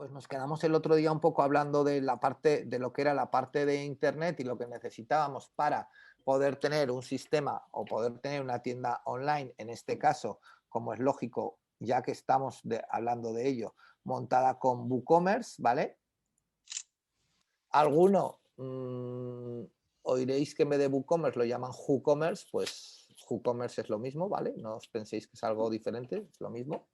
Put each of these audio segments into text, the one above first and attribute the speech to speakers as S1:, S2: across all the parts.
S1: Pues nos quedamos el otro día un poco hablando de la parte, de lo que era la parte de Internet y lo que necesitábamos para poder tener un sistema o poder tener una tienda online, en este caso, como es lógico, ya que estamos hablando de ello, montada con WooCommerce, ¿vale? Alguno oiréis que en vez de WooCommerce lo llaman WooCommerce, pues WooCommerce es lo mismo, ¿vale? No os penséis que es algo diferente, es lo mismo,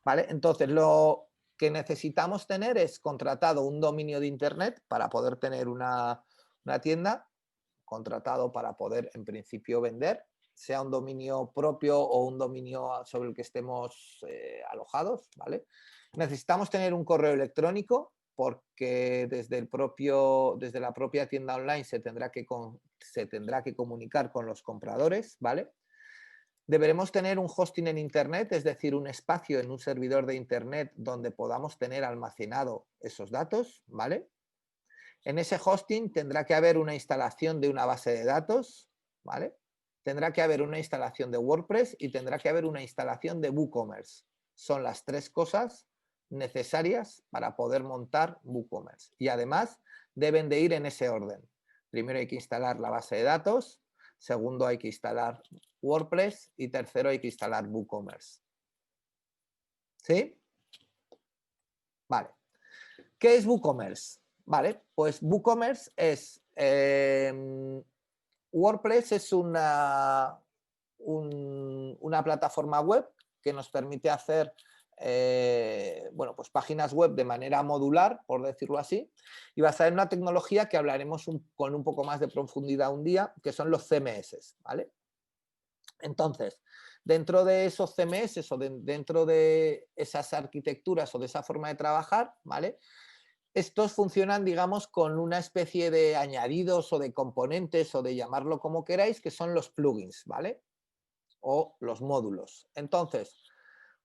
S1: ¿vale? Entonces, lo que necesitamos tener es contratado un dominio de Internet para poder tener una tienda, contratado para poder, en principio, vender, sea un dominio propio o un dominio sobre el que estemos alojados, ¿vale? Necesitamos tener un correo electrónico porque desde la propia tienda online se tendrá que comunicar con los compradores, ¿vale? Deberemos tener un hosting en Internet, es decir, un espacio en un servidor de Internet donde podamos tener almacenado esos datos, ¿vale? En ese hosting tendrá que haber una instalación de una base de datos, ¿vale? Tendrá que haber una instalación de WordPress y tendrá que haber una instalación de WooCommerce. Son las tres cosas necesarias para poder montar WooCommerce. Y además deben de ir en ese orden. Primero hay que instalar la base de datos, segundo hay que instalar WordPress y tercero hay que instalar WooCommerce. ¿Sí? Vale. ¿Qué es WooCommerce? Vale, pues WooCommerce es WordPress es una plataforma web que nos permite hacer bueno, pues páginas web de manera modular, por decirlo así, y basada en una tecnología que hablaremos con un poco más de profundidad un día, que son los CMS, ¿vale? Entonces, dentro de esos CMS o dentro de esas arquitecturas o de esa forma de trabajar, ¿vale? Estos funcionan, digamos, con una especie de añadidos o de componentes o de llamarlo como queráis, que son los plugins, ¿vale? O los módulos. Entonces,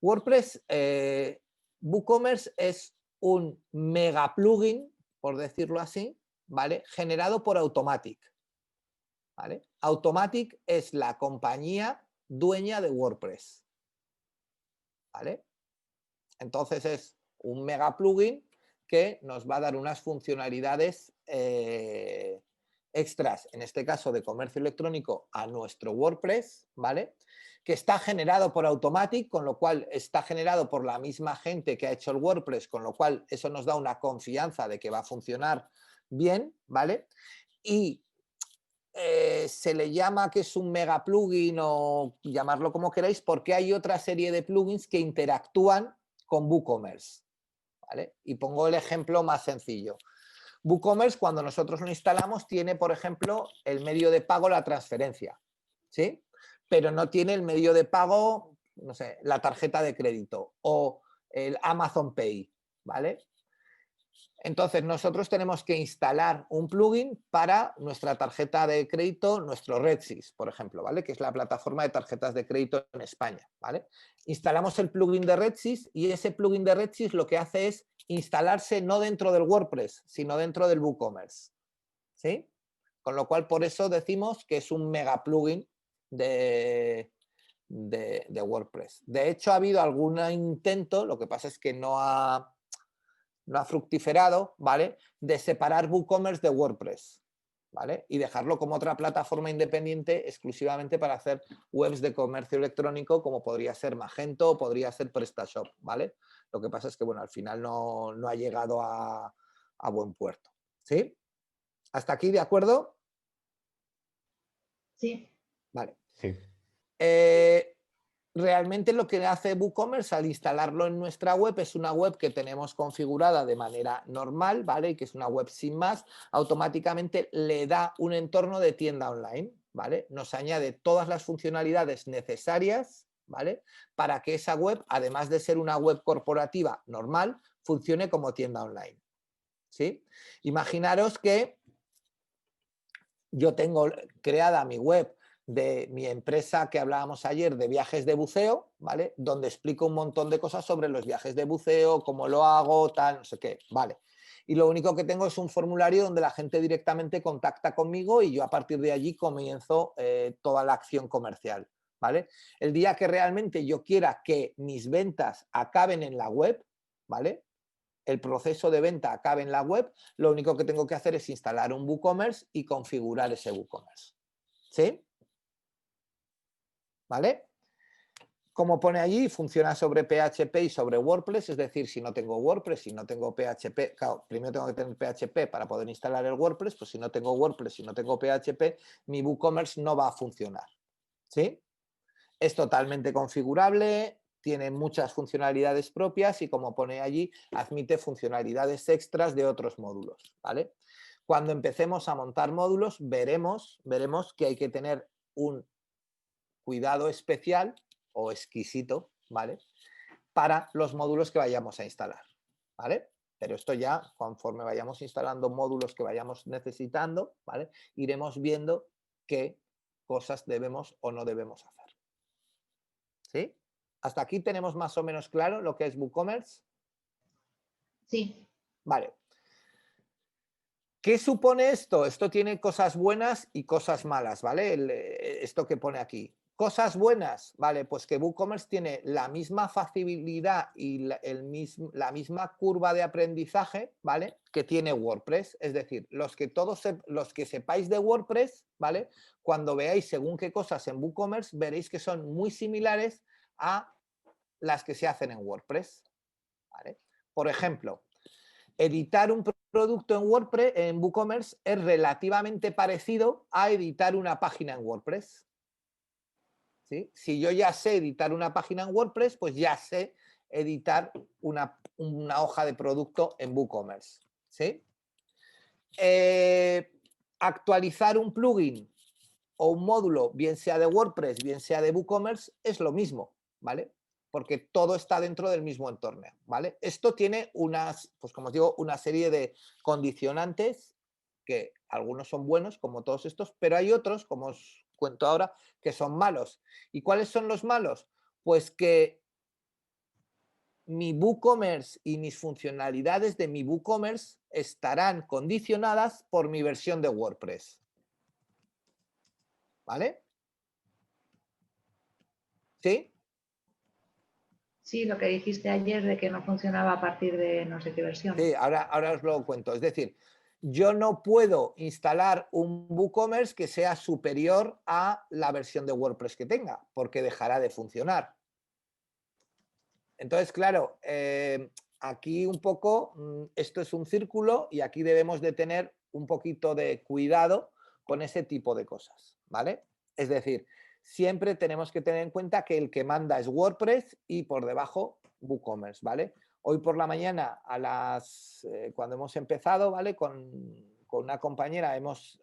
S1: WordPress, WooCommerce es un mega plugin, por decirlo así, ¿vale? Generado por Automatic, ¿vale? Automatic es la compañía dueña de WordPress, ¿vale? Entonces es un mega plugin que nos va a dar unas funcionalidades extras, en este caso de comercio electrónico, a nuestro WordPress, ¿vale? Que está generado por Automatic, con lo cual está generado por la misma gente que ha hecho el WordPress, con lo cual eso nos da una confianza de que va a funcionar bien, ¿vale? Y se le llama que es un mega plugin o llamarlo como queráis, porque hay otra serie de plugins que interactúan con WooCommerce, ¿vale? Y pongo el ejemplo más sencillo. WooCommerce, cuando nosotros lo instalamos, tiene, por ejemplo, el medio de pago, la transferencia, ¿sí? Pero no tiene el medio de pago, no sé, la tarjeta de crédito o el Amazon Pay, ¿vale? Entonces, nosotros tenemos que instalar un plugin para nuestra tarjeta de crédito, nuestro RedSys, por ejemplo, ¿vale? Que es la plataforma de tarjetas de crédito en España, ¿vale? Instalamos el plugin de RedSys y ese plugin de RedSys lo que hace es instalarse no dentro del WordPress, sino dentro del WooCommerce, ¿sí? Con lo cual, por eso decimos que es un mega plugin de WordPress. De hecho, ha habido algún intento, lo que pasa es que no ha fructiferado, ¿vale? De separar WooCommerce de WordPress, ¿vale? Y dejarlo como otra plataforma independiente exclusivamente para hacer webs de comercio electrónico, como podría ser Magento o podría ser PrestaShop, ¿vale? Lo que pasa es que, bueno, al final no ha llegado a buen puerto, ¿sí? ¿Hasta aquí de acuerdo?
S2: Sí.
S1: Vale.
S3: Sí.
S1: Realmente lo que hace WooCommerce al instalarlo en nuestra web es una web que tenemos configurada de manera normal, ¿vale? Y que es una web sin más, automáticamente le da un entorno de tienda online, ¿vale? Nos añade todas las funcionalidades necesarias, ¿vale? Para que esa web, además de ser una web corporativa normal, funcione como tienda online, ¿sí? Imaginaros que yo tengo creada mi web de mi empresa que hablábamos ayer de viajes de buceo, ¿vale? Donde explico un montón de cosas sobre los viajes de buceo, cómo lo hago, tal, no sé qué, ¿vale? Y lo único que tengo es un formulario donde la gente directamente contacta conmigo y yo a partir de allí comienzo toda la acción comercial, ¿vale? El día que realmente yo quiera que mis ventas acaben en la web, ¿vale? el proceso de venta acabe en la web, lo único que tengo que hacer es instalar un WooCommerce y configurar ese WooCommerce. ¿Sí? ¿Vale? Como pone allí, funciona sobre PHP y sobre WordPress, es decir, si no tengo WordPress, si no tengo PHP, claro, primero tengo que tener PHP para poder instalar el WordPress, pues si no tengo WordPress, si no tengo PHP, mi WooCommerce no va a funcionar. ¿Sí? Es totalmente configurable, tiene muchas funcionalidades propias y como pone allí, admite funcionalidades extras de otros módulos, ¿vale? Cuando empecemos a montar módulos, veremos que hay que tener un cuidado especial o exquisito, ¿vale? Para los módulos que vayamos a instalar, ¿vale? Pero esto ya, conforme vayamos instalando módulos que vayamos necesitando, ¿vale? Iremos viendo qué cosas debemos o no debemos hacer. ¿Sí? ¿Hasta aquí tenemos más o menos claro lo que es WooCommerce?
S2: Sí.
S1: Vale. ¿Qué supone esto? Esto tiene cosas buenas y cosas malas, ¿vale? Esto que pone aquí. Cosas buenas, ¿vale? Pues que WooCommerce tiene la misma facilidad y la misma curva de aprendizaje, ¿vale? Que tiene WordPress. Es decir, los que sepáis de WordPress, ¿vale? Cuando veáis según qué cosas en WooCommerce, veréis que son muy similares a las que se hacen en WordPress, ¿vale? Por ejemplo, editar un producto en WordPress, en WooCommerce, es relativamente parecido a editar una página en WordPress. ¿Sí? Si yo ya sé editar una página en WordPress, pues ya sé editar una hoja de producto en WooCommerce. ¿Sí? Actualizar un plugin o un módulo, bien sea de WordPress, bien sea de WooCommerce, es lo mismo, ¿vale? Porque todo está dentro del mismo entorno, ¿vale? Esto tiene unas, pues como os digo, una serie de condicionantes que algunos son buenos, como todos estos, pero hay otros, como os cuento ahora, que son malos. ¿Y cuáles son los malos? Pues que mi WooCommerce y mis funcionalidades de mi WooCommerce estarán condicionadas por mi versión de WordPress. ¿Vale? ¿Sí?
S2: Sí, lo que dijiste ayer de que no funcionaba a partir de no sé qué versión.
S1: Sí, ahora os lo cuento. Es decir, yo no puedo instalar un WooCommerce que sea superior a la versión de WordPress que tenga, porque dejará de funcionar. Entonces, claro, aquí un poco, esto es un círculo y aquí debemos de tener un poquito de cuidado con ese tipo de cosas, ¿vale? Es decir, siempre tenemos que tener en cuenta que el que manda es WordPress y por debajo WooCommerce, ¿vale? Hoy por la mañana, cuando hemos empezado, ¿vale? Con una compañera hemos,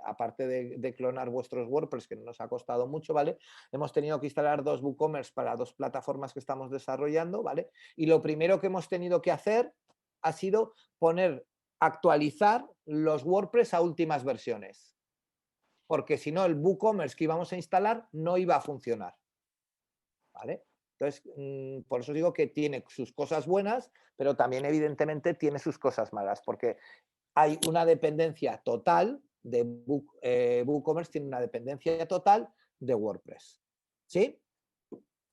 S1: aparte de clonar vuestros WordPress, que nos ha costado mucho, ¿vale? Hemos tenido que instalar 2 WooCommerce para 2 plataformas que estamos desarrollando, ¿vale? Y lo primero que hemos tenido que hacer ha sido actualizar los WordPress a últimas versiones. Porque si no, el WooCommerce que íbamos a instalar no iba a funcionar, ¿vale? Entonces, por eso digo que tiene sus cosas buenas, pero también evidentemente tiene sus cosas malas, porque hay una dependencia total de WooCommerce, tiene una dependencia total de WordPress. ¿Sí?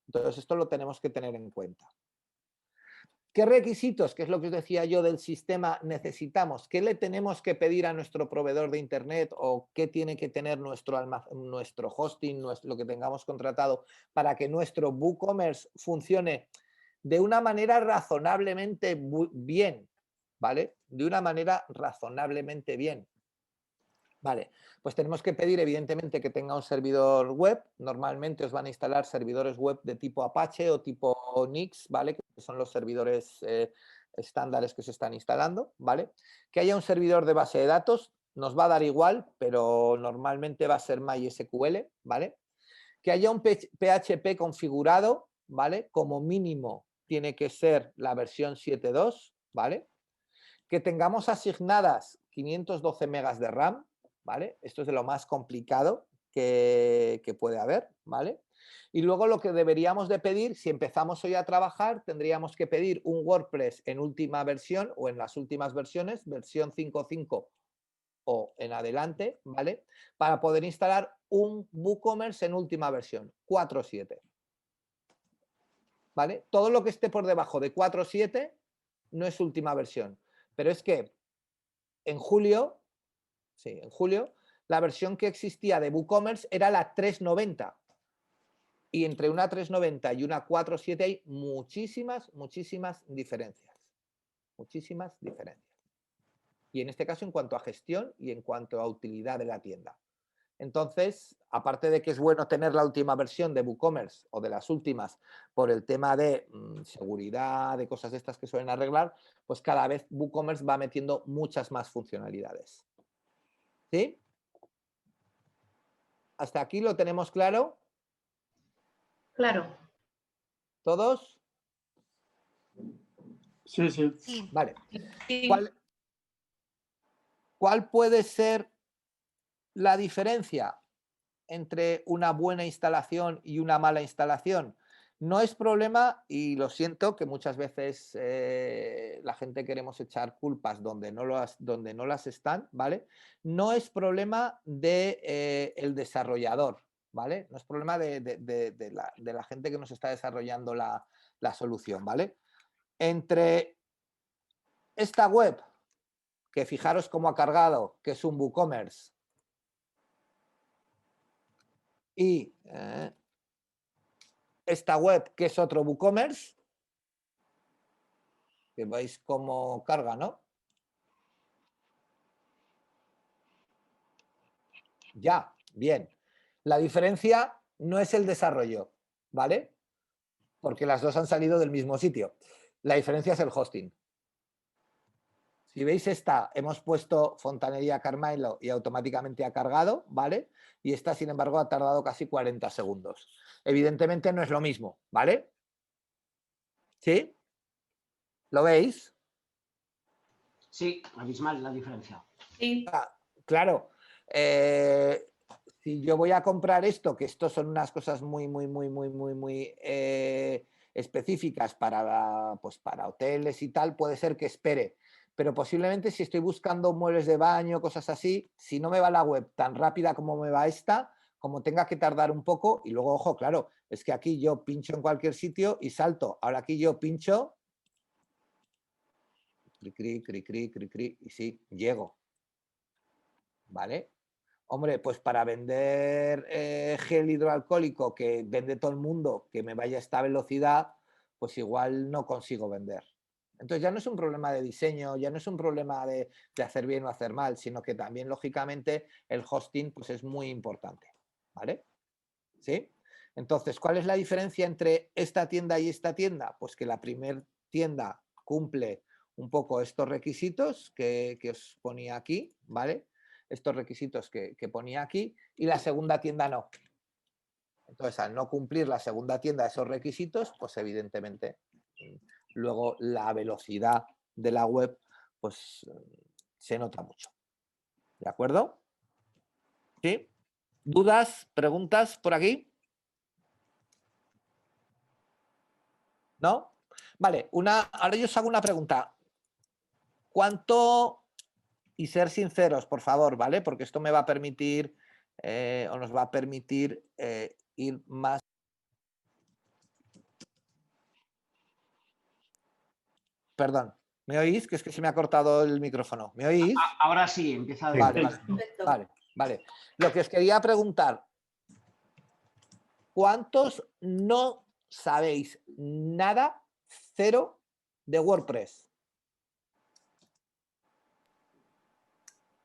S1: Entonces, esto lo tenemos que tener en cuenta. ¿Qué requisitos, que es lo que os decía yo del sistema, necesitamos? ¿Qué le tenemos que pedir a nuestro proveedor de Internet o qué tiene que tener nuestro hosting, lo que tengamos contratado para que nuestro WooCommerce funcione de una manera razonablemente bien? ¿Vale? De una manera razonablemente bien. Vale, pues tenemos que pedir evidentemente que tenga un servidor web. Normalmente os van a instalar servidores web de tipo Apache o tipo Nix, ¿vale? Que son los servidores estándares que se están instalando, ¿vale? Que haya un servidor de base de datos, nos va a dar igual, pero normalmente va a ser MySQL, ¿vale? Que haya un PHP configurado, ¿vale? Como mínimo tiene que ser la versión 7.2, ¿vale? Que tengamos asignadas 512 megas de RAM, ¿vale? Esto es de lo más complicado que puede haber, ¿vale? Y luego lo que deberíamos de pedir, si empezamos hoy a trabajar, tendríamos que pedir un WordPress en última versión o en las últimas versiones, versión 5.5 o en adelante, ¿vale? Para poder instalar un WooCommerce en última versión, 4.7. ¿Vale? Todo lo que esté por debajo de 4.7 no es última versión, pero es que en julio, sí, en julio, la versión que existía de WooCommerce era la 390. Y entre una 390 y una 4.7 hay muchísimas diferencias. Muchísimas diferencias. Y en este caso en cuanto a gestión y en cuanto a utilidad de la tienda. Entonces, aparte de que es bueno tener la última versión de WooCommerce o de las últimas por el tema de seguridad, de cosas de estas que suelen arreglar, pues cada vez WooCommerce va metiendo muchas más funcionalidades. ¿Sí? ¿Hasta aquí lo tenemos claro?
S2: Claro.
S1: ¿Todos?
S3: Sí, sí.
S1: Vale.
S4: Sí.
S1: ¿Cuál puede ser la diferencia entre una buena instalación y una mala instalación? No es problema, y lo siento, que muchas veces la gente queremos echar culpas donde no las están, ¿vale? No es problema de, el desarrollador, ¿vale? No es problema de la gente que nos está desarrollando la solución, ¿vale? Entre esta web, que fijaros cómo ha cargado, que es un WooCommerce, y esta web, que es otro WooCommerce, que veis cómo carga, ¿no? Ya, bien. La diferencia no es el desarrollo, ¿vale? Porque las dos han salido del mismo sitio. La diferencia es el hosting. Si veis esta, hemos puesto Fontanería Carmelo y automáticamente ha cargado, ¿vale? Y esta, sin embargo, ha tardado casi 40 segundos. Evidentemente no es lo mismo, ¿vale? ¿Sí? ¿Lo veis?
S5: Sí, abismal la diferencia.
S4: Sí.
S1: Claro. Si yo voy a comprar esto, que esto son unas cosas muy específicas para, pues para hoteles y tal, puede ser que espere. Pero posiblemente si estoy buscando muebles de baño, cosas así, si no me va la web tan rápida como me va esta, como tenga que tardar un poco, y luego, ojo, claro, es que aquí yo pincho en cualquier sitio y salto. Ahora aquí yo pincho, cri, y sí, llego. ¿Vale? Hombre, pues para vender gel hidroalcohólico que vende todo el mundo, que me vaya a esta velocidad, pues igual no consigo vender. Entonces ya no es un problema de diseño, ya no es un problema de hacer bien o hacer mal, sino que también, lógicamente, el hosting pues, es muy importante. ¿Vale? ¿Sí? Entonces, ¿cuál es la diferencia entre esta tienda y esta tienda? Pues que la primera tienda cumple un poco estos requisitos que os ponía aquí, ¿vale? Estos requisitos que ponía aquí, y la segunda tienda no. Entonces, al no cumplir la segunda tienda esos requisitos, pues evidentemente luego la velocidad de la web pues se nota mucho. ¿De acuerdo? ¿Sí? ¿Dudas? ¿Preguntas por aquí? ¿No? Vale, ahora yo os hago una pregunta. ¿Cuánto, y ser sinceros, por favor, ¿vale? Porque esto me va a permitir, o nos va a permitir ir más. Perdón, ¿me oís? Que es que se me ha cortado el micrófono. ¿Me oís?
S5: Ahora sí, empieza a
S1: Vale,
S4: Perfecto.
S1: vale. Lo que os quería preguntar, ¿cuántos no sabéis nada, cero, de WordPress?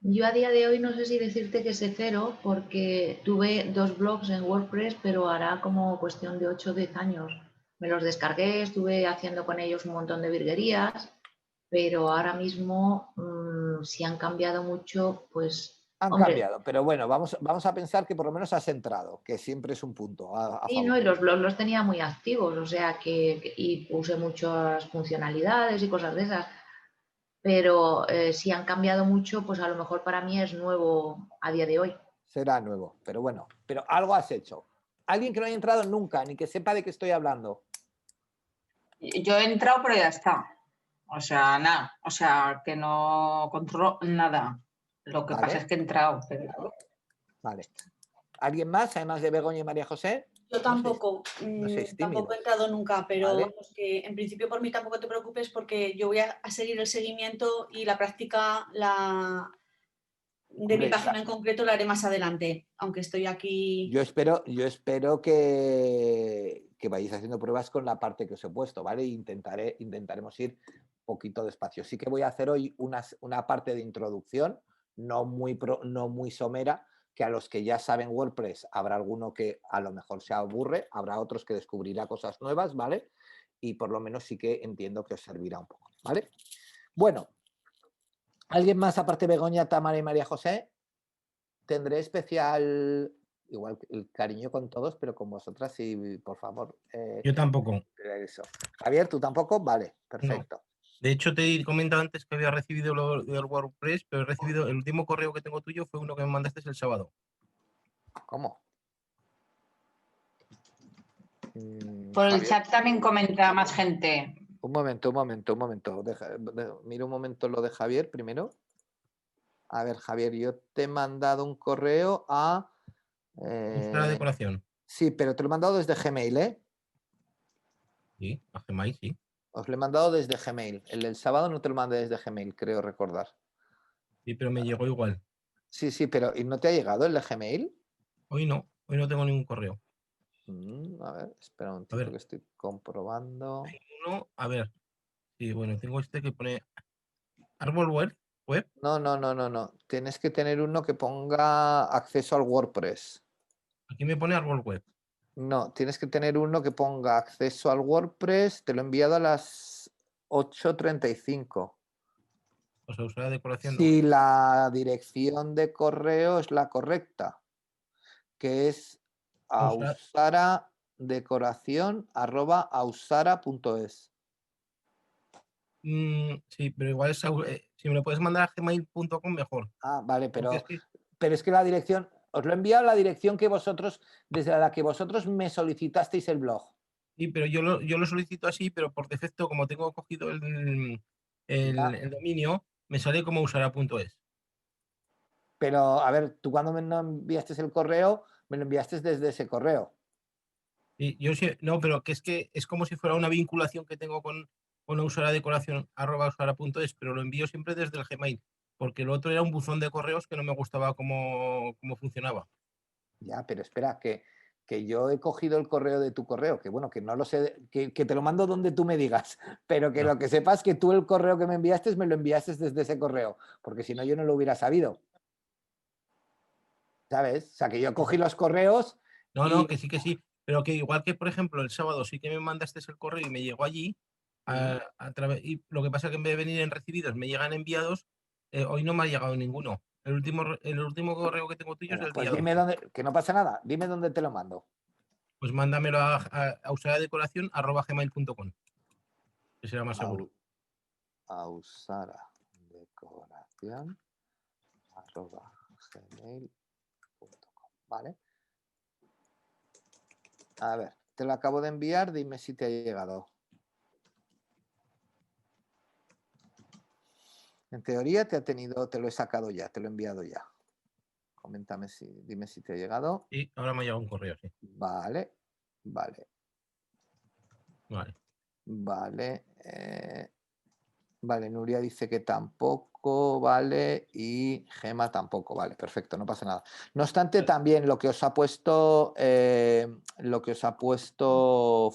S2: Yo a día de hoy no sé si decirte que sé cero, porque tuve 2 blogs en WordPress, pero hará como cuestión de 8 o 10 años. Me los descargué, estuve haciendo con ellos un montón de virguerías, pero ahora mismo, si han cambiado mucho, pues...
S1: Han
S2: hombre,
S1: cambiado, pero bueno, vamos a pensar que por lo menos has entrado, que siempre es un punto a
S2: sí,
S1: favor.
S2: ¿no? Y los blogs los tenía muy activos, o sea y puse muchas funcionalidades y cosas de esas. Pero si han cambiado mucho, pues a lo mejor para mí es nuevo a día de hoy.
S1: Será nuevo, pero bueno, pero algo has hecho. Alguien que no haya entrado nunca, ni que sepa de qué estoy hablando.
S4: Yo he entrado, pero ya está. O sea, nada. O sea, que no controlo nada. Lo que
S1: Vale.
S4: pasa es que he entrado. Pero...
S1: Vale. ¿Alguien más, además de Begoña y María José?
S3: Yo tampoco,
S1: no seáis
S3: tampoco he
S1: tímidos,
S3: entrado nunca, pero
S1: ¿vale?
S3: vamos, que en principio por mí tampoco te preocupes porque yo voy a seguir el seguimiento y la práctica de mi
S1: Hombre,
S3: página en concreto la haré más adelante, aunque estoy aquí.
S1: yo espero que vayáis haciendo pruebas con la parte que os he puesto, ¿vale? Intentaremos ir poquito despacio. Sí que voy a hacer hoy una parte de introducción, no muy somera, que a los que ya saben WordPress habrá alguno que a lo mejor se aburre, habrá otros que descubrirá cosas nuevas, ¿vale? Y por lo menos sí que entiendo que os servirá un poco, ¿vale? Bueno, ¿alguien más aparte de Begoña, Tamara y María José? Tendré especial, igual el cariño con todos, pero con vosotras, sí, por favor.
S6: Yo tampoco.
S1: Eso. Javier, ¿tú tampoco? Vale,
S6: No.
S1: perfecto.
S6: De hecho, te he comentado antes que había recibido lo del WordPress, pero he recibido el último correo que tengo tuyo fue uno que me mandaste el sábado.
S1: ¿Cómo?
S4: Por el
S1: Javier,
S4: chat también comenta más gente.
S1: un momento. Mira un momento lo de Javier primero. A ver, Javier, yo te he mandado un correo a...
S6: Buscar la decoración.
S1: Sí, pero te lo he mandado desde Gmail, ¿eh?
S6: Sí, a Gmail, sí.
S1: Os lo he mandado desde Gmail. El del sábado no te lo mandé desde Gmail, creo recordar.
S6: Sí, pero me llegó igual.
S1: Sí, pero ¿y no te ha llegado el de Gmail?
S6: Hoy no tengo ningún correo.
S1: A ver, espera un
S6: A
S1: momentito
S6: ver.
S1: que estoy comprobando.
S6: Uno, a ver. Sí, bueno, tengo este que pone Árbol Web.
S1: No. Tienes que tener uno que ponga acceso al WordPress.
S6: Aquí me pone Árbol Web.
S1: No, tienes que tener uno que ponga acceso al WordPress. Te lo he enviado a las 8:35.
S6: O sea, usar la decoración.
S1: Si la dirección de correo es la correcta, que es ausaradecoración@ausara.es.
S6: Sí, pero igual es, si me lo puedes mandar a gmail.com mejor.
S1: Ah, vale,
S6: Porque
S1: pero es que la dirección, os lo he enviado a la dirección que vosotros, desde la que vosotros me solicitasteis el blog.
S6: Sí, pero yo lo solicito así, pero por defecto, como tengo cogido el dominio, me sale como usara.es.
S1: Pero, a ver, tú cuando me enviaste el correo, me lo enviaste desde ese correo.
S6: Y yo sí, no, pero que es como si fuera una vinculación que tengo con usaradecoración@usara.es, pero lo envío siempre desde el Gmail, porque el otro era un buzón de correos que no me gustaba cómo funcionaba.
S1: Ya, pero espera, que yo he cogido el correo de tu correo, que bueno, que no lo sé, que te lo mando donde tú me digas, pero que
S6: No.
S1: lo que sepas que tú el correo que me lo enviaste desde ese correo, porque si no yo no lo hubiera sabido. ¿Sabes? O sea, que yo cogí los correos
S6: No,
S1: y...
S6: que sí, pero que igual que, por ejemplo, el sábado sí que me mandaste el correo y me llegó allí, y lo que pasa es que en vez de venir en recibidos me llegan enviados, hoy no me ha llegado ninguno. El último correo que tengo tuyo es
S1: Venga,
S6: el
S1: pues
S6: día
S1: dime
S6: 12.
S1: dónde, que no pasa nada, dime dónde te lo mando.
S6: Pues mándamelo a usaradecoración@gmail.com, que será más seguro.
S1: ausaradecoración@gmail.com, ¿vale? A ver, te lo acabo de enviar, dime si te ha llegado. En teoría te lo he sacado ya, te lo he enviado ya. Coméntame dime si te ha llegado.
S6: Sí, ahora me ha llegado un correo, sí.
S1: Vale.
S6: Vale.
S1: Vale, Nuria dice que tampoco, vale, y Gema tampoco, vale, perfecto, no pasa nada. No obstante, también lo que os ha puesto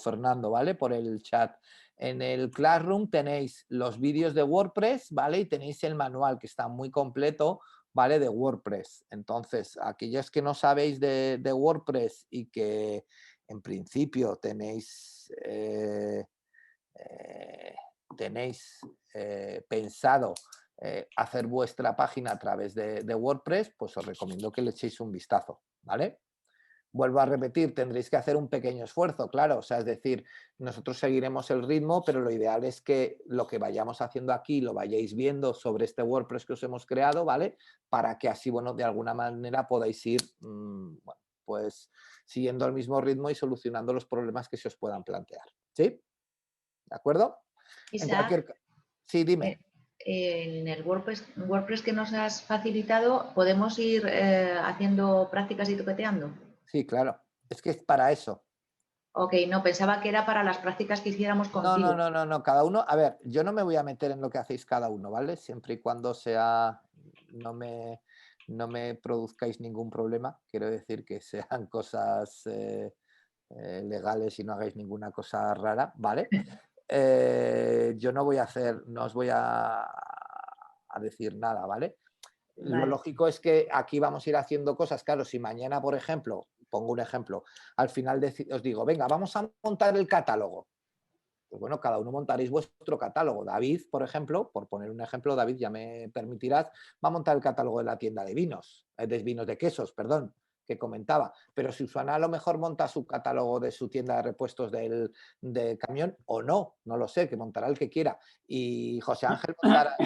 S1: Fernando, ¿vale? Por el chat. En el Classroom tenéis los vídeos de WordPress, ¿vale? Y tenéis el manual que está muy completo, ¿vale? De WordPress. Entonces, aquellos que no sabéis de WordPress y que en principio tenéis pensado hacer vuestra página a través de WordPress, pues os recomiendo que le echéis un vistazo, ¿vale? Vuelvo a repetir, tendréis que hacer un pequeño esfuerzo, claro, o sea, es decir, nosotros seguiremos el ritmo, pero lo ideal es que lo que vayamos haciendo aquí lo vayáis viendo sobre este WordPress que os hemos creado, ¿vale? Para que así, bueno, de alguna manera podáis ir, bueno, pues siguiendo el mismo ritmo y solucionando los problemas que se os puedan plantear, ¿sí? ¿De acuerdo?
S2: Isaac,
S1: Sí, dime.
S2: En el WordPress que nos has facilitado, ¿podemos ir haciendo prácticas y toqueteando?
S1: Sí, claro. Es que es para eso.
S2: Ok, no, pensaba que era para las prácticas que hiciéramos contigo.
S1: No, cada uno, a ver, yo no me voy a meter en lo que hacéis cada uno, ¿vale? Siempre y cuando sea, no me produzcáis ningún problema, quiero decir que sean cosas legales y no hagáis ninguna cosa rara, ¿vale? Yo no voy a hacer, no os voy a decir nada, ¿vale? Lo
S2: Vale.
S1: lógico es que aquí vamos a ir haciendo cosas, claro, si mañana, por ejemplo, pongo un ejemplo, al final os digo, venga, vamos a montar el catálogo. Pues bueno, cada uno montaréis vuestro catálogo. David, por ejemplo, por poner un ejemplo, David, ya me permitirás, va a montar el catálogo de la tienda de vinos, de quesos, perdón, que comentaba. Pero si Susana a lo mejor monta su catálogo de su tienda de repuestos del camión, o no lo sé, que montará el que quiera. Y José Ángel montará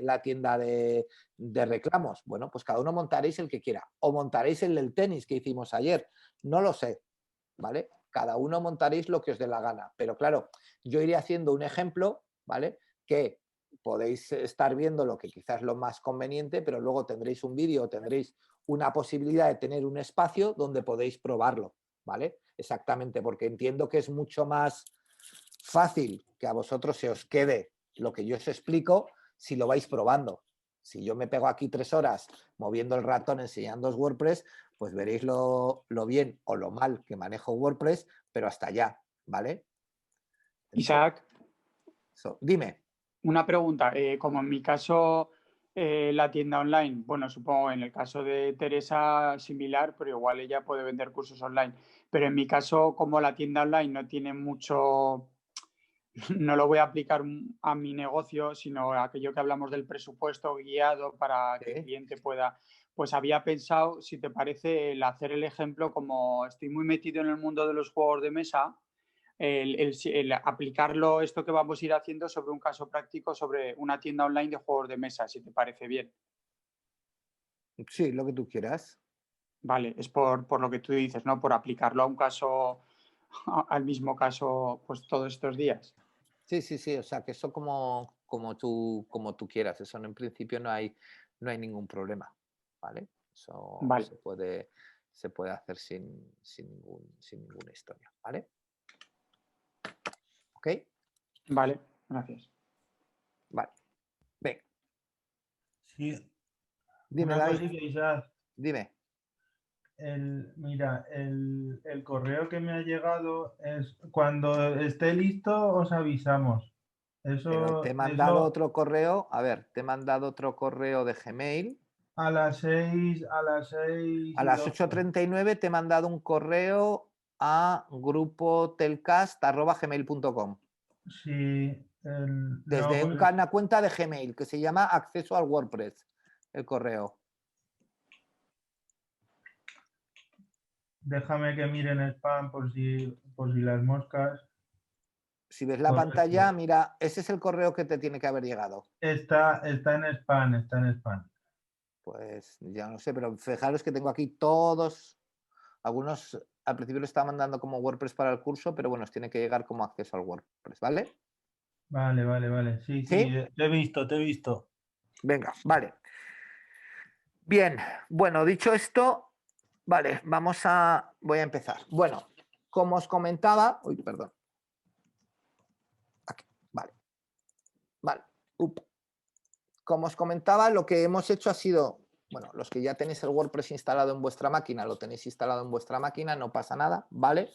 S1: la tienda de reclamos. Bueno, pues cada uno montaréis el que quiera. O montaréis el del tenis que hicimos ayer. No lo sé, ¿vale? Cada uno montaréis lo que os dé la gana. Pero claro, yo iré haciendo un ejemplo, ¿vale? Que podéis estar viendo lo que quizás es lo más conveniente, pero luego tendréis un vídeo, tendréis una posibilidad de tener un espacio donde podéis probarlo, ¿vale? Exactamente, porque entiendo que es mucho más fácil que a vosotros se os quede lo que yo os explico si lo vais probando. Si yo me pego aquí 3 horas moviendo el ratón enseñándoos WordPress, pues veréis lo bien o lo mal que manejo WordPress, pero hasta allá, ¿vale?
S7: Isaac,
S1: Dime.
S7: una pregunta. Como en mi caso, la tienda online, bueno, supongo en el caso de Teresa similar, pero igual ella puede vender cursos online. Pero en mi caso, como la tienda online no tiene mucho, no lo voy a aplicar a mi negocio, sino a aquello que hablamos del presupuesto guiado para que el cliente pueda, pues había pensado, si te parece, el hacer el ejemplo, como estoy muy metido en el mundo de los juegos de mesa, el aplicarlo, esto que vamos a ir haciendo sobre un caso práctico, sobre una tienda online de juegos de mesa, si te parece bien.
S1: Sí, lo que tú quieras.
S7: Vale, es por lo que tú dices, ¿no? Por aplicarlo a un caso, al mismo caso, pues todos estos días.
S1: Sí, o sea, que eso como tú quieras, eso en principio no hay ningún problema, ¿vale? Eso
S7: Vale.
S1: se puede hacer sin ninguna historia, ¿vale? ¿Ok?
S7: Vale, gracias.
S1: Vale. Venga.
S8: Sí.
S1: Dime,
S8: Una
S1: David.
S8: cosita, Isaac.
S1: Dime.
S8: Mira, el correo que me ha llegado es cuando esté listo os avisamos.
S1: Pero te he mandado otro correo, a ver, te he mandado otro correo de Gmail.
S8: A las 6
S1: A las 8:39 te he mandado un correo a grupotelcast@gmail.com.
S8: Sí.
S1: Desde una cuenta de Gmail que se llama Acceso al WordPress, el correo.
S8: Déjame que mire en spam por si las moscas.
S1: Si ves la pantalla, mira, ese es el correo que te tiene que haber llegado.
S8: Está en spam,
S1: Pues ya no sé, pero fijaros que tengo aquí todos, algunos al principio lo estaba mandando como WordPress para el curso, pero bueno, os tiene que llegar como acceso al WordPress, ¿vale?
S8: Vale. Sí, te he visto.
S1: Venga, vale. Bien, bueno, dicho esto, vale, voy a empezar. Bueno, como os comentaba, perdón. Aquí, vale. Como os comentaba, lo que hemos hecho ha sido, bueno, los que ya tenéis el WordPress instalado en vuestra máquina, lo tenéis instalado en vuestra máquina, no pasa nada, ¿vale?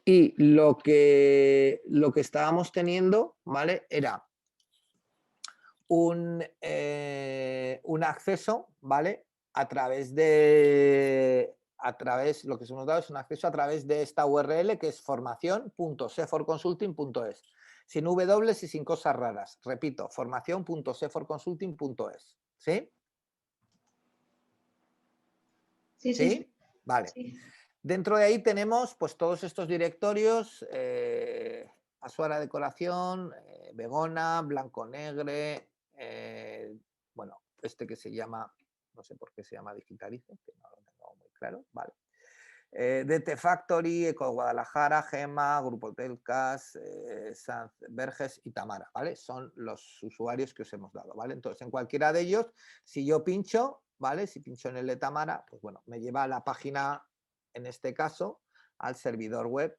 S1: Y lo que estábamos teniendo, ¿vale? Era un acceso, ¿vale? Lo que se nos da es un acceso a través de esta URL que es formación.seforconsulting.es. Sin W y sin cosas raras. Repito, formación.seforconsulting.es. ¿Sí?
S2: Sí.
S1: Vale.
S2: Sí.
S1: Dentro de ahí tenemos pues todos estos directorios, Asuara Decoración, Begona, Blanco Negre, bueno, este que se llama, no sé por qué se llama Digitalice, que no lo tengo muy claro, vale. DT Factory, Eco Guadalajara, Gema, Grupo Telcas, Sanz Verges y Tamara, ¿vale? Son los usuarios que os hemos dado, ¿vale? Entonces, en cualquiera de ellos, si yo pincho, ¿vale? Si pincho en el de Tamara, pues bueno, me lleva a la página, en este caso, al servidor web,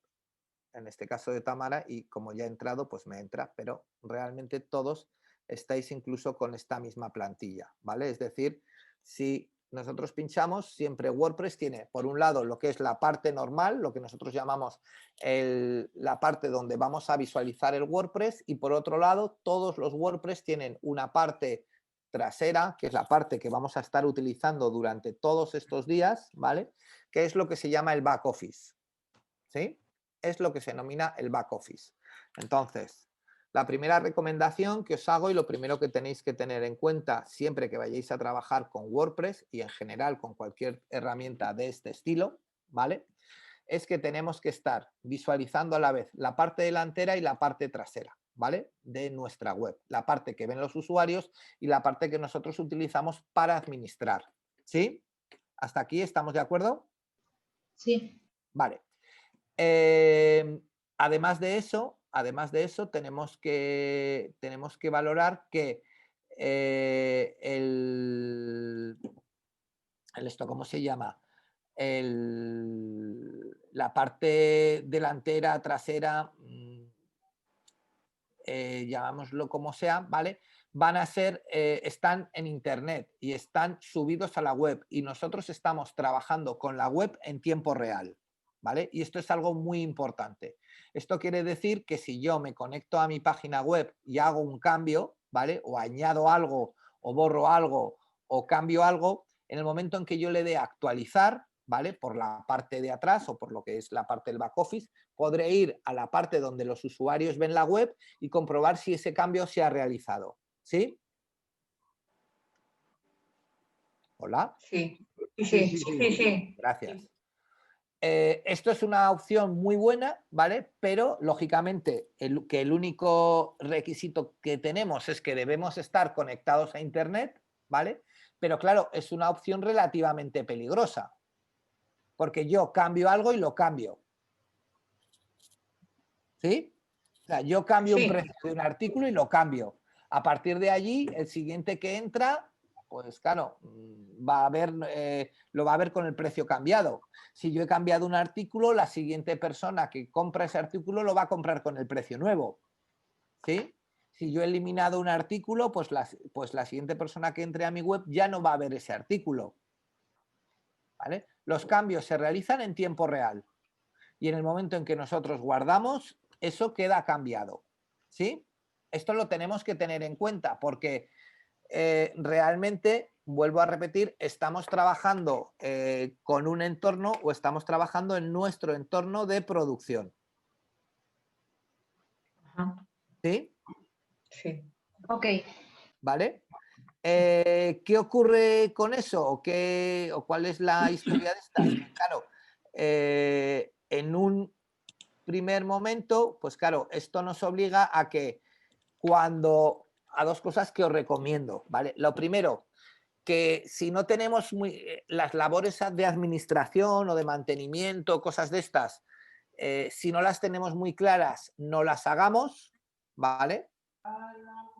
S1: en este caso de Tamara, y como ya he entrado, pues me entra, pero realmente todos estáis incluso con esta misma plantilla, ¿vale? Es decir, si nosotros pinchamos, siempre WordPress tiene, por un lado, lo que es la parte normal, lo que nosotros llamamos la parte donde vamos a visualizar el WordPress, y por otro lado, todos los WordPress tienen una parte trasera, que es la parte que vamos a estar utilizando durante todos estos días, ¿vale? Que es lo que se llama el back office, ¿sí? Es lo que se denomina el back office. Entonces, la primera recomendación que os hago y lo primero que tenéis que tener en cuenta siempre que vayáis a trabajar con WordPress y en general con cualquier herramienta de este estilo, ¿vale? Es que tenemos que estar visualizando a la vez la parte delantera y la parte trasera, ¿vale? De nuestra web. La parte que ven los usuarios y la parte que nosotros utilizamos para administrar, ¿sí? ¿Hasta aquí estamos de acuerdo?
S2: Sí.
S1: Vale. Además de eso, tenemos que valorar que esto, ¿cómo se llama? La parte delantera, trasera, llamámoslo como sea, ¿vale? Van a ser, están en internet y están subidos a la web y nosotros estamos trabajando con la web en tiempo real, ¿vale? Y esto es algo muy importante. Esto quiere decir que si yo me conecto a mi página web y hago un cambio, ¿vale? O añado algo, o borro algo, o cambio algo, en el momento en que yo le dé a actualizar, ¿vale? Por la parte de atrás o por lo que es la parte del back office, podré ir a la parte donde los usuarios ven la web y comprobar si ese cambio se ha realizado. ¿Sí? ¿Hola?
S4: Sí, sí.
S1: Gracias. Esto es una opción muy buena, ¿vale? Pero, lógicamente, el único requisito que tenemos es que debemos estar conectados a Internet, ¿vale? Pero, claro, es una opción relativamente peligrosa, porque yo cambio algo y lo cambio. ¿Sí? O sea, yo cambio un precio de un artículo y lo cambio. A partir de allí, el siguiente que entra, pues claro, va a ver, lo va a ver con el precio cambiado. Si yo he cambiado un artículo, la siguiente persona que compra ese artículo lo va a comprar con el precio nuevo. ¿Sí? Si yo he eliminado un artículo, pues la siguiente persona que entre a mi web ya no va a ver ese artículo. ¿Vale? Los cambios se realizan en tiempo real. Y en el momento en que nosotros guardamos, eso queda cambiado. ¿Sí? Esto lo tenemos que tener en cuenta porque realmente, vuelvo a repetir, estamos trabajando con un entorno o estamos trabajando en nuestro entorno de producción. ¿Sí?
S4: Sí.
S2: Ok.
S1: ¿Vale? ¿Qué ocurre con eso? ¿O cuál es la historia de esta? Claro, en un primer momento, pues claro, esto nos obliga a que a dos cosas que os recomiendo, ¿vale? Lo primero, que si no tenemos las labores de administración o de mantenimiento, cosas de estas, si no las tenemos muy claras, no las hagamos, ¿vale?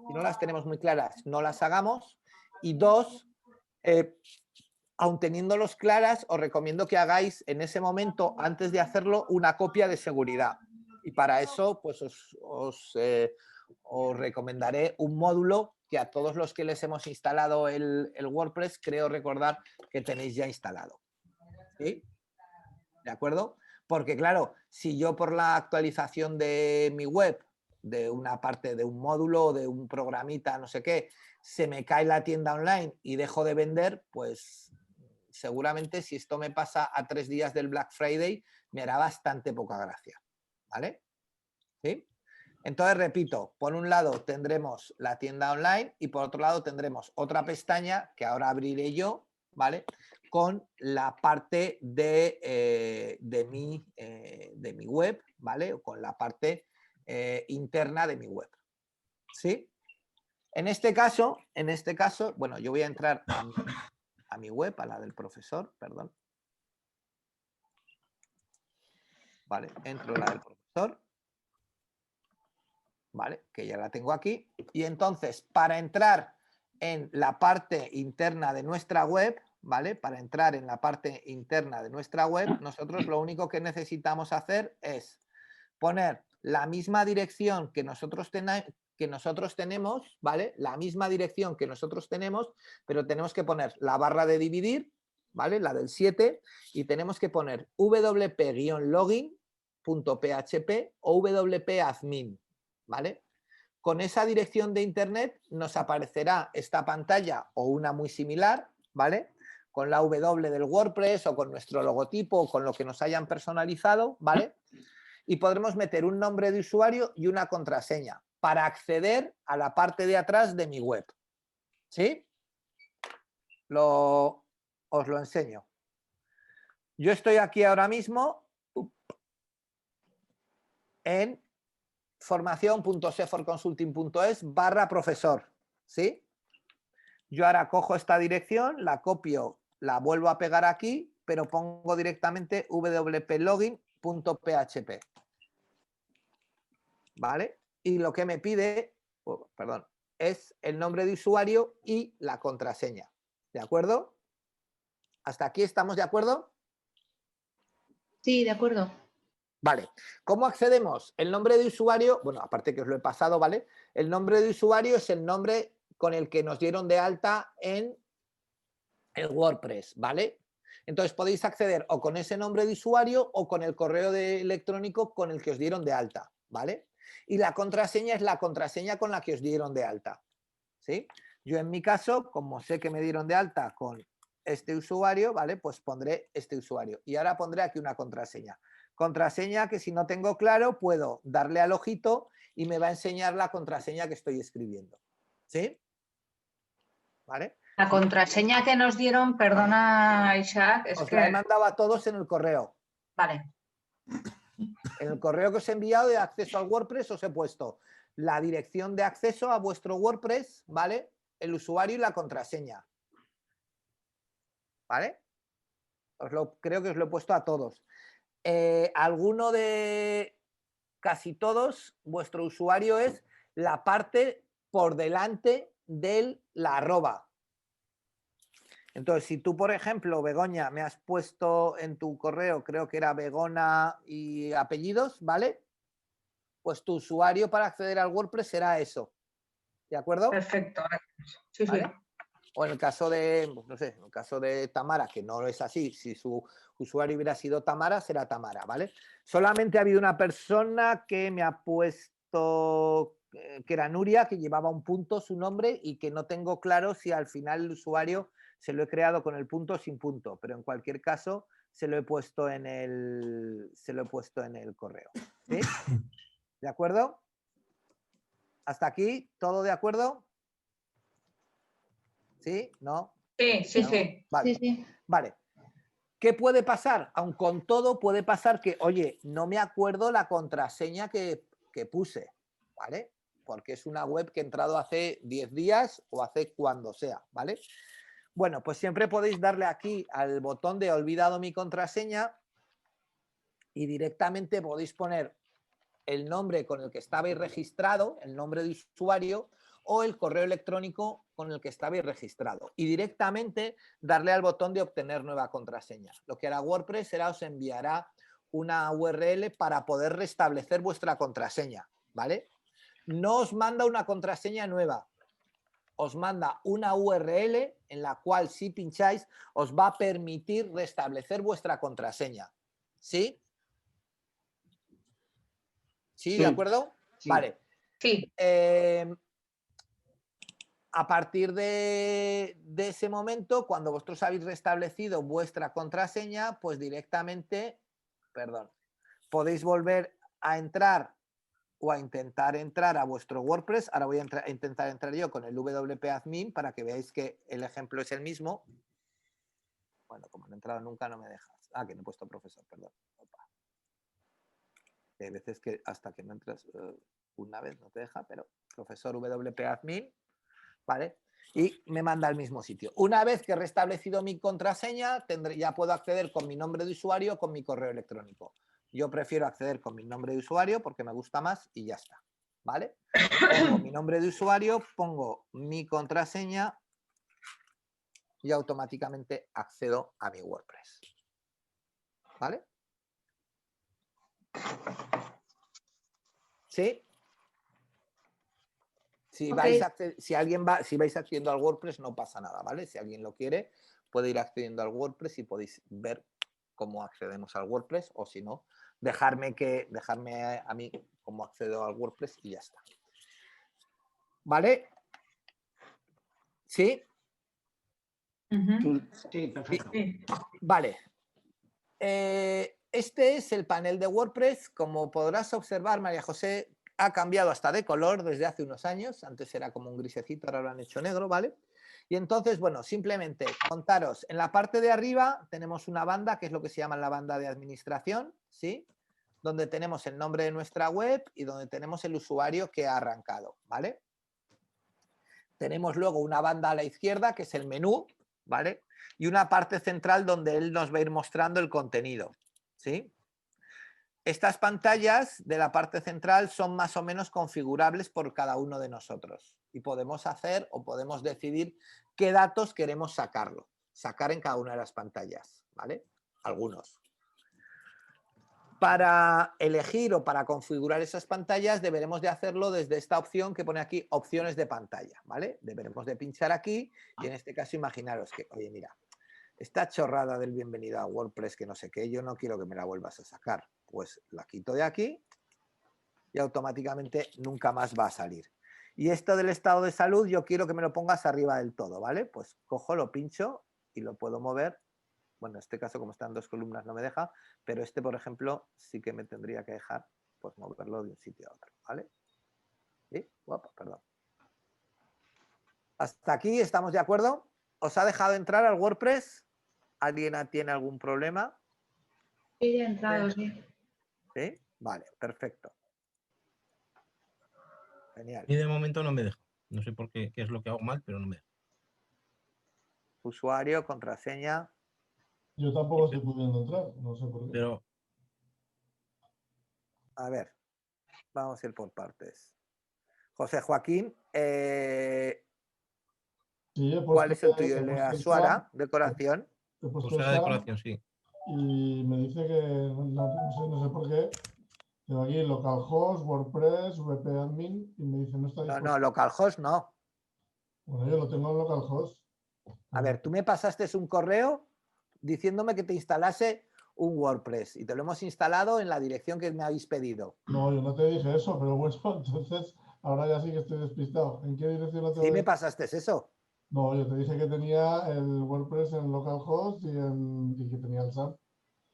S1: Si no las tenemos muy claras, no las hagamos. Y dos, aun teniéndolos claras, os recomiendo que hagáis en ese momento, antes de hacerlo, una copia de seguridad. Y para eso, pues os recomendaré un módulo que a todos los que les hemos instalado el WordPress, creo recordar que tenéis ya instalado. ¿Sí? ¿De acuerdo? Porque claro, si yo por la actualización de mi web, de una parte de un módulo, de un programita, no sé qué, se me cae la tienda online y dejo de vender, pues seguramente si esto me pasa a 3 días del Black Friday, me hará bastante poca gracia. ¿Vale? ¿Sí? Entonces, repito, por un lado tendremos la tienda online y por otro lado tendremos otra pestaña que ahora abriré yo, ¿vale? Con la parte de mi web, ¿vale? O con la parte interna de mi web. ¿Sí? En este caso, bueno, yo voy a entrar a mi web, a la del profesor, perdón. Vale, entro a la del profesor. ¿Vale? Que ya la tengo aquí. Y entonces, para entrar en la parte interna de nuestra web, ¿vale? Para entrar en la parte interna de nuestra web, nosotros lo único que necesitamos hacer es poner la misma dirección que nosotros tenemos, ¿vale? La misma dirección que nosotros tenemos, pero tenemos que poner la barra de dividir, ¿vale? La del 7, y tenemos que poner wp-login.php o wp-admin, ¿vale? Con esa dirección de internet nos aparecerá esta pantalla o una muy similar, ¿vale? Con la W del WordPress o con nuestro logotipo o con lo que nos hayan personalizado, ¿vale? Y podremos meter un nombre de usuario y una contraseña para acceder a la parte de atrás de mi web. ¿Sí? Os lo enseño. Yo estoy aquí ahora mismo en formación.seforconsulting.es/profesor. ¿Sí? Yo ahora cojo esta dirección, la copio, la vuelvo a pegar aquí, pero pongo directamente wp-login.php. ¿Vale? Y lo que me pide, es el nombre de usuario y la contraseña. ¿De acuerdo? ¿Hasta aquí estamos de acuerdo?
S2: Sí, de acuerdo.
S1: Vale. ¿Cómo accedemos? El nombre de usuario, bueno, aparte que os lo he pasado, ¿vale? El nombre de usuario es el nombre con el que nos dieron de alta en el WordPress, ¿vale? Entonces podéis acceder o con ese nombre de usuario o con el correo electrónico con el que os dieron de alta, ¿vale? Y la contraseña es la contraseña con la que os dieron de alta, ¿sí? Yo en mi caso, como sé que me dieron de alta con este usuario, ¿vale? Pues pondré este usuario. Y ahora pondré aquí una contraseña. Contraseña que si no tengo claro, puedo darle al ojito y me va a enseñar la contraseña que estoy escribiendo, ¿sí? ¿Vale?
S4: La contraseña que nos dieron, perdona Isaac, es
S1: Os
S4: que...
S1: la he mandado a todos en el correo.
S4: Vale.
S1: En el correo que os he enviado de acceso al WordPress os he puesto la dirección de acceso a vuestro WordPress, ¿vale? El usuario y la contraseña. ¿Vale? Creo que os lo he puesto a todos. Alguno de casi todos, vuestro usuario es la parte por delante de la arroba. Entonces, si tú, por ejemplo, Begoña, me has puesto en tu correo, creo que era Begona y apellidos, ¿vale? Pues tu usuario para acceder al WordPress será eso. ¿De acuerdo?
S4: Perfecto. Sí,
S1: ¿Vale?
S4: sí.
S1: O en el caso de, no sé, en el caso de Tamara, que no es así, si su usuario hubiera sido Tamara, será Tamara, ¿vale? Solamente ha habido una persona que me ha puesto, que era Nuria, que llevaba un punto su nombre y que no tengo claro si al final el usuario se lo he creado con el punto o sin punto, pero en cualquier caso se lo he puesto en el correo. ¿Sí? ¿De acuerdo? ¿Hasta aquí? ¿Todo de acuerdo? ¿Sí? ¿No?
S4: Sí, sí,
S1: ¿No?
S4: sí.
S1: Vale.
S2: Sí, sí.
S1: Vale. ¿Qué puede pasar? Aun con todo puede pasar que, oye, no me acuerdo la contraseña que puse, ¿vale? Porque es una web que he entrado hace 10 días o hace cuando sea, ¿vale? Bueno, pues siempre podéis darle aquí al botón de olvidado mi contraseña y directamente podéis poner el nombre con el que estabais registrado, el nombre de usuario o el correo electrónico con el que estabais registrado y directamente darle al botón de obtener nueva contraseña. Lo que hará WordPress será os enviará una URL para poder restablecer vuestra contraseña, ¿vale? No os manda una contraseña nueva, os manda una URL en la cual si pincháis os va a permitir restablecer vuestra contraseña, ¿sí? ¿Sí? ¿De acuerdo?
S5: Sí.
S1: Vale.
S4: Sí.
S1: A partir de ese momento, cuando vosotros habéis restablecido vuestra contraseña, pues directamente, podéis volver a entrar o a intentar entrar a vuestro WordPress. Ahora voy a intentar entrar yo con el wp-admin para que veáis que el ejemplo es el mismo. Bueno, como no he entrado nunca no me deja. Ah, que no he puesto profesor, perdón. Opa. Hay veces que hasta que no entras una vez no te deja, pero profesor wp-admin. ¿Vale? Y me manda al mismo sitio. Una vez que he restablecido mi contraseña, ya puedo acceder con mi nombre de usuario o con mi correo electrónico. Yo prefiero acceder con mi nombre de usuario porque me gusta más y ya está. ¿Vale? Pongo mi nombre de usuario, pongo mi contraseña y automáticamente accedo a mi WordPress. ¿Vale? ¿Sí? Si,
S2: Ok.
S1: si vais accediendo al WordPress no pasa nada, ¿vale? Si alguien lo quiere, puede ir accediendo al WordPress y podéis ver cómo accedemos al WordPress, o si no, dejarme a mí cómo accedo al WordPress y ya está. ¿Vale? ¿Sí?
S2: Ujú.
S5: Sí, perfecto.
S2: Sí.
S1: Vale. Este es el panel de WordPress. Como podrás observar, María José ha cambiado hasta de color desde hace unos años. Antes era como un grisecito, ahora lo han hecho negro, ¿vale? Y entonces, bueno, simplemente contaros, en la parte de arriba tenemos una banda, que es lo que se llama la banda de administración, ¿sí? Donde tenemos el nombre de nuestra web y donde tenemos el usuario que ha arrancado, ¿vale? Tenemos luego una banda a la izquierda, que es el menú, ¿vale? Y una parte central donde él nos va a ir mostrando el contenido, ¿sí? Estas pantallas de la parte central son más o menos configurables por cada uno de nosotros y podemos hacer o podemos decidir qué datos queremos sacar en cada una de las pantallas, ¿vale? Algunos. Para elegir o para configurar esas pantallas deberemos de hacerlo desde esta opción que pone aquí opciones de pantalla, ¿vale? Deberemos de pinchar aquí y en este caso imaginaros que, oye, mira, esta chorrada del bienvenido a WordPress que no sé qué, yo no quiero que me la vuelvas a sacar. Pues la quito de aquí y automáticamente nunca más va a salir. Y esto del estado de salud yo quiero que me lo pongas arriba del todo, ¿vale? Pues cojo, lo pincho y lo puedo mover. Bueno, en este caso como están dos columnas no me deja, pero este, por ejemplo, sí que me tendría que dejar pues moverlo de un sitio a otro, ¿vale? ¿Sí? Uapa, perdón. ¿Hasta aquí estamos de acuerdo? ¿Os ha dejado entrar al WordPress? ¿Alguien tiene algún problema?
S2: Sí, ya he entrado, sí.
S1: ¿Sí? Vale, perfecto. Genial.
S6: Y de momento no me deja. No sé por qué es lo que hago mal, pero no me deja.
S1: Usuario, contraseña.
S9: Yo tampoco estoy pudiendo entrar, no sé por qué.
S6: Pero
S1: A ver, vamos a ir por partes. José Joaquín,
S9: Sí, he
S1: ¿cuál es el
S9: puesto,
S1: tuyo?
S9: he
S1: ¿El de
S9: puesto
S1: Azuara, decoración?
S9: he puesto
S6: pues era
S9: Sam
S6: decoración, sí.
S9: y me dice que no sé por qué. Tengo aquí localhost, WordPress, vp-admin y me dice no está
S1: No,
S9: disponible.
S1: no, localhost no.
S9: Bueno, yo lo tengo en localhost.
S1: A ver, tú me pasaste un correo diciéndome que te instalase un WordPress y te lo hemos instalado en la dirección que me habéis pedido.
S9: No, yo no te dije eso, pero bueno, entonces ahora ya sí que estoy despistado. ¿En qué dirección lo tengo?
S1: Sí me pasaste eso.
S9: No, yo te dije que tenía el WordPress en localhost y que tenía el SAP.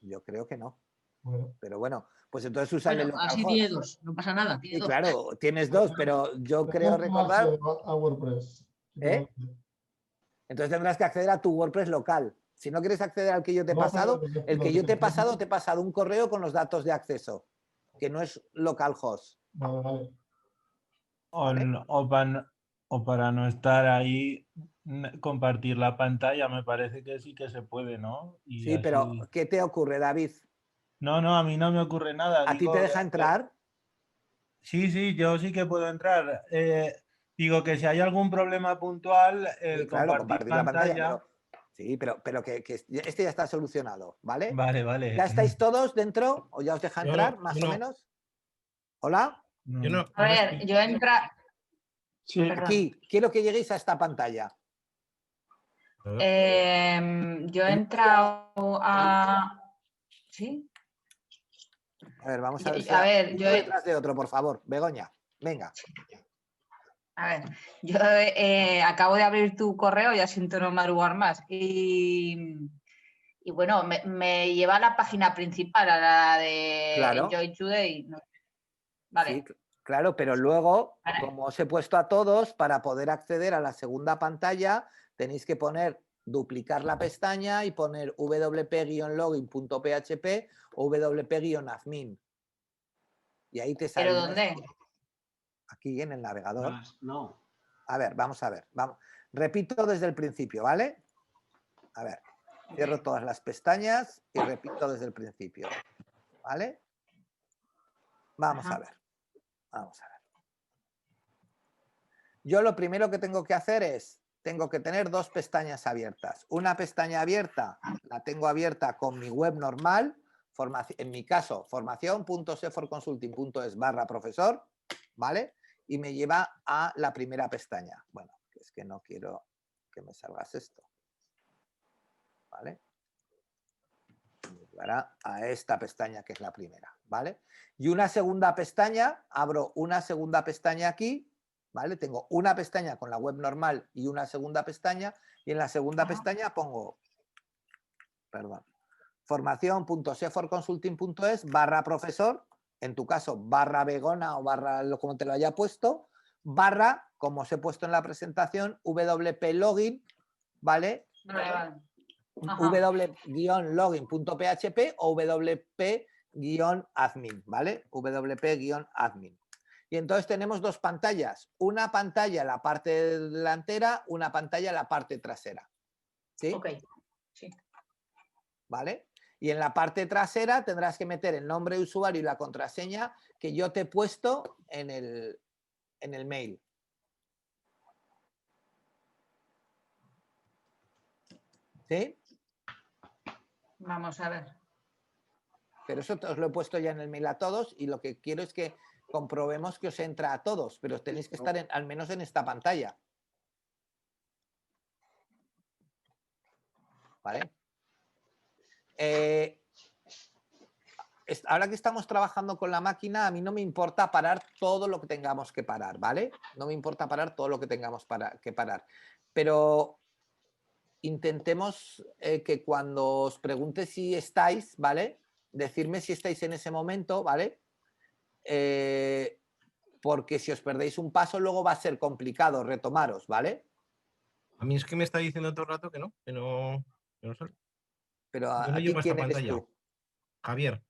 S1: Yo creo que no.
S9: Bueno,
S1: Pero bueno, pues entonces usa el de
S10: Bueno, así tiene
S1: localhost.
S10: dos, no pasa nada, tiene
S1: Sí,
S10: dos.
S1: claro, tienes dos, pero yo creo
S9: tengo más
S1: recordar...
S9: a WordPress.
S1: ¿Eh? Entonces tendrás que acceder a tu WordPress local. Si no quieres acceder al que yo te he
S9: No,
S1: pasado,
S9: pero
S1: el
S9: lo
S1: que yo te he
S9: tengo-
S1: pasado un correo con los datos de acceso, que no es localhost.
S9: Vale, vale.
S1: ¿Vale?
S8: O para no estar ahí, compartir la pantalla, me parece que sí que se puede, ¿no? Y
S1: Sí, pero
S8: así...
S1: ¿qué te ocurre, David?
S8: No, no, a mí no me ocurre nada.
S1: ¿A ti te
S8: Digo,
S1: deja entrar?
S8: sí, sí, yo sí que puedo entrar. Digo que si hay algún problema puntual,
S1: Sí,
S8: el
S1: claro,
S8: compartir
S1: compartir la pantalla,
S8: pantalla.
S1: sí, pero que este ya está solucionado, ¿vale?
S8: Vale, vale.
S1: ¿Ya estáis todos dentro? ¿O ya os deja
S6: Yo
S1: entrar,
S6: no,
S1: más
S6: yo
S1: o
S6: no.
S1: menos? ¿Hola?
S6: Yo no,
S4: A
S6: no
S4: ver,
S6: estoy.
S4: yo entra.
S7: Sí,
S4: Perdón.
S1: Aquí, quiero que lleguéis a esta pantalla.
S4: Yo he entrado a. ¿Sí?
S1: A ver, vamos a ver si
S4: A ver,
S1: uno detrás de otro, por favor. Begoña, venga.
S4: A ver, yo acabo de abrir tu correo, ya siento no madrugar más. Y bueno, me lleva a la página principal, a la de
S1: Claro.
S4: Enjoy Today. Vale.
S1: Sí, claro, pero luego,
S4: Vale.
S1: como os he puesto a todos, para poder acceder a la segunda pantalla, tenéis que duplicar la pestaña y poner wp-login.php o wp-admin. Y ahí te sale.
S4: ¿Pero dónde?
S1: Aquí en el navegador.
S5: No.
S1: A ver, vamos a ver. Vamos. Repito desde el principio, ¿vale? A ver, cierro todas las pestañas y repito desde el principio. ¿Vale? Vamos a ver. Vamos a ver. Yo lo primero que tengo que hacer es tengo que tener dos pestañas abiertas. Una pestaña abierta la tengo abierta con mi web normal, en mi caso, formación.seforconsulting.es/profesor, ¿vale? Y me lleva a la primera pestaña. Bueno, es que no quiero que me salgas esto, ¿vale? Me llevará a esta pestaña que es la primera, ¿vale? Y una segunda pestaña, abro una segunda pestaña aquí, ¿vale? Tengo una pestaña con la web normal y una segunda pestaña, y en la segunda pestaña pongo, perdón, formación.seforconsulting.es/profesor, en tu caso /Begona o como te lo haya puesto, como os he puesto en la presentación, WP login, ¿vale?
S4: Vale.
S1: w-login.php o wp-admin, ¿vale? wp-admin. Y entonces tenemos dos pantallas, una pantalla en la parte delantera, una pantalla en la parte trasera. ¿Sí?
S4: Ok, sí.
S1: ¿Vale? Y en la parte trasera tendrás que meter el nombre de usuario y la contraseña que yo te he puesto en el mail. ¿Sí?
S4: Vamos a ver.
S1: Pero eso os lo he puesto ya en el mail a todos y lo que quiero es que comprobemos que os entra a todos, pero tenéis que estar al menos en esta pantalla. ¿Vale? Ahora que estamos trabajando con la máquina, a mí no me importa parar todo lo que tengamos que parar, ¿vale? No me importa parar todo lo que tengamos que parar. Pero intentemos que cuando os pregunte si estáis, ¿vale? Decirme si estáis en ese momento, ¿vale? Porque si os perdéis un paso, luego va a ser complicado retomaros, ¿vale?
S6: A mí es que me está diciendo todo el rato que no sale.
S1: Pero
S6: Yo no
S1: aquí,
S6: llego a esta
S1: ¿quién eres
S6: pantalla.
S1: tú?
S6: Javier.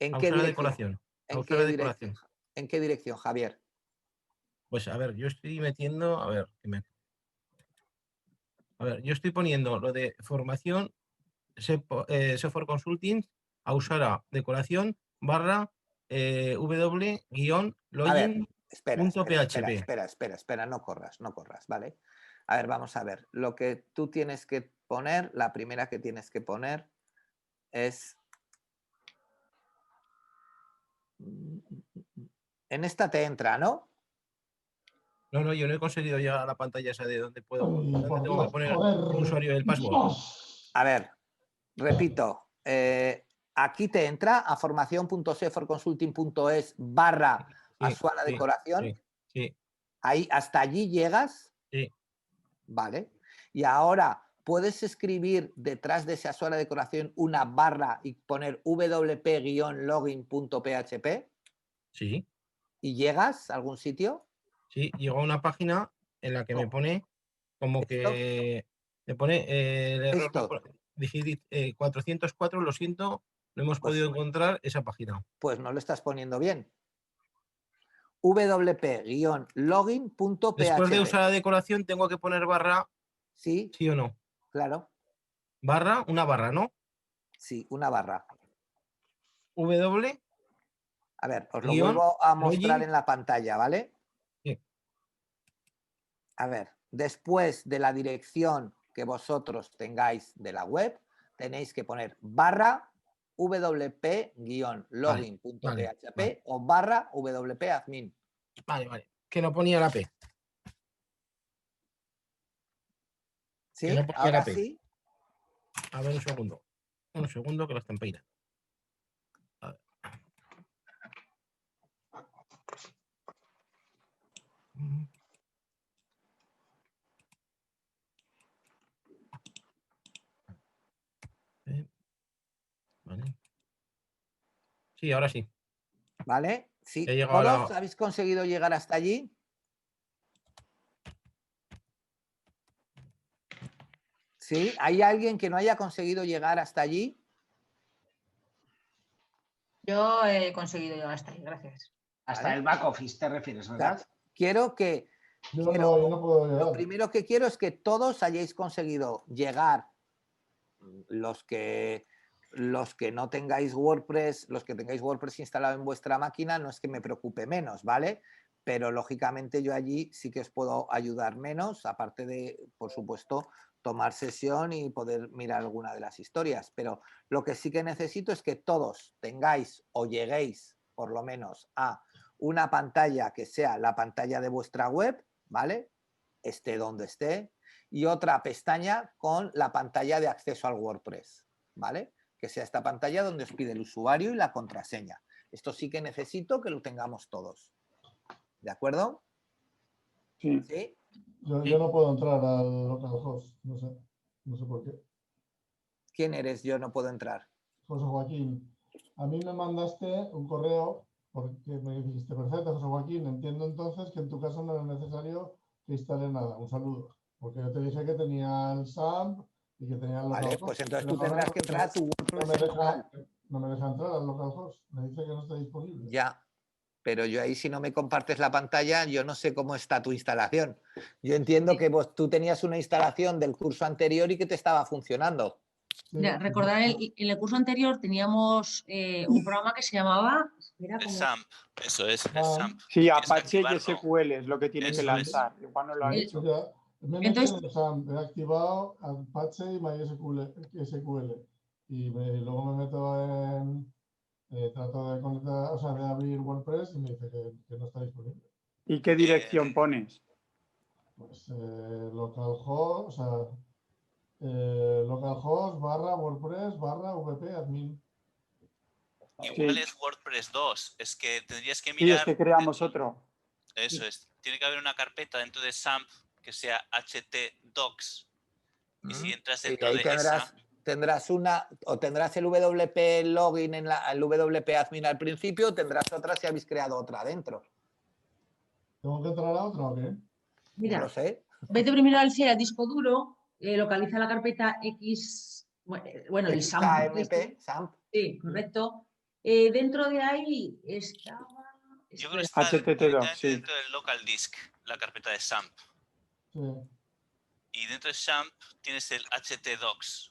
S1: ¿En
S6: A
S1: qué
S6: usar la
S1: dirección?
S6: decoración. A
S1: ¿En
S6: usar la
S1: qué
S6: decoración.
S1: dirección? ¿En qué dirección, Javier?
S6: Pues a ver, yo estoy metiendo, yo estoy poniendo lo de formación Sefor Consulting, a usar a decoración
S1: A ver,
S6: /w-login.php.
S1: espera, no corras, ¿vale? A ver, vamos a ver. Lo que tú tienes que poner, la primera que tienes que poner es... En esta te entra, ¿no?
S6: No, yo no he conseguido llegar a la pantalla esa de donde tengo que poner
S9: Joder,
S6: el usuario del password.
S9: Dios.
S1: A ver, repito. Aquí te entra a formación.seforconsulting.es /Asuala decoración.
S6: Sí.
S1: Ahí, hasta allí llegas.
S6: Sí.
S1: Vale. Y ahora puedes escribir detrás de esa Asuala decoración una barra y poner wp-login.php.
S6: Sí.
S1: ¿Y llegas a algún sitio?
S6: Sí, llego a una página en la que me pone como que me pone el error. Dije 404, lo siento, no hemos podido encontrar esa página.
S1: Pues no lo estás poniendo bien. wp-login.php.
S6: Después de usar la decoración tengo que poner barra.
S1: Sí.
S6: ¿Sí o no?
S1: Claro.
S6: Una barra, ¿no?
S1: Sí, una barra.
S6: W.
S1: A ver, os lo vuelvo a mostrar
S6: login.
S1: en la pantalla, ¿vale?
S6: Sí.
S1: A ver, después de la dirección que vosotros tengáis de la web, tenéis que poner barra wp-login.php o barra wp-admin.
S6: Vale. Que no ponía la P.
S1: ¿Sí?
S6: Que no ponía
S1: Ahora
S6: la P.
S1: sí.
S6: A ver, un segundo que la están peinando. A ver. Vale. Sí, ahora sí.
S1: ¿Vale? Sí.
S6: ¿Todos
S1: ahora... habéis conseguido llegar hasta allí? ¿Sí? ¿Hay alguien que no haya conseguido llegar hasta allí?
S4: Yo he conseguido llegar hasta ahí, gracias.
S5: Hasta el back office te refieres, ¿verdad?
S1: O sea, quiero que...
S9: Yo no puedo llegar.
S1: Lo primero que quiero es que todos hayáis conseguido llegar, los que no tengáis WordPress, los que tengáis WordPress instalado en vuestra máquina, no es que me preocupe menos, ¿vale? pero lógicamente yo allí sí que os puedo ayudar menos, aparte de, por supuesto, tomar sesión y poder mirar alguna de las historias. Pero lo que sí que necesito es que todos tengáis o lleguéis por lo menos a una pantalla que sea la pantalla de vuestra web, ¿vale? Esté donde esté, y otra pestaña con la pantalla de acceso al WordPress, ¿vale? Que sea esta pantalla donde os pide el usuario y la contraseña. Esto sí que necesito que lo tengamos todos. ¿De acuerdo?
S7: Sí.
S1: ¿Sí?
S9: Yo no puedo entrar al localhost, no sé por qué.
S1: ¿Quién eres? Yo no puedo entrar.
S9: José Joaquín, a mí me mandaste un correo porque me dijiste, perfecto, José Joaquín, entiendo entonces que en tu caso no es necesario que instale nada. Un saludo. Porque yo te dije que tenía el SAMP y que tenía el
S1: Vale,
S9: localhost.
S1: pues entonces
S9: pero
S1: tú tendrás que entrar a tu
S9: no
S1: WordPress local.
S9: no me deja entrar al localhost. Me dice que no está disponible.
S1: Ya, pero yo ahí si no me compartes la pantalla, yo no sé cómo está tu instalación. Yo entiendo que tú tenías una instalación del curso anterior y que te estaba funcionando.
S9: Sí,
S10: Mira, recordar, en el curso anterior teníamos un programa que se llamaba... Era
S11: Es
S10: como...
S11: SAMP, eso es
S9: Ah,
S11: SAMP.
S7: Sí,
S11: Tienes que
S7: Apache y
S11: activarlo.
S7: SQL es lo que tiene que
S11: Eso es.
S7: lanzar. Igual no lo ha
S9: sí,
S7: hecho.
S9: o sea, me he metido
S10: Entonces-
S9: en el SAMP, he activado Apache y MySQL. Y luego me meto en... trato de conectar, o sea, de abrir WordPress y me dice que no está disponible.
S7: ¿Y qué dirección pones?
S9: Pues localhost, o sea, localhost / WordPress / VP admin.
S11: Igual
S7: Sí.
S11: es WordPress 2. Es que tendrías que
S7: Sí,
S11: mirar.
S7: es que creamos otro.
S11: Eso es. Tiene que haber una carpeta dentro de SAMP que sea htdocs. Y si entras
S1: Y
S11: dentro
S1: ahí
S11: de
S1: tendrás el WP login en el WP admin al principio, o tendrás otra si habéis creado otra dentro.
S9: ¿Tengo que entrar a otra o qué?
S1: No
S10: Mira,
S1: lo sé.
S10: vete primero al C, al disco duro, localiza la carpeta X, bueno, el SAMP.
S1: XAMP, SAMP.
S10: Sí, correcto. Dentro de ahí estaba...
S11: Yo creo que
S10: espera,
S11: está
S7: HTTP2,
S11: directamente
S7: sí.
S11: dentro del local disk, la carpeta de SAMP.
S9: Sí.
S11: Y dentro de SAMP tienes el htdocs.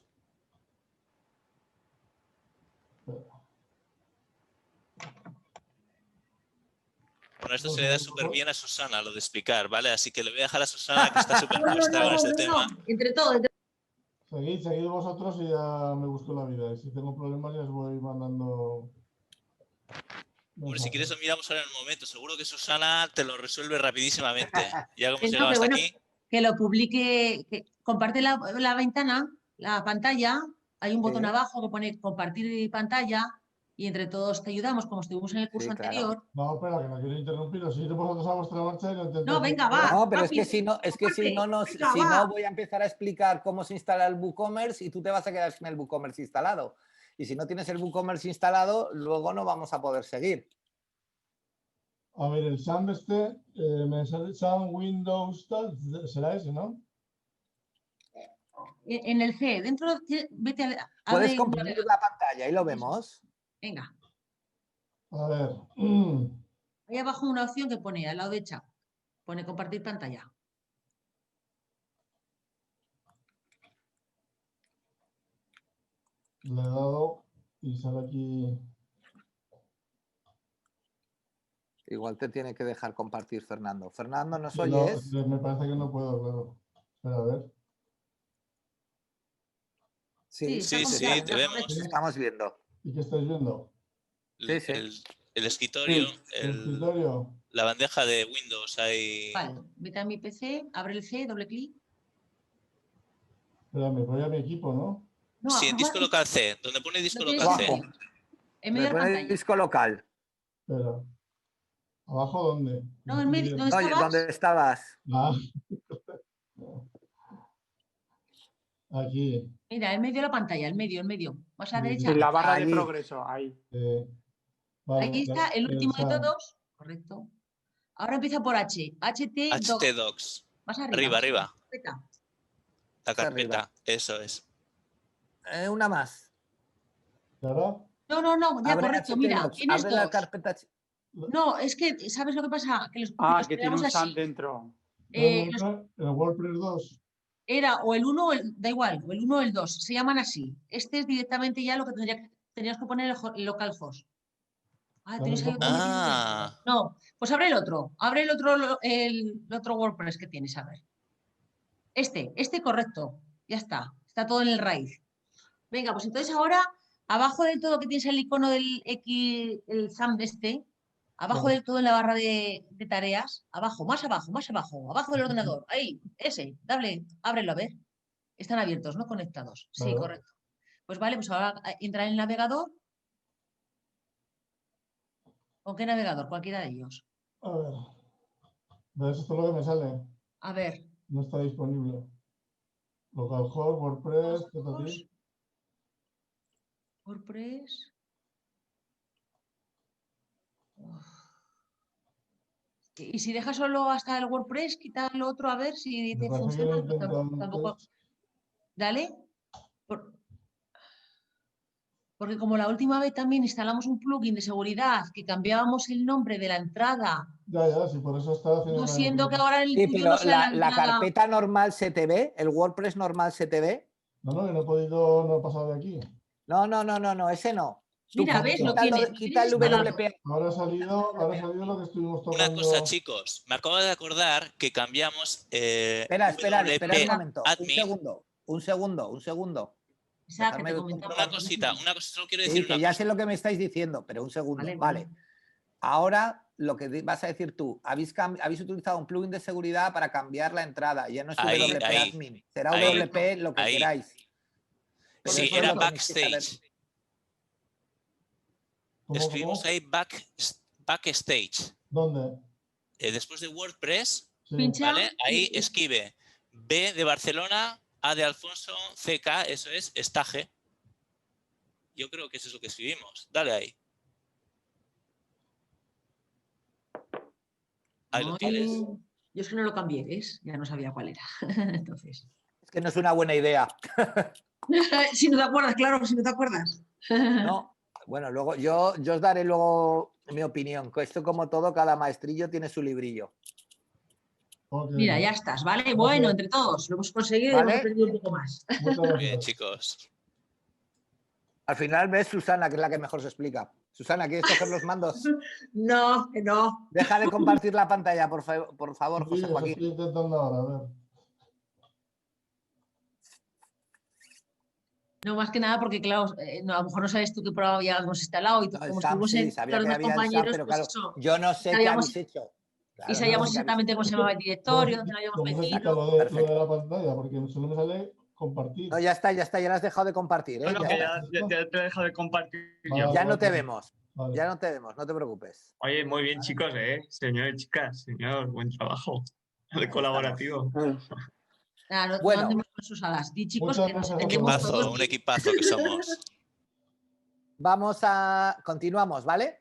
S11: Bueno, esto se le da súper bien a Susana, lo de explicar, ¿vale? Así que le voy a dejar a Susana, que está súper puesta con este tema.
S10: Entre todo,
S9: Seguid vosotros y ya me busco la vida. Y si tengo problemas ya os voy mandando...
S11: Hombre, si quieres lo miramos ahora en un momento. Seguro que Susana te lo resuelve rapidísimamente. Ya que hemos
S10: no,
S11: llegado
S10: que
S11: hasta
S10: bueno,
S11: aquí.
S10: que lo publique, que comparte la ventana, la pantalla, hay un botón
S1: Sí.
S10: abajo que pone compartir pantalla y entre todos te ayudamos, como estuvimos en el curso
S1: Sí, claro.
S10: anterior.
S9: No, espera, que no quiero interrumpiros. Seguid vosotros a vuestra marcha y lo intentáis.
S10: No, venga, va.
S1: No, pero es que
S10: rápido,
S1: si no,
S10: comparte, venga,
S1: si
S10: va.
S1: no voy a empezar a explicar cómo se instala el WooCommerce y tú te vas a quedar sin el WooCommerce instalado. Y si no tienes el WooCommerce instalado, luego no vamos a poder seguir.
S9: A ver, el SAMP me sale SAMP Windows, tal, será ese, ¿no?
S10: En el C, dentro, vete a...
S1: Puedes
S10: abre-
S1: compartir la pantalla y lo vemos.
S10: Venga,
S9: A ver.
S10: ahí abajo una opción que pone al lado de chat, pone compartir pantalla.
S9: Le he dado y sale aquí.
S1: Igual te tiene que dejar compartir Fernando. Fernando, ¿nos
S9: No,
S1: oyes?
S9: me parece que no puedo, claro. Espera, a ver.
S10: Sí,
S11: Sí,
S10: está
S11: sí,
S10: complicado,
S11: te vemos.
S1: Te estamos viendo.
S9: ¿Y qué estáis viendo?
S1: Sí, sí.
S11: El escritorio,
S9: ¿El escritorio?
S11: la bandeja de Windows. Hay...
S10: Vale, vete a mi PC, abre el C, doble clic.
S9: Espera, me voy a mi equipo, ¿no?
S10: No,
S11: Sí, en disco local C, donde pone disco
S10: lo tienes
S11: local
S10: en
S11: C.
S10: medio. En medio
S1: Me
S10: de la
S1: pone
S10: pantalla.
S1: disco local.
S9: Espera. ¿Abajo dónde?
S10: No, en medio, ¿dónde
S1: Oye,
S10: estabas?
S1: ¿dónde estabas?
S9: Ah. Aquí.
S10: Mira, en medio de la pantalla, en medio. Más a la derecha.
S7: En la barra de
S1: Allí.
S7: progreso, ahí.
S9: Vale,
S10: Ahí está el último de
S9: SAMP.
S10: todos. Correcto. Ahora empieza por H. HT
S11: htdocs.
S10: Más arriba.
S11: Arriba.
S10: Carpeta.
S11: La
S1: Hacia arriba.
S11: carpeta, eso es.
S1: Una más.
S9: ¿Claro?
S10: No, ya
S1: Abre
S10: correcto.
S1: HT
S10: Mira,
S1: Docs,
S10: tienes
S1: abre la
S10: dos.
S1: carpeta.
S10: No, es que, ¿sabes lo que pasa? Que los
S7: Que tiene un
S10: creamos
S7: SAMP
S10: así.
S7: dentro.
S9: ¿El WordPress 2?
S10: Era o el 1 o el, da igual, o el 1 o el 2, se llaman así. Este es directamente ya lo que tenías que poner el localhost. Ah, tienes ahí otro metido dentro.
S11: Ah,
S10: No, pues abre el otro. Abre el otro WordPress que tienes, a ver. Este correcto. Ya está. Está todo en el raíz. Venga, pues entonces ahora, abajo del todo que tienes el icono del X, el SAM de este, abajo
S9: Sí.
S10: del todo en la barra de tareas, abajo, abajo del ordenador. Ahí, ese, dale, ábrelo a ver. Están abiertos, no conectados. Sí,
S9: Claro.
S10: correcto. Pues vale, pues ahora entra en el navegador. ¿Con qué navegador? Cualquiera de ellos.
S9: A ver. ¿Ves? Esto es lo que me sale.
S10: A ver.
S9: No está disponible. Localhost, WordPress,
S10: Localhost, WordPress. Uf. Y si dejas solo hasta el WordPress, quita lo otro a ver si
S9: Me
S10: te
S9: parece que lo he
S10: funciona. Pues
S9: intentado
S10: tampoco.
S9: antes.
S10: Dale. Porque como la última vez también instalamos un plugin de seguridad que cambiábamos el nombre de la entrada,
S9: Ya, sí, por eso estaba haciendo
S10: no
S9: también
S10: siendo que
S9: pruebas.
S10: ahora en el
S1: Sí,
S10: tuyo
S1: pero
S10: no sea la
S1: la
S10: entrada.
S1: carpeta normal se te ve, el WordPress normal se te ve.
S9: No, que no he podido, no he pasado de aquí.
S1: No, ese no. Tú
S10: Mira, ¿ves? Lo
S1: quita,
S10: tienes. Lo
S1: quita
S10: tienes
S1: el
S10: instalado.
S1: WPA.
S9: Ahora ha salido lo que estuvimos
S11: una
S9: tocando.
S11: cosa, chicos. Me acabo de acordar que cambiamos
S1: Esperad un
S11: WP
S1: momento.
S11: admin.
S1: Un segundo.
S10: Esa que te
S1: Dejadme
S10: comentaba.
S11: Una cosita, solo quiero decir
S1: Sí, que
S11: una
S1: ya
S11: cosa.
S1: sé lo que me estáis diciendo, pero un segundo.
S10: Vale,
S1: Vale. Ahora lo que vas a decir tú, habéis utilizado un plugin de seguridad para cambiar la entrada. Ya no es
S11: Ahí,
S1: WP
S11: ahí,
S1: admin, será
S11: ahí,
S1: WP lo que
S11: ahí.
S1: queráis. Pero
S11: Sí,
S1: eso es
S11: era
S1: lo que tenéis que saber.
S11: backstage.
S9: ¿Cómo?
S11: Escribimos ahí backstage.
S9: ¿Dónde?
S11: Después de WordPress,
S9: Sí.
S10: Pincha.
S11: ¿vale? Ahí escribe B de Barcelona, A de Alfonso, CK, eso es stage. Yo creo que eso es lo que escribimos. Dale ahí. Ahí lo
S10: Ay,
S11: tienes.
S10: yo es que no lo cambié, ¿ves? Ya no sabía cuál era. Entonces.
S1: Es que no es una buena idea.
S10: Si no te acuerdas, claro, si no te acuerdas.
S1: No, bueno, luego yo os daré luego mi opinión. Que esto, como todo, cada maestrillo tiene su librillo.
S9: Okay.
S10: Mira, ya estás, ¿vale?
S9: Gracias.
S10: Bueno, entre todos lo hemos conseguido y
S1: ¿Vale?
S10: hemos aprendido un poco más.
S9: Muchas
S11: Muy bien,
S9: gracias.
S11: chicos.
S1: Al final ves Susana, que es la que mejor se explica. Susana, ¿quieres coger los mandos?
S10: No, que no.
S1: Deja de compartir la pantalla, por favor,
S9: Sí,
S1: José
S9: eso
S1: Joaquín.
S9: estoy intentando ahora, a ver.
S10: No, más que nada porque, claro, a lo mejor no sabes tú qué programa habíamos instalado y
S1: No, el
S10: como
S1: SAM
S10: estuvimos
S1: sí,
S10: en
S1: sabía
S10: los
S1: que
S10: demás
S1: había el SAM,
S10: compañeros,
S1: pero
S10: pues
S1: claro,
S10: eso.
S1: yo no sé qué habéis hecho.
S10: Y
S1: Claro,
S10: sabíamos
S1: no sé qué habéis
S10: exactamente cómo se llamaba el directorio, dónde lo habíamos
S9: ¿Cómo se
S10: metido.
S9: quita lo de la pantalla? Porque solo me sale compartir.
S1: No, ya está, ya lo has dejado de compartir, ¿eh?
S12: No,
S1: Ya
S12: que
S1: está.
S12: ya te he dejado de compartir
S9: Vale,
S12: yo.
S1: Ya no te
S9: vale.
S1: vemos.
S9: Vale.
S1: Ya no te vemos, no te preocupes.
S12: Oye, muy bien, chicos, señores, chicas, señor, buen trabajo.
S1: Ahí
S12: El colaborativo.
S10: Nada, no
S1: Bueno.
S10: andemos con sus alas. Di, chicos,
S9: Muchas
S10: que nos
S9: gracias a
S10: entendemos
S9: todos.
S10: todos.
S11: Un equipazo que somos.
S1: Continuamos, ¿vale?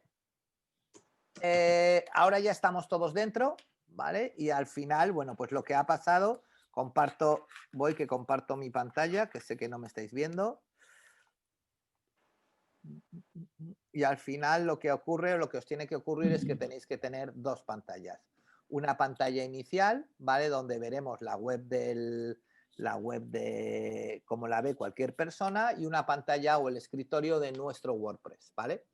S1: Ahora ya estamos todos dentro, ¿vale? Y al final, bueno, pues lo que ha pasado, comparto mi pantalla, que sé que no me estáis viendo. Y al final lo que ocurre, o lo que os tiene que ocurrir, es que tenéis que tener dos pantallas. Una pantalla inicial, ¿vale? Donde veremos la web de como la ve cualquier persona, y una pantalla o el escritorio de nuestro WordPress, ¿vale?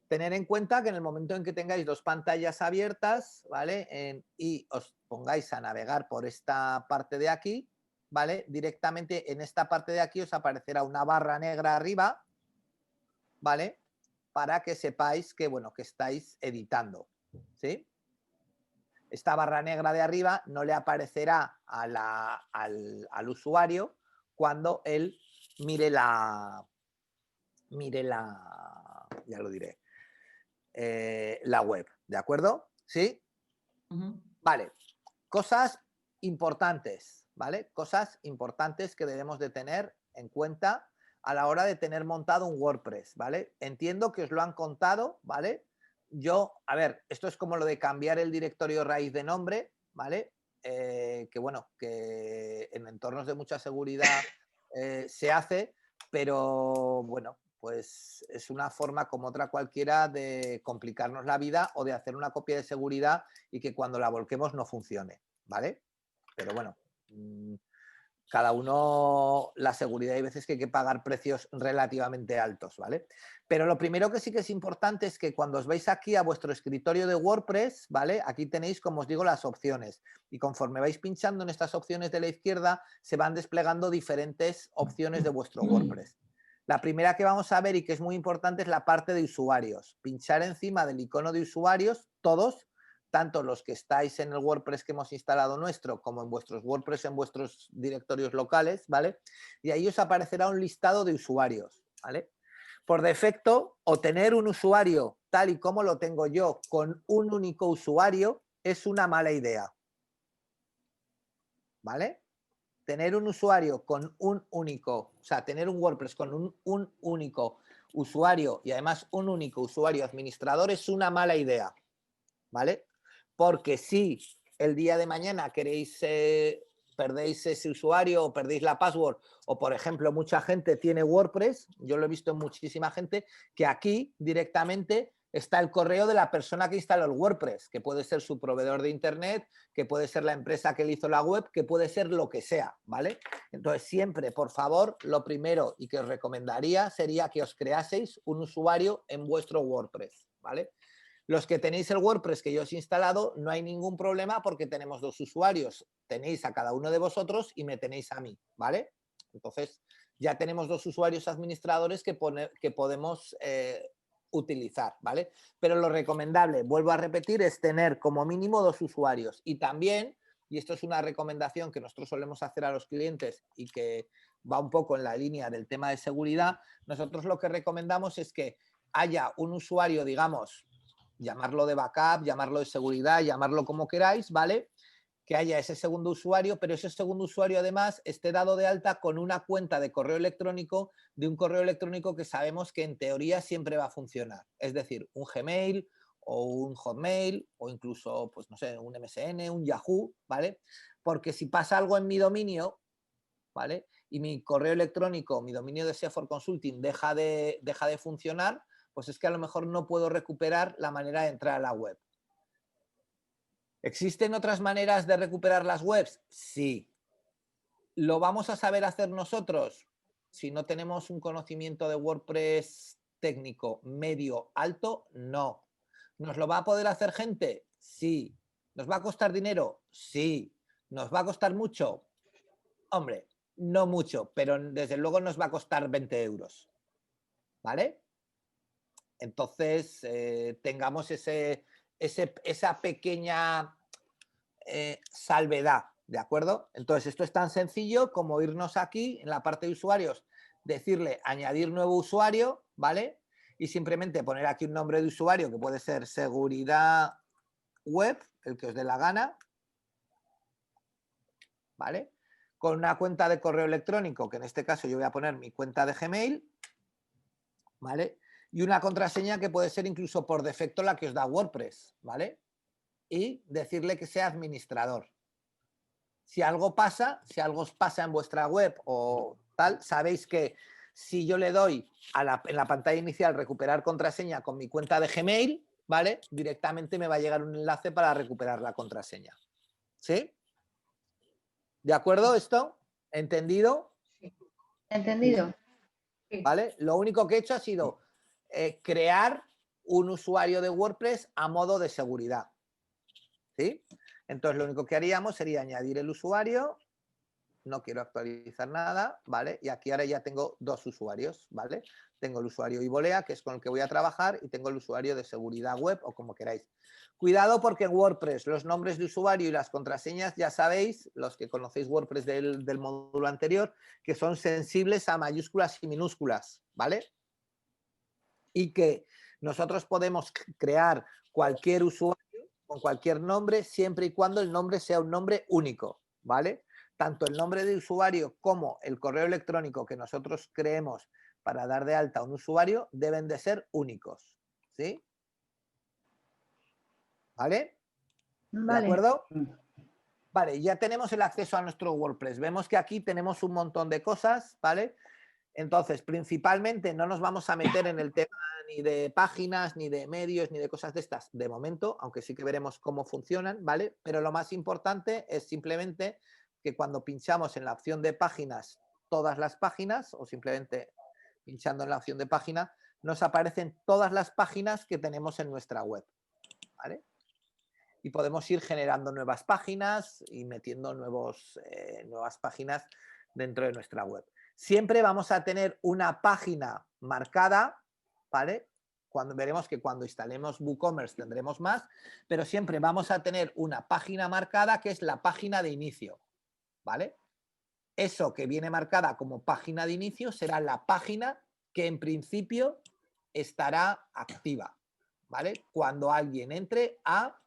S1: Tener en cuenta que en el momento en que tengáis dos pantallas abiertas, ¿vale? Y os pongáis a navegar por esta parte de aquí, ¿vale? Directamente en esta parte de aquí os aparecerá una barra negra arriba, ¿vale? Para que sepáis que, bueno, que estáis editando, ¿sí? Esta barra negra de arriba no le aparecerá al usuario cuando él mire la, ya lo diré, la web, ¿de acuerdo? ¿Sí? Vale. Cosas importantes, ¿vale? Cosas importantes que debemos de tener en cuenta a la hora de tener montado un WordPress, ¿vale? Entiendo que os lo han contado, ¿vale? Yo, a ver, esto es como lo de cambiar el directorio raíz de nombre, ¿vale? Que bueno, que en entornos de mucha seguridad se hace, pero bueno, pues es una forma como otra cualquiera de complicarnos la vida o de hacer una copia de seguridad y que cuando la volquemos no funcione, ¿vale? Pero bueno, cada uno, la seguridad hay veces que hay que pagar precios relativamente altos, ¿vale? Pero lo primero que sí que es importante es que cuando os vais aquí a vuestro escritorio de WordPress, ¿vale? Aquí tenéis, como os digo, las opciones. Y conforme vais pinchando en estas opciones de la izquierda, se van desplegando diferentes opciones de vuestro WordPress. La primera que vamos a ver y que es muy importante es la parte de usuarios. Pinchar encima del icono de usuarios, todos, tanto los que estáis en el WordPress que hemos instalado nuestro, como en vuestros WordPress, en vuestros directorios locales, ¿vale? Y ahí os aparecerá un listado de usuarios, ¿vale? Por defecto, o tener un usuario tal y como lo tengo yo, con un único usuario, es una mala idea, ¿vale? Tener un usuario con un único, o sea, tener un WordPress con un único usuario y además un único usuario administrador es una mala idea, ¿vale? Porque si el día de mañana queréis, perdéis ese usuario o perdéis la password, o por ejemplo mucha gente tiene WordPress, yo lo he visto en muchísima gente, que aquí directamente está el correo de la persona que instaló el WordPress, que puede ser su proveedor de internet, que puede ser la empresa que le hizo la web, que puede ser lo que sea, ¿vale? Entonces siempre, por favor, lo primero y que os recomendaría sería que os creaseis un usuario en vuestro WordPress, ¿vale? Los que tenéis el WordPress que yo os he instalado, no hay ningún problema porque tenemos dos usuarios. Tenéis a cada uno de vosotros y me tenéis a mí, ¿vale? Entonces, ya tenemos dos usuarios administradores que podemos utilizar, ¿vale? Pero lo recomendable, vuelvo a repetir, es tener como mínimo dos usuarios. Y también, y esto es una recomendación que nosotros solemos hacer a los clientes y que va un poco en la línea del tema de seguridad, nosotros lo que recomendamos es que haya un usuario, digamos, llamarlo de backup, llamarlo de seguridad, llamarlo como queráis, ¿vale? Que haya ese segundo usuario, pero ese segundo usuario además esté dado de alta con una cuenta de correo electrónico, de un correo electrónico que sabemos que en teoría siempre va a funcionar. Es decir, un Gmail o un Hotmail o incluso, pues no sé, un MSN, un Yahoo, ¿vale? Porque si pasa algo en mi dominio, ¿vale? Y mi correo electrónico, mi dominio de SEA4 Consulting deja de funcionar, pues es que a lo mejor no puedo recuperar la manera de entrar a la web. ¿Existen otras maneras de recuperar las webs? Sí. ¿Lo vamos a saber hacer nosotros? Si no tenemos un conocimiento de WordPress técnico medio alto, no. ¿Nos lo va a poder hacer gente? Sí. ¿Nos va a costar dinero? Sí. ¿Nos va a costar mucho? Hombre, no mucho, pero desde luego nos va a costar 20 euros. ¿Vale? Entonces, tengamos esa pequeña salvedad, ¿de acuerdo? Entonces, esto es tan sencillo como irnos aquí, en la parte de usuarios, decirle añadir nuevo usuario, ¿vale? Y simplemente poner aquí un nombre de usuario que puede ser seguridad web, el que os dé la gana, ¿vale? Con una cuenta de correo electrónico, que en este caso yo voy a poner mi cuenta de Gmail, ¿vale? Y una contraseña que puede ser incluso por defecto la que os da WordPress, ¿vale? Y decirle que sea administrador. Si algo pasa, si algo os pasa en vuestra web o tal, sabéis que si yo le doy en la pantalla inicial recuperar contraseña con mi cuenta de Gmail, ¿vale? Directamente me va a llegar un enlace para recuperar la contraseña. ¿Sí? ¿De acuerdo esto? ¿Entendido?
S2: ¿Entendido?
S1: ¿Vale? Lo único que he hecho ha sido crear un usuario de WordPress a modo de seguridad. ¿Sí? Entonces lo único que haríamos sería añadir el usuario, no quiero actualizar nada, ¿vale? Y aquí ahora ya tengo dos usuarios, ¿vale? Tengo el usuario Ibolea, que es con el que voy a trabajar, y tengo el usuario de seguridad web o como queráis. Cuidado porque en WordPress los nombres de usuario y las contraseñas, ya sabéis, los que conocéis WordPress del módulo anterior, que son sensibles a mayúsculas y minúsculas, ¿vale? Y que nosotros podemos crear cualquier usuario con cualquier nombre siempre y cuando el nombre sea un nombre único, ¿vale? Tanto el nombre de usuario como el correo electrónico que nosotros creemos para dar de alta a un usuario deben de ser únicos, ¿sí? ¿Vale?
S2: Vale.
S1: ¿De acuerdo? Vale, ya tenemos el acceso a nuestro WordPress. Vemos que aquí tenemos un montón de cosas, ¿vale? Entonces, principalmente no nos vamos a meter en el tema ni de páginas, ni de medios, ni de cosas de estas de momento, aunque sí que veremos cómo funcionan, ¿vale? Pero lo más importante es simplemente que cuando pinchamos en la opción de páginas, todas las páginas, o simplemente pinchando en la opción de página, nos aparecen todas las páginas que tenemos en nuestra web, ¿vale? Y podemos ir generando nuevas páginas y metiendo nuevas páginas dentro de nuestra web. Siempre vamos a tener una página marcada, ¿vale? Veremos que cuando instalemos WooCommerce tendremos más, pero siempre vamos a tener una página marcada que es la página de inicio, ¿vale? Eso que viene marcada como página de inicio será la página que en principio estará activa, ¿vale? Cuando alguien entre a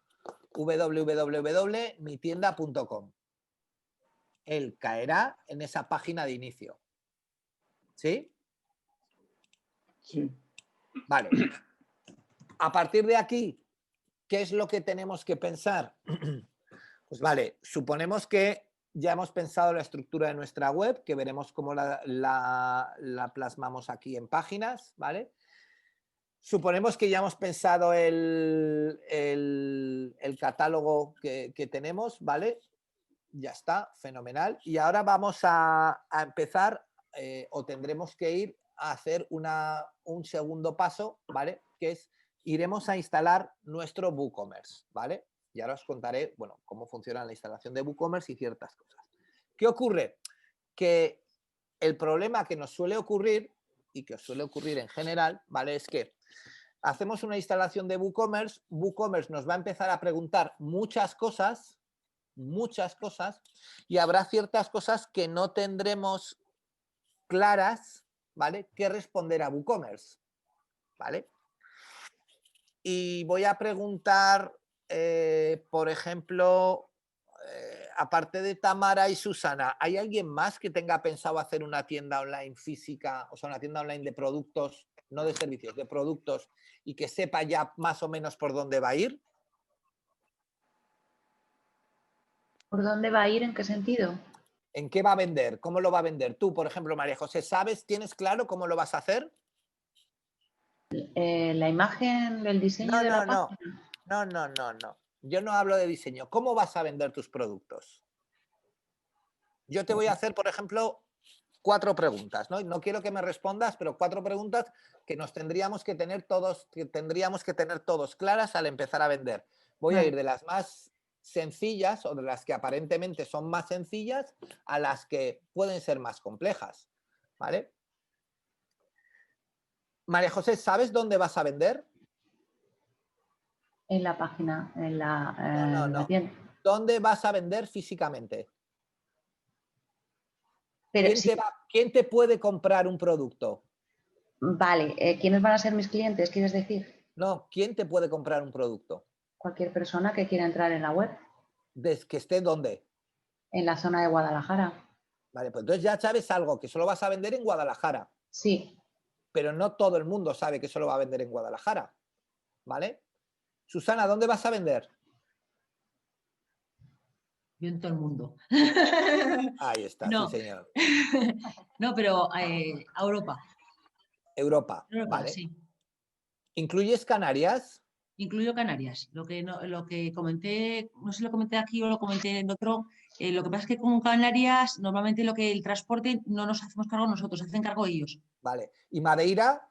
S1: www.mitienda.com. Él caerá en esa página de inicio. ¿Sí?
S7: Sí.
S1: Vale. A partir de aquí, ¿qué es lo que tenemos que pensar? Pues vale, suponemos que ya hemos pensado la estructura de nuestra web, que veremos cómo la plasmamos aquí en páginas, ¿vale? Suponemos que ya hemos pensado el catálogo que tenemos, ¿vale? Ya está, fenomenal. Y ahora vamos a empezar, o tendremos que ir a hacer un segundo paso, ¿vale? Que es, iremos a instalar nuestro WooCommerce, ¿vale? Y ahora os contaré, bueno, cómo funciona la instalación de WooCommerce y ciertas cosas. ¿Qué ocurre? Que el problema que nos suele ocurrir, y que os suele ocurrir en general, ¿vale? Es que hacemos una instalación de WooCommerce, WooCommerce nos va a empezar a preguntar muchas cosas, y habrá ciertas cosas que no tendremos claras, ¿vale? Que responder a WooCommerce, ¿vale? Y voy a preguntar, por ejemplo, aparte de Tamara y Susana, ¿hay alguien más que tenga pensado hacer una tienda online física, o sea, una tienda online de productos, no de servicios, de productos, y que sepa ya más o menos por dónde va a ir?
S2: ¿Por dónde va a ir? ¿En qué sentido?
S1: ¿En qué va a vender? ¿Cómo lo va a vender? Tú, por ejemplo, María José, ¿sabes, tienes claro cómo lo vas a hacer?
S2: La imagen del diseño de la página.
S1: No. Yo no hablo de diseño. ¿Cómo vas a vender tus productos? Yo te voy a hacer, por ejemplo, 4 preguntas, ¿no? No quiero que me respondas, pero 4 preguntas que nos tendríamos que tener todos claras al empezar a vender. Voy a ir de las más sencillas o de las que aparentemente son más sencillas a las que pueden ser más complejas, ¿vale? María José, ¿sabes dónde vas a vender?
S2: En la página, en la tienda.
S1: ¿Dónde vas a vender físicamente?
S2: Pero
S1: ¿Quién te puede comprar un producto?
S2: Vale, ¿quiénes van a ser mis clientes, quieres decir?
S1: No, ¿quién te puede comprar un producto?
S2: Cualquier persona que quiera entrar en la web.
S1: ¿Que esté dónde?
S2: En la zona de Guadalajara.
S1: Vale, pues entonces ya sabes algo, que solo vas a vender en Guadalajara.
S2: Sí.
S1: Pero no todo el mundo sabe que solo va a vender en Guadalajara, ¿vale? Susana, ¿dónde vas a vender?
S10: Yo en todo el mundo.
S1: Ahí está,
S10: No.
S1: sí señor.
S10: No, pero a Europa.
S1: Europa,
S10: Europa,
S1: vale.
S10: sí.
S1: ¿Incluyes Canarias?
S10: Incluyo Canarias. Lo que comenté, no sé si lo comenté aquí o lo comenté en otro, lo que pasa es que con Canarias normalmente el transporte no nos hacemos cargo nosotros, se hacen cargo ellos.
S1: Vale. ¿Y Madeira?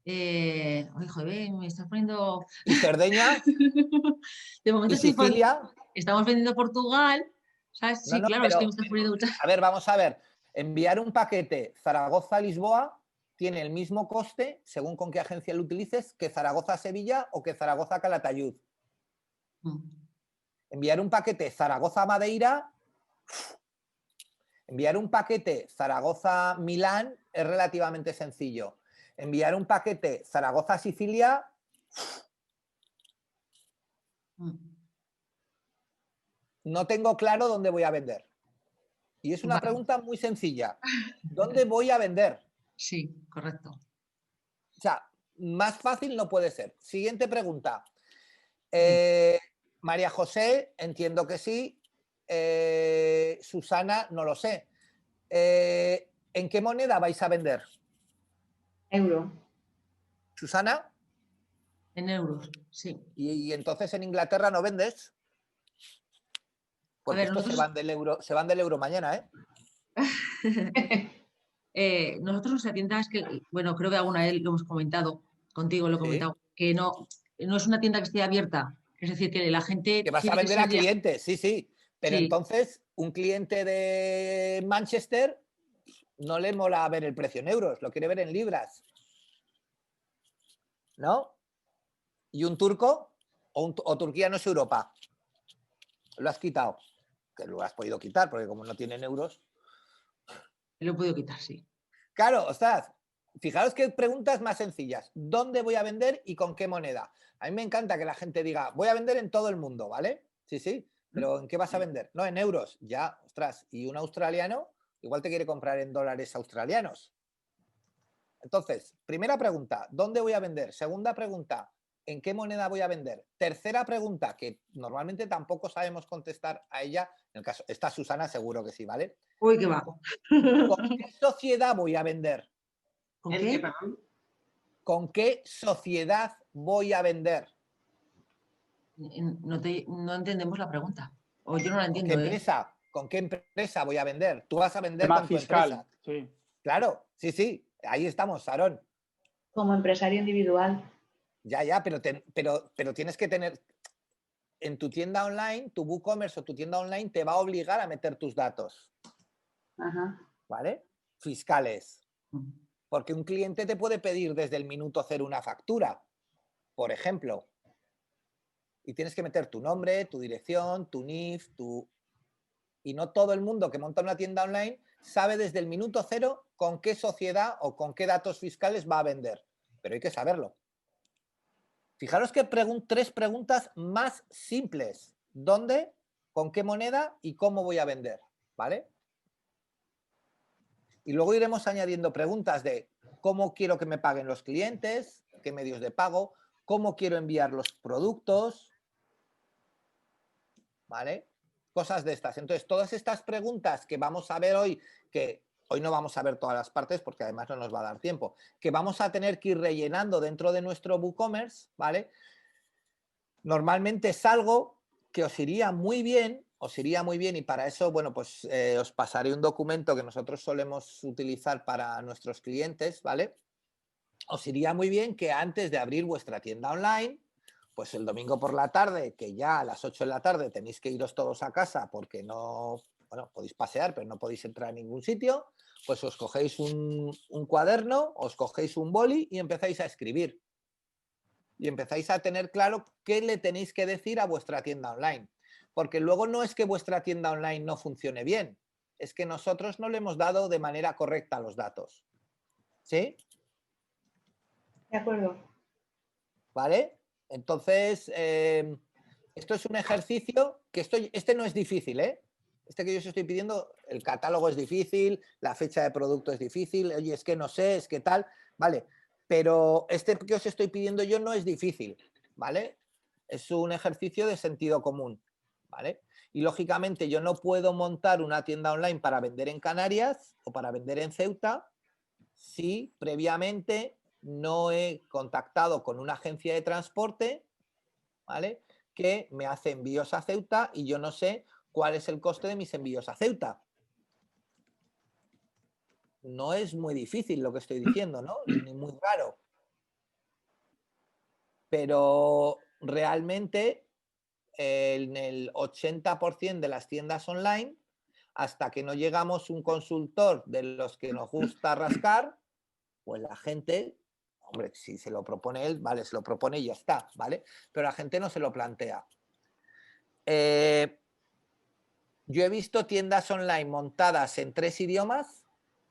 S10: Joder, me estás poniendo...
S1: ¿Y Cerdeña?
S10: De momento
S1: ¿Y Sicilia?
S10: Estamos vendiendo Portugal, ¿sabes? Sí, claro,
S1: pero,
S10: es que me estás poniendo muchas...
S1: A ver, vamos a ver. Enviar un paquete Zaragoza-Lisboa tiene el mismo coste, según con qué agencia lo utilices, que Zaragoza-Sevilla o que Zaragoza-Calatayud. Enviar un paquete Zaragoza-Madeira, enviar un paquete Zaragoza-Milán es relativamente sencillo. Enviar un paquete Zaragoza-Sicilia, no tengo claro dónde voy a vender. Y es una pregunta muy sencilla. ¿Dónde voy a vender?
S10: Sí, correcto.
S1: O sea, más fácil no puede ser. Siguiente pregunta. María José, entiendo que sí. Susana, no lo sé. ¿En qué moneda vais a vender?
S2: Euro.
S1: ¿Susana?
S10: En euros, sí.
S1: ¿Y entonces en Inglaterra no vendes? Porque
S10: ver,
S1: estos
S10: nosotros-
S1: se van del euro mañana, ¿eh?
S10: Nosotros nuestra tienda es que, bueno, creo que alguna vez lo hemos comentado, contigo lo he
S1: Sí.
S10: comentado, que no es una tienda que esté abierta. Es decir, que la gente
S1: Que vas a
S10: tiene que
S1: vender a
S10: ser de-
S1: clientes, sí, sí. Pero
S10: Sí.
S1: entonces, un cliente de Manchester no le mola ver el precio en euros, lo quiere ver en libras. ¿No? ¿Y un turco? ¿O Turquía no es Europa? Lo has quitado. Que lo has podido quitar, porque como no tienen euros.
S10: Lo he podido quitar, sí.
S1: Claro, ostras, fijaros qué preguntas más sencillas. ¿Dónde voy a vender y con qué moneda? A mí me encanta que la gente diga, voy a vender en todo el mundo, ¿vale? Sí, sí, pero ¿en qué vas a vender? No, en euros. Ya, ostras, y un australiano igual te quiere comprar en dólares australianos. Entonces, primera pregunta, ¿dónde voy a vender? Segunda pregunta, ¿en qué moneda voy a vender? Tercera pregunta, que normalmente tampoco sabemos contestar a ella. En el caso, esta Susana seguro que sí, ¿vale?
S10: Uy, qué va.
S1: ¿Con qué sociedad voy a vender?
S10: ¿Con
S5: ¿El
S10: qué?
S5: qué, perdón?
S1: ¿Con qué sociedad voy a vender?
S10: No entendemos la pregunta. O yo no la
S1: ¿Con qué
S10: entiendo, ¿eh?
S1: empresa? ¿Con qué empresa voy a vender? Tú vas a vender
S7: Tema
S1: con tu
S7: fiscal,
S1: empresa.
S7: sí.
S1: Claro, sí, sí, ahí estamos, Sarón.
S2: Como empresario individual.
S1: Ya, pero tienes que tener en tu tienda online, tu WooCommerce o tu tienda online te va a obligar a meter tus datos,
S2: Ajá.
S1: ¿vale? Fiscales. Porque un cliente te puede pedir desde el minuto cero una factura, por ejemplo. Y tienes que meter tu nombre, tu dirección, tu NIF, Y no todo el mundo que monta una tienda online sabe desde el minuto cero con qué sociedad o con qué datos fiscales va a vender. Pero hay que saberlo. Fijaros que tres preguntas más simples. ¿Dónde? ¿Con qué moneda? ¿Y cómo voy a vender? ¿Vale? Y luego iremos añadiendo preguntas de cómo quiero que me paguen los clientes, qué medios de pago, cómo quiero enviar los productos, ¿vale? Cosas de estas. Entonces, todas estas preguntas que vamos a ver hoy, que hoy no vamos a ver todas las partes porque además no nos va a dar tiempo, que vamos a tener que ir rellenando dentro de nuestro WooCommerce, ¿vale? Normalmente es algo que os iría muy bien y para eso, bueno, pues os pasaré un documento que nosotros solemos utilizar para nuestros clientes, ¿vale? Os iría muy bien que antes de abrir vuestra tienda online, pues el domingo por la tarde, que ya a las 8 de la tarde tenéis que iros todos a casa porque no, bueno, podéis pasear, pero no podéis entrar a ningún sitio, pues os cogéis un cuaderno, os cogéis un boli y empezáis a escribir. Y empezáis a tener claro qué le tenéis que decir a vuestra tienda online. Porque luego no es que vuestra tienda online no funcione bien, es que nosotros no le hemos dado de manera correcta los datos. ¿Sí?
S2: De acuerdo.
S1: ¿Vale? Entonces, esto es un ejercicio que este no es difícil, ¿eh? Este que yo os estoy pidiendo, el catálogo es difícil, la fecha de producto es difícil, oye, es que no sé, es que tal, ¿vale? Pero este que os estoy pidiendo yo no es difícil, ¿vale? Es un ejercicio de sentido común, ¿vale? Y lógicamente yo no puedo montar una tienda online para vender en Canarias o para vender en Ceuta si previamente no he contactado con una agencia de transporte, ¿vale? Que me hace envíos a Ceuta y yo no sé cuál es el coste de mis envíos a Ceuta. No es muy difícil lo que estoy diciendo, ¿no? Ni muy raro. Pero realmente en el 80% de las tiendas online, hasta que no llegamos un consultor de los que nos gusta rascar, pues la gente, hombre, si se lo propone él, vale, se lo propone y ya está, ¿vale? Pero la gente no se lo plantea. Yo he visto tiendas online montadas en 3 idiomas,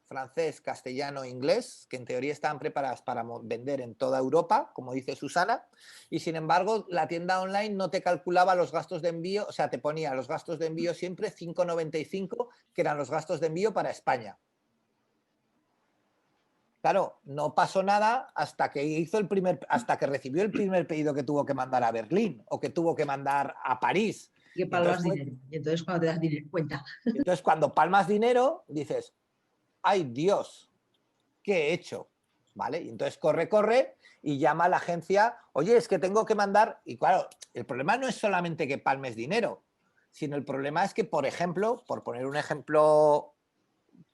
S1: francés, castellano e inglés, que en teoría están preparadas para vender en toda Europa, como dice Susana, y sin embargo la tienda online no te calculaba los gastos de envío, o sea, te ponía los gastos de envío siempre 5,95, que eran los gastos de envío para España. Claro, no pasó nada hasta que hasta que recibió el primer pedido que tuvo que mandar a Berlín o que tuvo que mandar a París.
S10: Y que palmas dinero. Y entonces cuando te das cuenta.
S1: Entonces cuando palmas dinero dices, ¡ay Dios! ¿Qué he hecho? ¿Vale? Y entonces corre y llama a la agencia, oye, es que tengo que mandar. Y claro, el problema no es solamente que palmes dinero, sino el problema es que, por ejemplo, por poner un ejemplo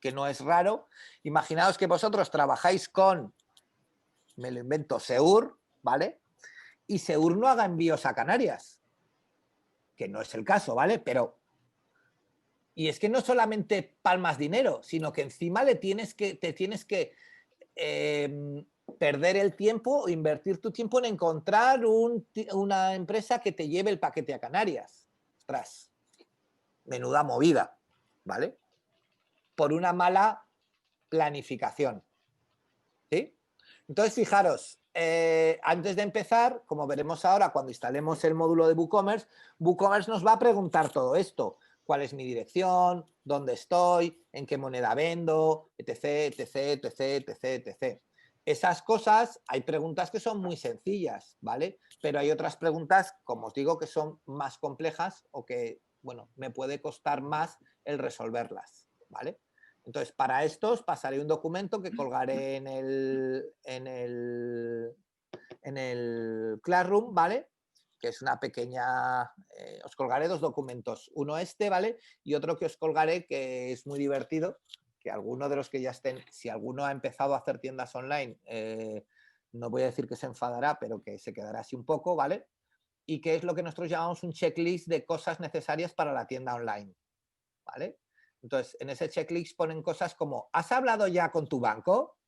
S1: que no es raro, imaginaos que vosotros trabajáis con, me lo invento, Seur, ¿vale? Y Seur no haga envíos a Canarias, que no es el caso, ¿vale? Pero, y es que no solamente palmas dinero, sino que encima te tienes que perder el tiempo o invertir tu tiempo en encontrar una empresa que te lleve el paquete a Canarias. Ostras, menuda movida, ¿vale? Por una mala planificación. ¿Sí? Entonces, fijaros, antes de empezar, como veremos ahora cuando instalemos el módulo de WooCommerce, WooCommerce nos va a preguntar todo esto. ¿Cuál es mi dirección? ¿Dónde estoy? ¿En qué moneda vendo? Etc, etc, etc, etc, etc. Esas cosas, hay preguntas que son muy sencillas, ¿vale? Pero hay otras preguntas, como os digo, que son más complejas o que, bueno, me puede costar más el resolverlas, ¿vale? Entonces, para esto os pasaré un documento que colgaré en el Classroom, ¿vale? Que es una pequeña... os colgaré dos documentos. Uno este, ¿vale? Y otro que os colgaré que es muy divertido, que alguno de los que ya estén... Si alguno ha empezado a hacer tiendas online, no voy a decir que se enfadará, pero que se quedará así un poco, ¿vale? Y que es lo que nosotros llamamos un checklist de cosas necesarias para la tienda online, ¿vale? Entonces, en ese checklist ponen cosas como, ¿has hablado ya con tu banco?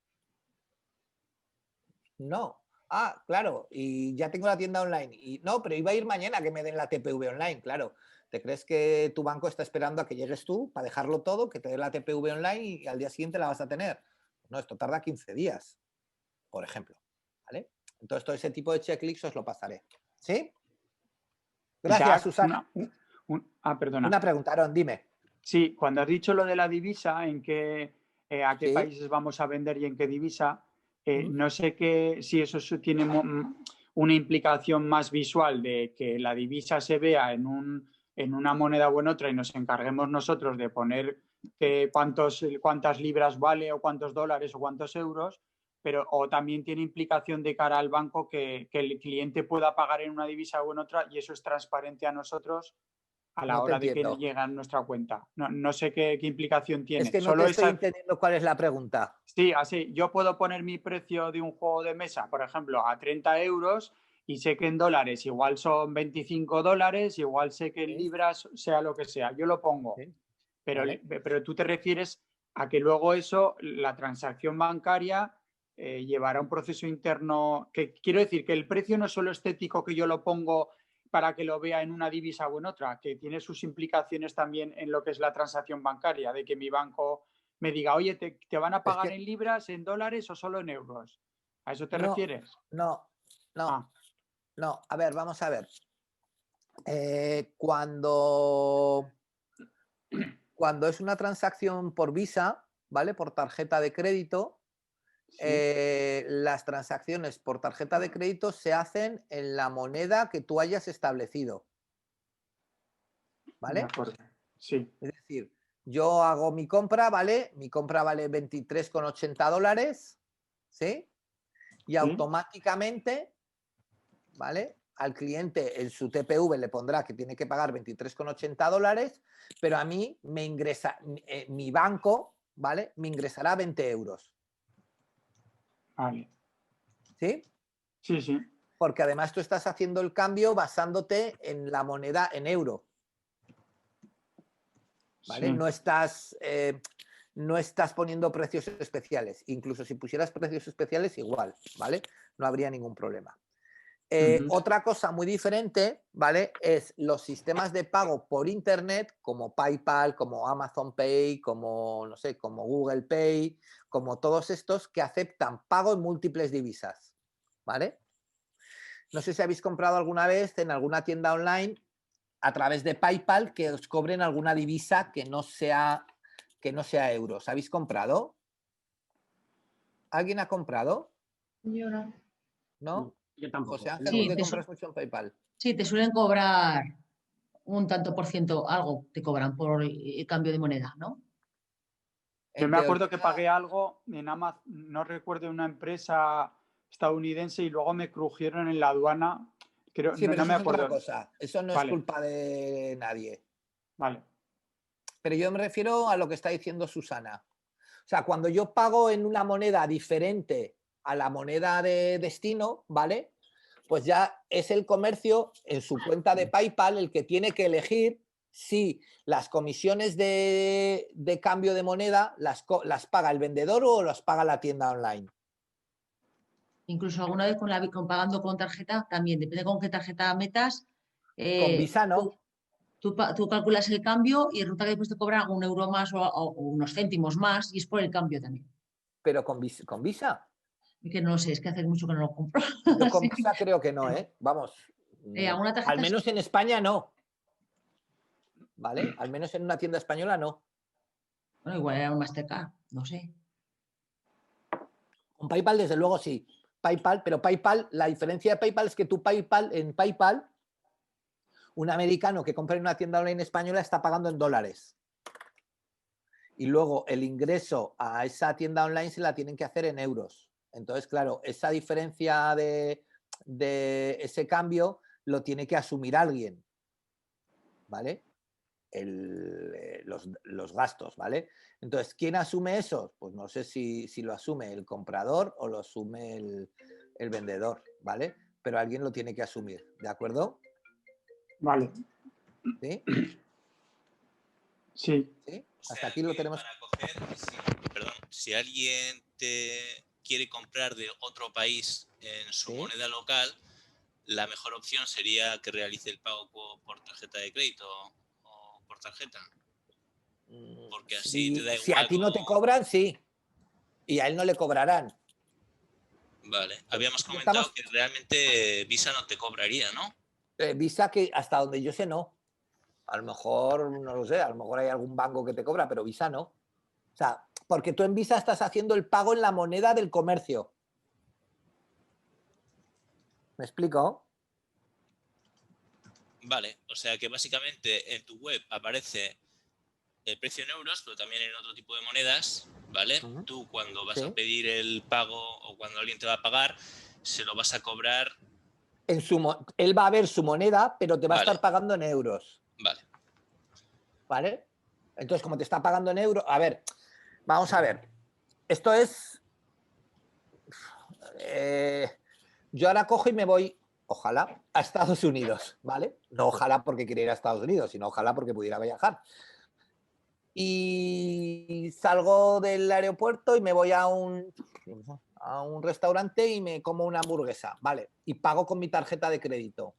S1: No. Ah, claro, y ya tengo la tienda online. Y no, pero iba a ir mañana a que me den la TPV online, claro. ¿Te crees que tu banco está esperando a que llegues tú para dejarlo todo, que te dé la TPV online y al día siguiente la vas a tener? No, esto tarda 15 días, por ejemplo, ¿vale? Entonces, todo ese tipo de checklist os lo pasaré. ¿Sí? Gracias,
S7: Isaac,
S1: Susana.
S7: perdona.
S1: Una pregunta, Aaron, dime.
S7: Sí, cuando has dicho lo de la divisa, a qué
S1: Sí.
S7: países vamos a vender y en qué divisa, no sé si eso tiene una implicación más visual de que la divisa se vea en una moneda o en otra y nos encarguemos nosotros de poner cuántas libras vale o cuántos dólares o cuántos euros, o también tiene implicación de cara al banco que el cliente pueda pagar en una divisa o en otra y eso es transparente a nosotros a la hora de que llega a nuestra cuenta. No sé qué implicación tiene.
S1: Es que no te estoy entendiendo cuál es la pregunta.
S7: Sí, así. Yo puedo poner mi precio de un juego de mesa, por ejemplo, a 30 euros y sé que en dólares igual son 25 dólares, igual sé que en libras sea lo que sea. Yo lo pongo.
S1: Sí.
S7: Pero,
S1: Vale.
S7: pero tú te refieres a que luego eso, la transacción bancaria, llevará un proceso interno. Quiero decir que el precio no es solo estético que yo lo pongo para que lo vea en una divisa o en otra, que tiene sus implicaciones también en lo que es la transacción bancaria, de que mi banco me diga, oye, ¿te van a pagar en libras, en dólares o solo en euros? ¿A eso te refieres?
S1: No. A ver, vamos a ver. Cuando es una transacción por Visa, ¿vale? Por tarjeta de crédito, las transacciones por tarjeta de crédito se hacen en la moneda que tú hayas establecido. ¿Vale?
S7: De acuerdo. Sí.
S1: Es decir, yo hago mi compra, ¿vale? Mi compra vale 23,80 dólares, ¿sí? Y automáticamente, ¿vale? Al cliente en su TPV le pondrá que tiene que pagar 23,80 dólares, pero a mí me ingresa, mi banco, ¿vale? Me ingresará 20 euros.
S7: Vale.
S1: ¿Sí?
S7: Sí, sí.
S1: Porque además tú estás haciendo el cambio basándote en la moneda en euro. ¿Vale?
S7: Sí.
S1: No estás poniendo precios especiales. Incluso si pusieras precios especiales, igual, ¿vale? No habría ningún problema. Otra cosa muy diferente, ¿vale? Es los sistemas de pago por internet, como PayPal, como Amazon Pay, como, no sé, como Google Pay, como todos estos que aceptan pago en múltiples divisas, ¿vale? No sé si habéis comprado alguna vez en alguna tienda online a través de PayPal que os cobren alguna divisa que no sea euros. ¿Habéis comprado? ¿Alguien ha comprado?
S2: Yo no.
S1: ¿No?
S5: Yo tampoco.
S1: José Ángel,
S10: Sí,
S1: ¿tú que compras mucho en PayPal?
S10: Sí, te suelen cobrar un tanto por ciento, algo te cobran por el cambio de moneda, ¿no?
S7: Yo me acuerdo que pagué algo en Amazon, no recuerdo, una empresa estadounidense y luego me crujieron en la aduana. Creo,
S1: Sí, pero
S7: no
S1: eso
S7: me
S1: es otra
S7: acuerdo.
S1: cosa. Eso no es culpa de nadie.
S7: Vale.
S1: Pero yo me refiero a lo que está diciendo Susana. O sea, cuando yo pago en una moneda diferente a la moneda de destino, ¿vale? Pues ya es el comercio en su cuenta de PayPal el que tiene que elegir si las comisiones de cambio de moneda las paga el vendedor o las paga la tienda online.
S10: Incluso alguna vez pagando con tarjeta también, depende con qué tarjeta metas.
S1: Con Visa no.
S10: Tú calculas el cambio y resulta que después te cobran un euro más o unos céntimos más y es por el cambio también.
S1: Pero con Visa.
S10: Es que no lo sé, es que hace mucho que no lo compro.
S1: Yo con
S10: Así
S1: Visa creo que no, ¿eh? Vamos.
S10: ¿alguna tarjeta
S1: Al menos
S10: sí?
S1: en España no. ¿Vale? Al menos en una tienda española no.
S10: Bueno, igual era un Mastercard, no sé.
S1: Con PayPal, desde luego, sí. PayPal, pero PayPal, la diferencia de PayPal es que en PayPal, un americano que compra en una tienda online española está pagando en dólares. Y luego el ingreso a esa tienda online se la tienen que hacer en euros. Entonces, claro, esa diferencia de ese cambio lo tiene que asumir alguien. ¿Vale? Los gastos, ¿vale? Entonces, ¿quién asume eso? Pues no sé si lo asume el comprador o lo asume el vendedor, ¿vale? Pero alguien lo tiene que asumir, ¿de acuerdo?
S7: Vale.
S1: ¿Sí?
S7: Sí.
S1: ¿Sí?
S11: O sea,
S1: Hasta aquí lo
S11: que
S1: tenemos.
S11: para coger, si alguien te quiere comprar de otro país en su
S1: ¿Sí?
S11: moneda local, la mejor opción sería que realice el pago por tarjeta de crédito o por tarjeta. Porque así te da
S1: Si a
S11: igual.
S1: ti no te cobran, sí. Y a él no le cobrarán.
S11: Vale, habíamos
S1: Estamos-
S11: comentado que realmente Visa no te cobraría, ¿no?
S1: Visa que hasta donde yo sé no. A lo mejor, no lo sé, a lo mejor hay algún banco que te cobra, pero Visa no. O sea, porque tú en Visa estás haciendo el pago en la moneda del comercio. ¿Me explico?
S11: Vale, o sea que básicamente en tu web aparece el precio en euros, pero también en otro tipo de monedas, ¿vale? Tú cuando vas a
S1: Sí.
S11: pedir el pago o cuando alguien te va a pagar, se lo vas a cobrar.
S1: Él va a ver su moneda, pero te va a
S11: Vale.
S1: estar pagando en euros.
S11: Vale.
S1: ¿Vale? Entonces, como te está pagando en euros, a ver, vamos a ver. Esto es... yo ahora cojo y me voy, ojalá, a Estados Unidos, ¿vale? No ojalá porque quiera ir a Estados Unidos, sino ojalá porque pudiera viajar. Y salgo del aeropuerto y me voy a un restaurante y me como una hamburguesa, ¿vale? Y pago con mi tarjeta de crédito.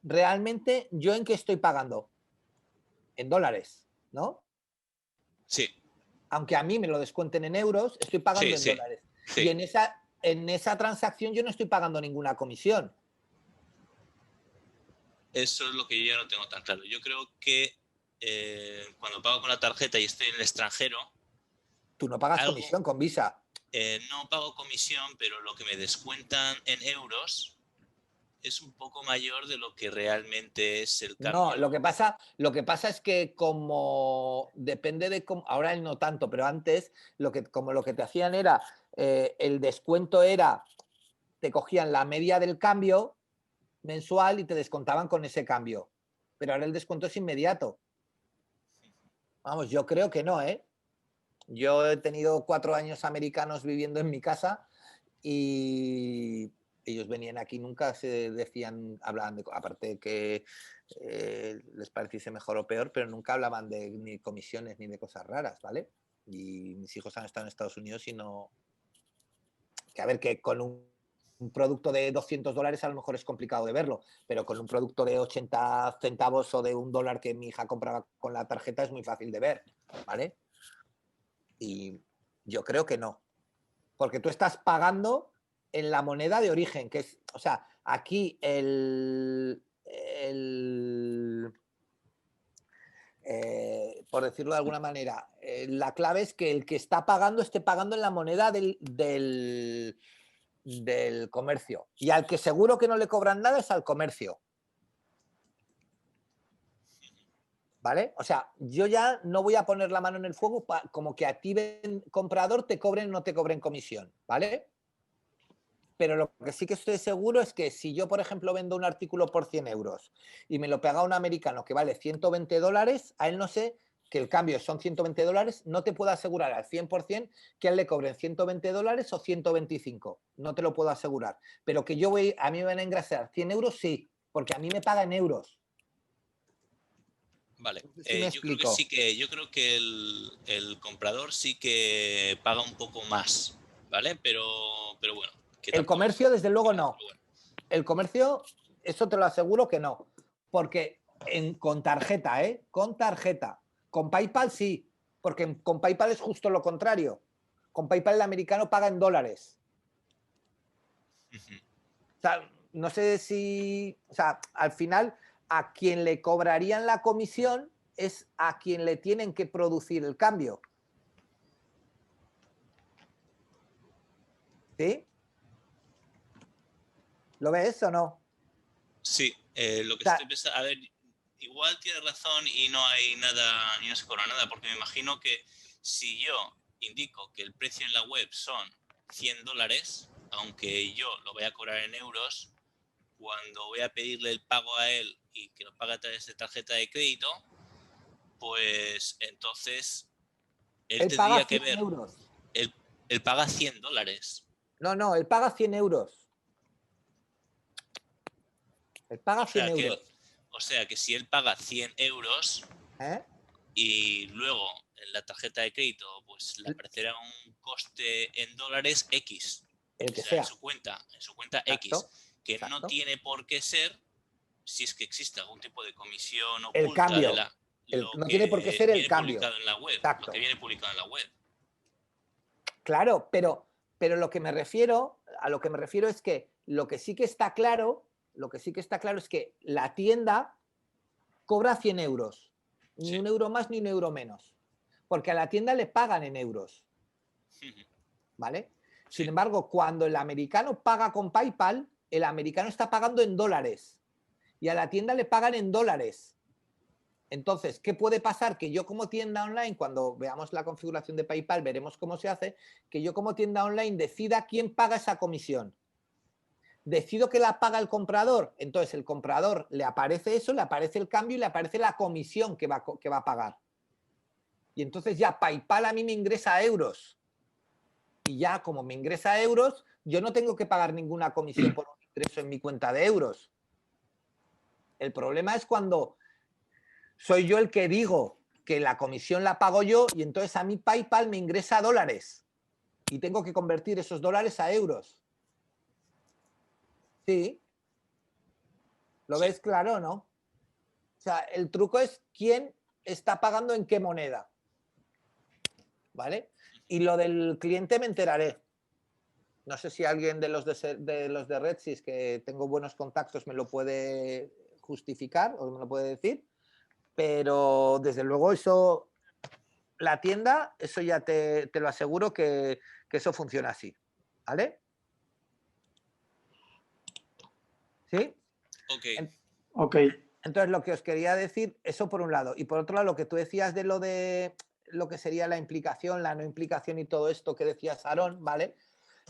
S1: Realmente, ¿yo en qué estoy pagando? En dólares, ¿no?
S11: Sí.
S1: Aunque a mí me lo descuenten en euros, estoy pagando en dólares.
S11: Sí.
S1: Y en esa transacción yo no estoy pagando ninguna comisión.
S11: Eso es lo que yo no tengo tan claro. Yo creo que cuando pago con la tarjeta y estoy en el extranjero...
S1: Tú no pagas comisión con Visa.
S11: No pago comisión, pero lo que me descuentan en euros es un poco mayor de lo que realmente es el cambio.
S1: No, lo que pasa es que como depende de cómo, ahora no tanto, pero antes lo que te hacían era el descuento era, te cogían la media del cambio mensual y te descontaban con ese cambio. Pero ahora el descuento es inmediato. Vamos, yo creo que no, ¿eh? Yo he tenido 4 años americanos viviendo en mi casa y ellos venían aquí, nunca se decían, hablaban de, aparte que les pareciese mejor o peor, pero nunca hablaban de ni comisiones ni de cosas raras, ¿vale? Y mis hijos han estado en Estados Unidos y no... Que a ver, que con un producto de $200 a lo mejor es complicado de verlo, pero con un producto de 80 centavos o de $1 que mi hija compraba con la tarjeta es muy fácil de ver, ¿vale? Y yo creo que no, porque tú estás pagando en la moneda de origen, que es, o sea, aquí por decirlo de alguna manera, la clave es que el que está pagando esté pagando en la moneda del comercio. Y al que seguro que no le cobran nada es al comercio. ¿Vale? O sea, yo ya no voy a poner la mano en el fuego como que a ti, comprador, te cobren o no te cobren comisión, ¿vale? pero lo que sí que estoy seguro es que si yo, por ejemplo, vendo un artículo por 100 euros y me lo pega un americano que vale $120, a él no sé que el cambio son $120, no te puedo asegurar al 100% que a él le cobren $120 o 125. No te lo puedo asegurar. Pero que a mí me van a ingresar 100 euros, sí, porque a mí me pagan euros.
S11: Vale,
S1: No sé si me explico.
S11: yo creo que el comprador sí que paga un poco más, ¿vale? Pero bueno. Que
S1: El
S11: tampoco-
S1: comercio, desde luego, no.
S11: pero bueno.
S1: El comercio, eso te lo aseguro que no. Porque con tarjeta, ¿eh? Con tarjeta. Con PayPal sí, porque con PayPal es justo lo contrario. Con PayPal el americano paga en dólares.
S11: Ujú.
S1: O sea, no sé si... O sea, al final, a quien le cobrarían la comisión es a quien le tienen que producir el cambio. ¿Sí? ¿Lo ves o no?
S11: Sí, lo que
S1: O sea,
S11: estoy pensando, a ver, igual tienes razón y no hay nada, ni no se cobra nada, porque me imagino que si yo indico que el precio en la web son $100, aunque yo lo voy a cobrar en euros, cuando voy a pedirle el pago a él y que lo pague a través de tarjeta de crédito, pues entonces él
S1: él paga
S11: tendría que
S1: 100
S11: ver,
S1: euros.
S11: él paga $100.
S1: No, él paga 100 euros. Él paga 100 euros.
S11: O sea que si él paga 100 euros
S1: ¿Eh?
S11: y luego en la tarjeta de crédito pues le aparecerá un coste en dólares X,
S1: El que
S11: o sea,
S1: sea.
S11: en su cuenta
S1: Exacto,
S11: X, que no
S1: exacto.
S11: tiene por qué ser, si es que existe algún tipo de comisión
S1: El
S11: oculta
S1: cambio.
S11: de lo
S1: No
S11: que
S1: tiene por qué ser el
S11: viene
S1: cambio.
S11: publicado en la web,
S1: Exacto.
S11: lo que viene publicado en la web.
S1: Claro, pero a lo que me refiero es que lo que sí que está claro es que la tienda cobra 100 euros. Ni
S11: Sí.
S1: un euro más ni un euro menos. Porque a la tienda le pagan en euros. ¿Vale? Sin embargo, cuando el americano paga con PayPal, el americano está pagando en dólares. Y a la tienda le pagan en dólares. Entonces, ¿qué puede pasar? Que yo como tienda online, cuando veamos la configuración de PayPal, veremos cómo se hace, que yo como tienda online decida quién paga esa comisión. Decido que la paga el comprador, entonces el comprador le aparece eso, le aparece el cambio y le aparece la comisión que va a pagar. Y entonces ya PayPal a mí me ingresa euros. Y ya como me ingresa euros, yo no tengo que pagar ninguna comisión por un ingreso en mi cuenta de euros. El problema es cuando soy yo el que digo que la comisión la pago yo y entonces a mí PayPal me ingresa dólares y tengo que convertir esos dólares a euros. ¿Sí? ¿Lo ves claro o no? O sea, el truco es quién está pagando en qué moneda. ¿Vale? Y lo del cliente me enteraré. No sé si alguien de los de RedSys, que tengo buenos contactos, me lo puede justificar o me lo puede decir. Pero desde luego eso, la tienda, eso ya te lo aseguro que eso funciona así. ¿Vale? ¿Sí?
S11: Ok.
S1: Entonces, lo que os quería decir, eso por un lado. Y por otro lado, lo que tú decías de lo que sería la implicación, la no implicación y todo esto que decías, Aarón, ¿vale?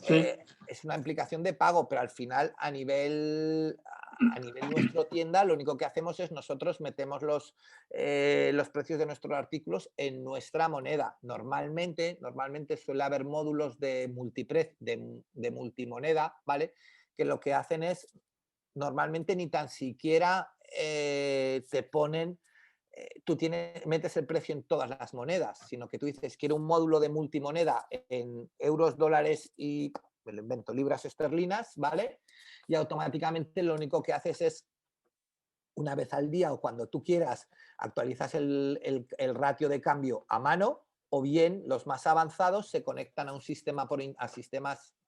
S7: Sí.
S1: Es una implicación de pago, pero al final a nivel nuestra tienda lo único que hacemos es nosotros metemos los precios de nuestros artículos en nuestra moneda. Normalmente suele haber módulos de multimoneda, ¿vale? Que lo que hacen es normalmente ni tan siquiera te ponen, tú metes el precio en todas las monedas, sino que tú dices, quiero un módulo de multimoneda en euros, dólares y, me lo invento, libras esterlinas, ¿vale? Y automáticamente lo único que haces es, una vez al día o cuando tú quieras, actualizas el ratio de cambio a mano, o bien los más avanzados se conectan a un sistema,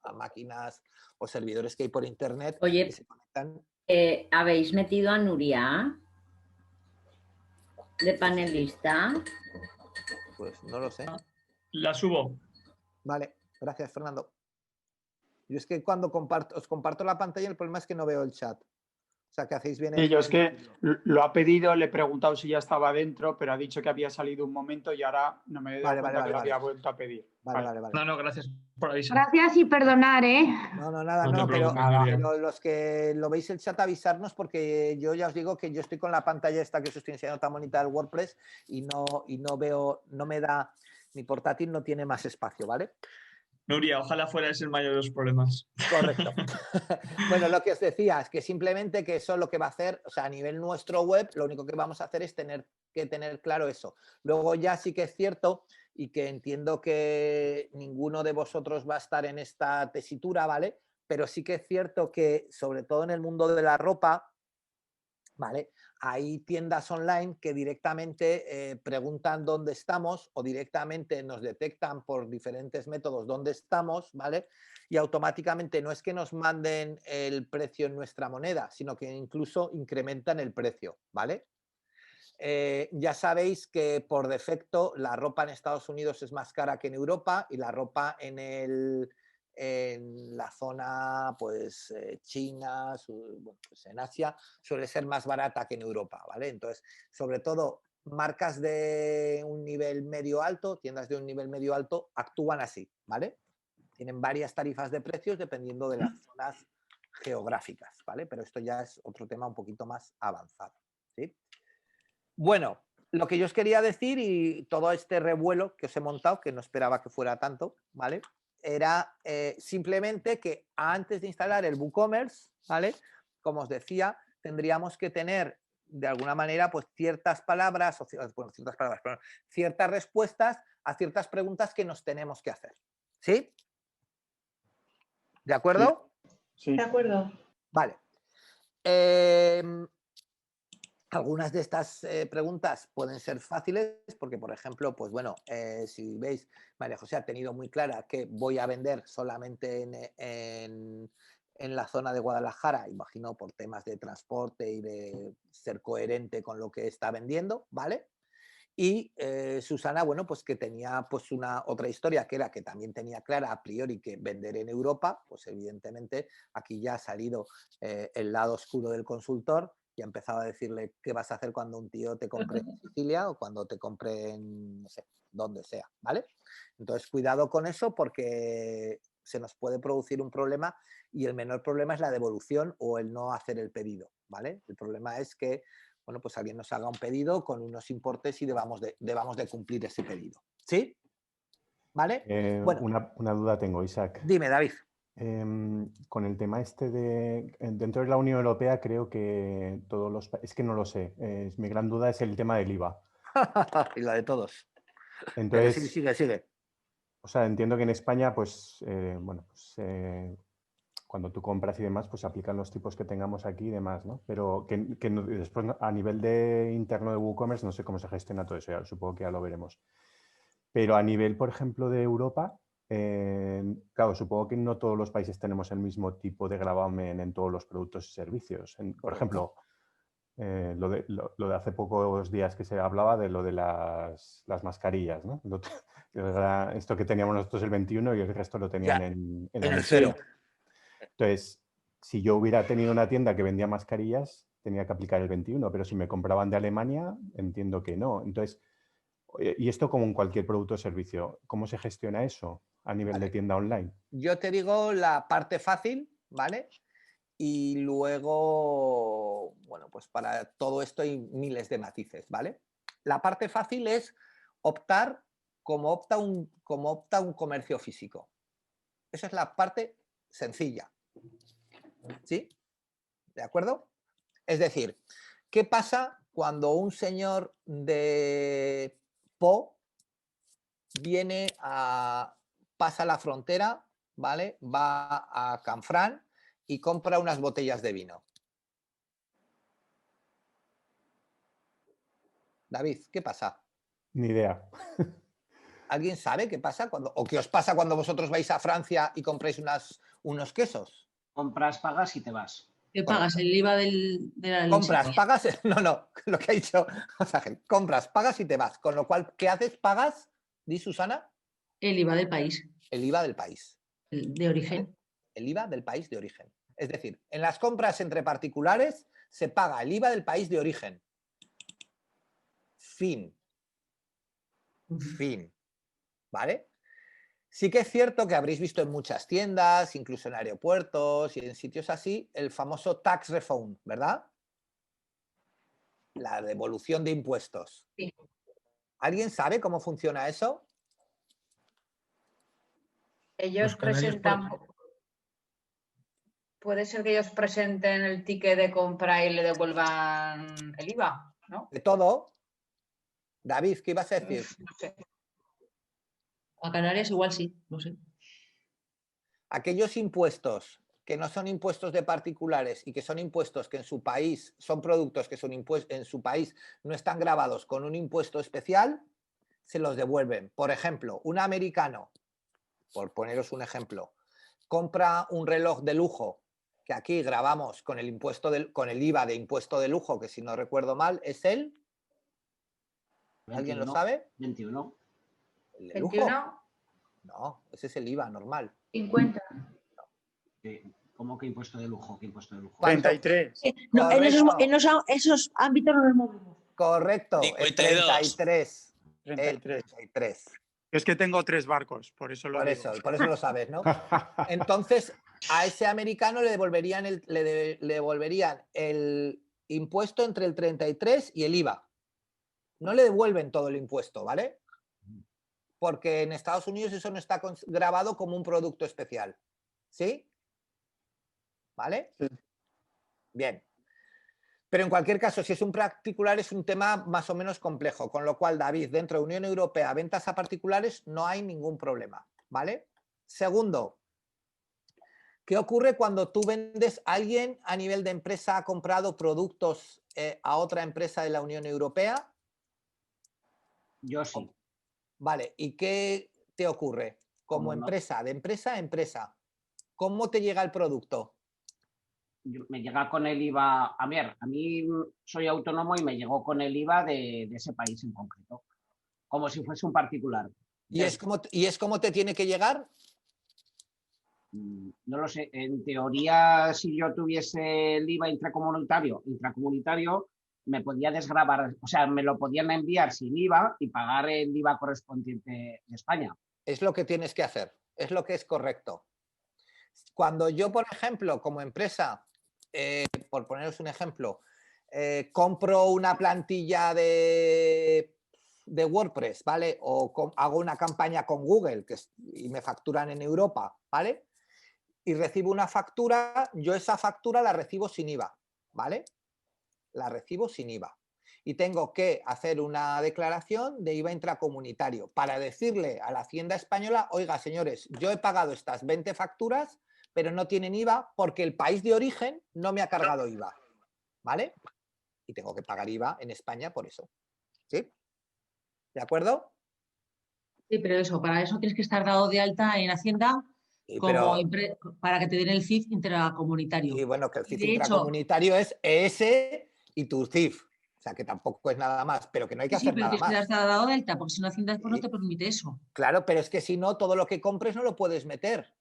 S1: a máquinas o servidores que hay por internet.
S13: Oye,
S1: que se conectan.
S13: ¿habéis metido a Nuria de panelista?
S1: Pues no lo sé.
S12: La subo.
S1: Vale, gracias, Fernando. Yo es que cuando os comparto la pantalla, el problema es que no veo el chat. O sea, que hacéis bien
S7: Y
S1: en...
S7: yo es que lo ha pedido, le he preguntado si ya estaba dentro, pero ha dicho que había salido un momento y ahora no me he dado cuenta que lo había vuelto a pedir.
S1: Vale.
S12: No, no, gracias por avisar.
S14: Gracias y perdonar, ¿eh?
S1: No, nada,
S12: No te
S1: no, pero
S12: preocupes, Nuria.
S1: los que lo veis el chat avisarnos porque yo ya os digo que yo estoy con la pantalla esta que os estoy enseñando tan bonita del WordPress y no veo, no me da, mi portátil no tiene más espacio, ¿vale?
S12: Nuria, ojalá fuera ese el mayor de los problemas.
S1: Correcto. Bueno, lo que os decía es que simplemente que eso lo que va a hacer, o sea, a nivel nuestro web, lo único que vamos a hacer es tener claro eso. Luego ya sí que es cierto y que entiendo que ninguno de vosotros va a estar en esta tesitura, ¿vale? Pero sí que es cierto que, sobre todo en el mundo de la ropa, ¿vale? Hay tiendas online que directamente preguntan dónde estamos o directamente nos detectan por diferentes métodos dónde estamos, ¿vale? Y automáticamente no es que nos manden el precio en nuestra moneda, sino que incluso incrementan el precio, ¿vale? Ya sabéis que por defecto la ropa en Estados Unidos es más cara que en Europa y la ropa en la zona pues China, bueno, pues en Asia suele ser más barata que en Europa, ¿vale? Entonces, sobre todo marcas de un nivel medio alto, tiendas de un nivel medio alto actúan así, ¿vale? Tienen varias tarifas de precios dependiendo de las zonas geográficas, ¿vale? Pero esto ya es otro tema un poquito más avanzado, ¿sí? Bueno, lo que yo os quería decir y todo este revuelo que os he montado, que no esperaba que fuera tanto, ¿vale? Era simplemente que antes de instalar el WooCommerce, ¿vale? Como os decía, tendríamos que tener de alguna manera pues ciertas palabras, bueno, ciertas palabras, pero ciertas respuestas a ciertas preguntas que nos tenemos que hacer. ¿Sí? ¿De acuerdo?
S7: Sí.
S2: De acuerdo.
S1: Vale. Algunas de estas preguntas pueden ser fáciles porque, por ejemplo, pues bueno, si veis, María José ha tenido muy clara que voy a vender solamente en la zona de Guadalajara, imagino por temas de transporte y de ser coherente con lo que está vendiendo, ¿vale? Y Susana, bueno, pues que tenía pues una otra historia que era que también tenía clara a priori que vender en Europa, pues evidentemente aquí ya ha salido el lado oscuro del consultor y ha empezado a decirle qué vas a hacer cuando un tío te compre en Sicilia o cuando te compre en, no sé, donde sea, ¿vale? Entonces, cuidado con eso porque se nos puede producir un problema y el menor problema es la devolución o el no hacer el pedido, ¿vale? El problema es que, bueno, pues alguien nos haga un pedido con unos importes y debamos de cumplir ese pedido, ¿sí? ¿Vale? Bueno,
S15: una duda tengo, Isaac.
S1: dime, David.
S15: Con el tema este de dentro de la Unión Europea creo que todos los es que no lo sé, mi gran duda es el tema del IVA.
S1: Y la de todos.
S15: Entonces,
S1: Pero sigue.
S15: O sea, entiendo que en España, pues, bueno, pues cuando tú compras y demás, pues se aplican los tipos que tengamos aquí y demás, ¿no? Pero que después a nivel de interno de WooCommerce no sé cómo se gestiona todo eso, ya, supongo que ya lo veremos. Pero a nivel, por ejemplo, de Europa, claro, supongo que no todos los países tenemos el mismo tipo de gravamen en todos los productos y servicios. Por ejemplo, lo de hace pocos días que se hablaba de lo de las mascarillas, ¿no? Esto que teníamos nosotros el 21 y el resto lo tenían en
S1: el 0.
S15: Entonces, si yo hubiera tenido una tienda que vendía mascarillas, tenía que aplicar el 21, pero si me compraban de Alemania, entiendo que no. Entonces, y esto como en cualquier producto o servicio, ¿cómo se gestiona eso a nivel de tienda online?
S1: Yo te digo la parte fácil, ¿vale? Y luego, bueno, pues para todo esto hay miles de matices, ¿vale? La parte fácil es optar como opta un comercio físico. Esa es la parte sencilla. ¿Sí? ¿De acuerdo? Es decir, ¿qué pasa cuando un señor de Po pasa la frontera, ¿vale? Va a Canfrán y compra unas botellas de vino? David, ¿qué pasa?
S15: Ni idea.
S1: ¿Alguien sabe qué pasa o qué os pasa cuando vosotros vais a Francia y compráis unos quesos?
S5: Compras, pagas y te vas.
S10: ¿Qué pagas? ¿El IVA de la leche?
S1: Compras, pagas, no, lo que ha dicho, o sea, compras, pagas y te vas. Con lo cual, ¿qué haces? ¿Pagas? ¿Di Susana?
S10: El IVA del país.
S1: El IVA del país.
S10: De origen.
S1: El IVA del país de origen. Es decir, en las compras entre particulares se paga el IVA del país de origen. Fin. Fin. ¿Vale? Sí que es cierto que habréis visto en muchas tiendas, incluso en aeropuertos y en sitios así, el famoso tax refund, ¿verdad? La devolución de impuestos.
S2: Sí.
S1: ¿Alguien sabe cómo funciona eso?
S4: Ellos
S6: Los canarios,
S4: presentan. Puede ser que ellos presenten el ticket de compra y le devuelvan el IVA, ¿no?
S1: De todo. David, ¿qué ibas a decir?
S4: No sé.
S10: A Canarias igual sí, no sé.
S1: Aquellos impuestos que no son impuestos de particulares y que son impuestos que en su país son productos que son en su país no están gravados con un impuesto especial, se los devuelven. Por ejemplo, un americano, por poneros un ejemplo, compra un reloj de lujo que aquí grabamos con el con el IVA de impuesto de lujo, que si no recuerdo mal es el... ¿Alguien lo
S5: 21,
S1: sabe?
S5: 21.
S1: ¿El de lujo?
S4: 21.
S1: No, ese es el IVA normal.
S2: 50.
S5: ¿Cómo que impuesto de lujo? ¿Qué impuesto de lujo?
S7: 33.
S10: No,
S1: Correcto.
S10: esos ámbitos no nos movemos.
S1: Correcto, el
S11: 52.
S1: 33.
S7: 33.
S1: El 33.
S7: Es que tengo 3 barcos, por eso lo digo.
S1: Por eso lo sabes, ¿no? Entonces, a ese americano le devolverían le devolverían el impuesto entre el 33 y el IVA. No le devuelven todo el impuesto, ¿vale? Porque en Estados Unidos eso no está grabado como un producto especial. ¿Sí? ¿Vale?
S7: Sí.
S1: Bien. Pero en cualquier caso, si es un particular, es un tema más o menos complejo, con lo cual, David, dentro de Unión Europea, ventas a particulares, no hay ningún problema, ¿vale? Segundo, ¿qué ocurre cuando tú vendes a alguien a nivel de empresa ha comprado productos a otra empresa de la Unión Europea?
S5: Yo sí.
S1: Vale, ¿y qué te ocurre? Como
S5: ¿Cómo no?
S1: empresa, de empresa a empresa, ¿cómo te llega el producto?
S5: Me llega con el IVA. A ver, a mí soy autónomo y me llegó con el IVA de ese país en concreto, como si fuese un particular.
S1: ¿Y es como te tiene que llegar?
S5: No lo sé. En teoría, si yo tuviese el IVA intracomunitario, me podía desgravar, o sea, me lo podían enviar sin IVA y pagar el IVA correspondiente de España.
S1: Es lo que tienes que hacer, es lo que es correcto. Cuando yo, por ejemplo, como empresa, por poneros un ejemplo, compro una plantilla de WordPress, ¿vale? O hago una campaña con Google y me facturan en Europa, ¿vale? Y recibo una factura, yo esa factura la recibo sin IVA, ¿vale? La recibo sin IVA. Y tengo que hacer una declaración de IVA intracomunitario para decirle a la Hacienda Española, oiga, señores, yo he pagado estas 20 facturas, pero no tienen IVA porque el país de origen no me ha cargado IVA, ¿vale? Y tengo que pagar IVA en España por eso, ¿sí? ¿De acuerdo?
S10: Sí, pero eso, para eso tienes que estar dado de alta en Hacienda
S1: Sí,
S10: como
S1: pero,
S10: para que te den el CIF intracomunitario.
S1: y bueno, que el
S10: Y
S1: CIF
S10: de hecho,
S1: intracomunitario es ES y tu CIF, o sea, que tampoco es nada más, pero que no hay que
S10: sí,
S1: hacer
S10: pero
S1: nada
S10: tienes que
S1: más.
S10: estar dado de alta, porque si no Hacienda después no
S1: Sí.
S10: te permite eso.
S1: Claro, pero es que si no, todo lo que compres no lo puedes meter.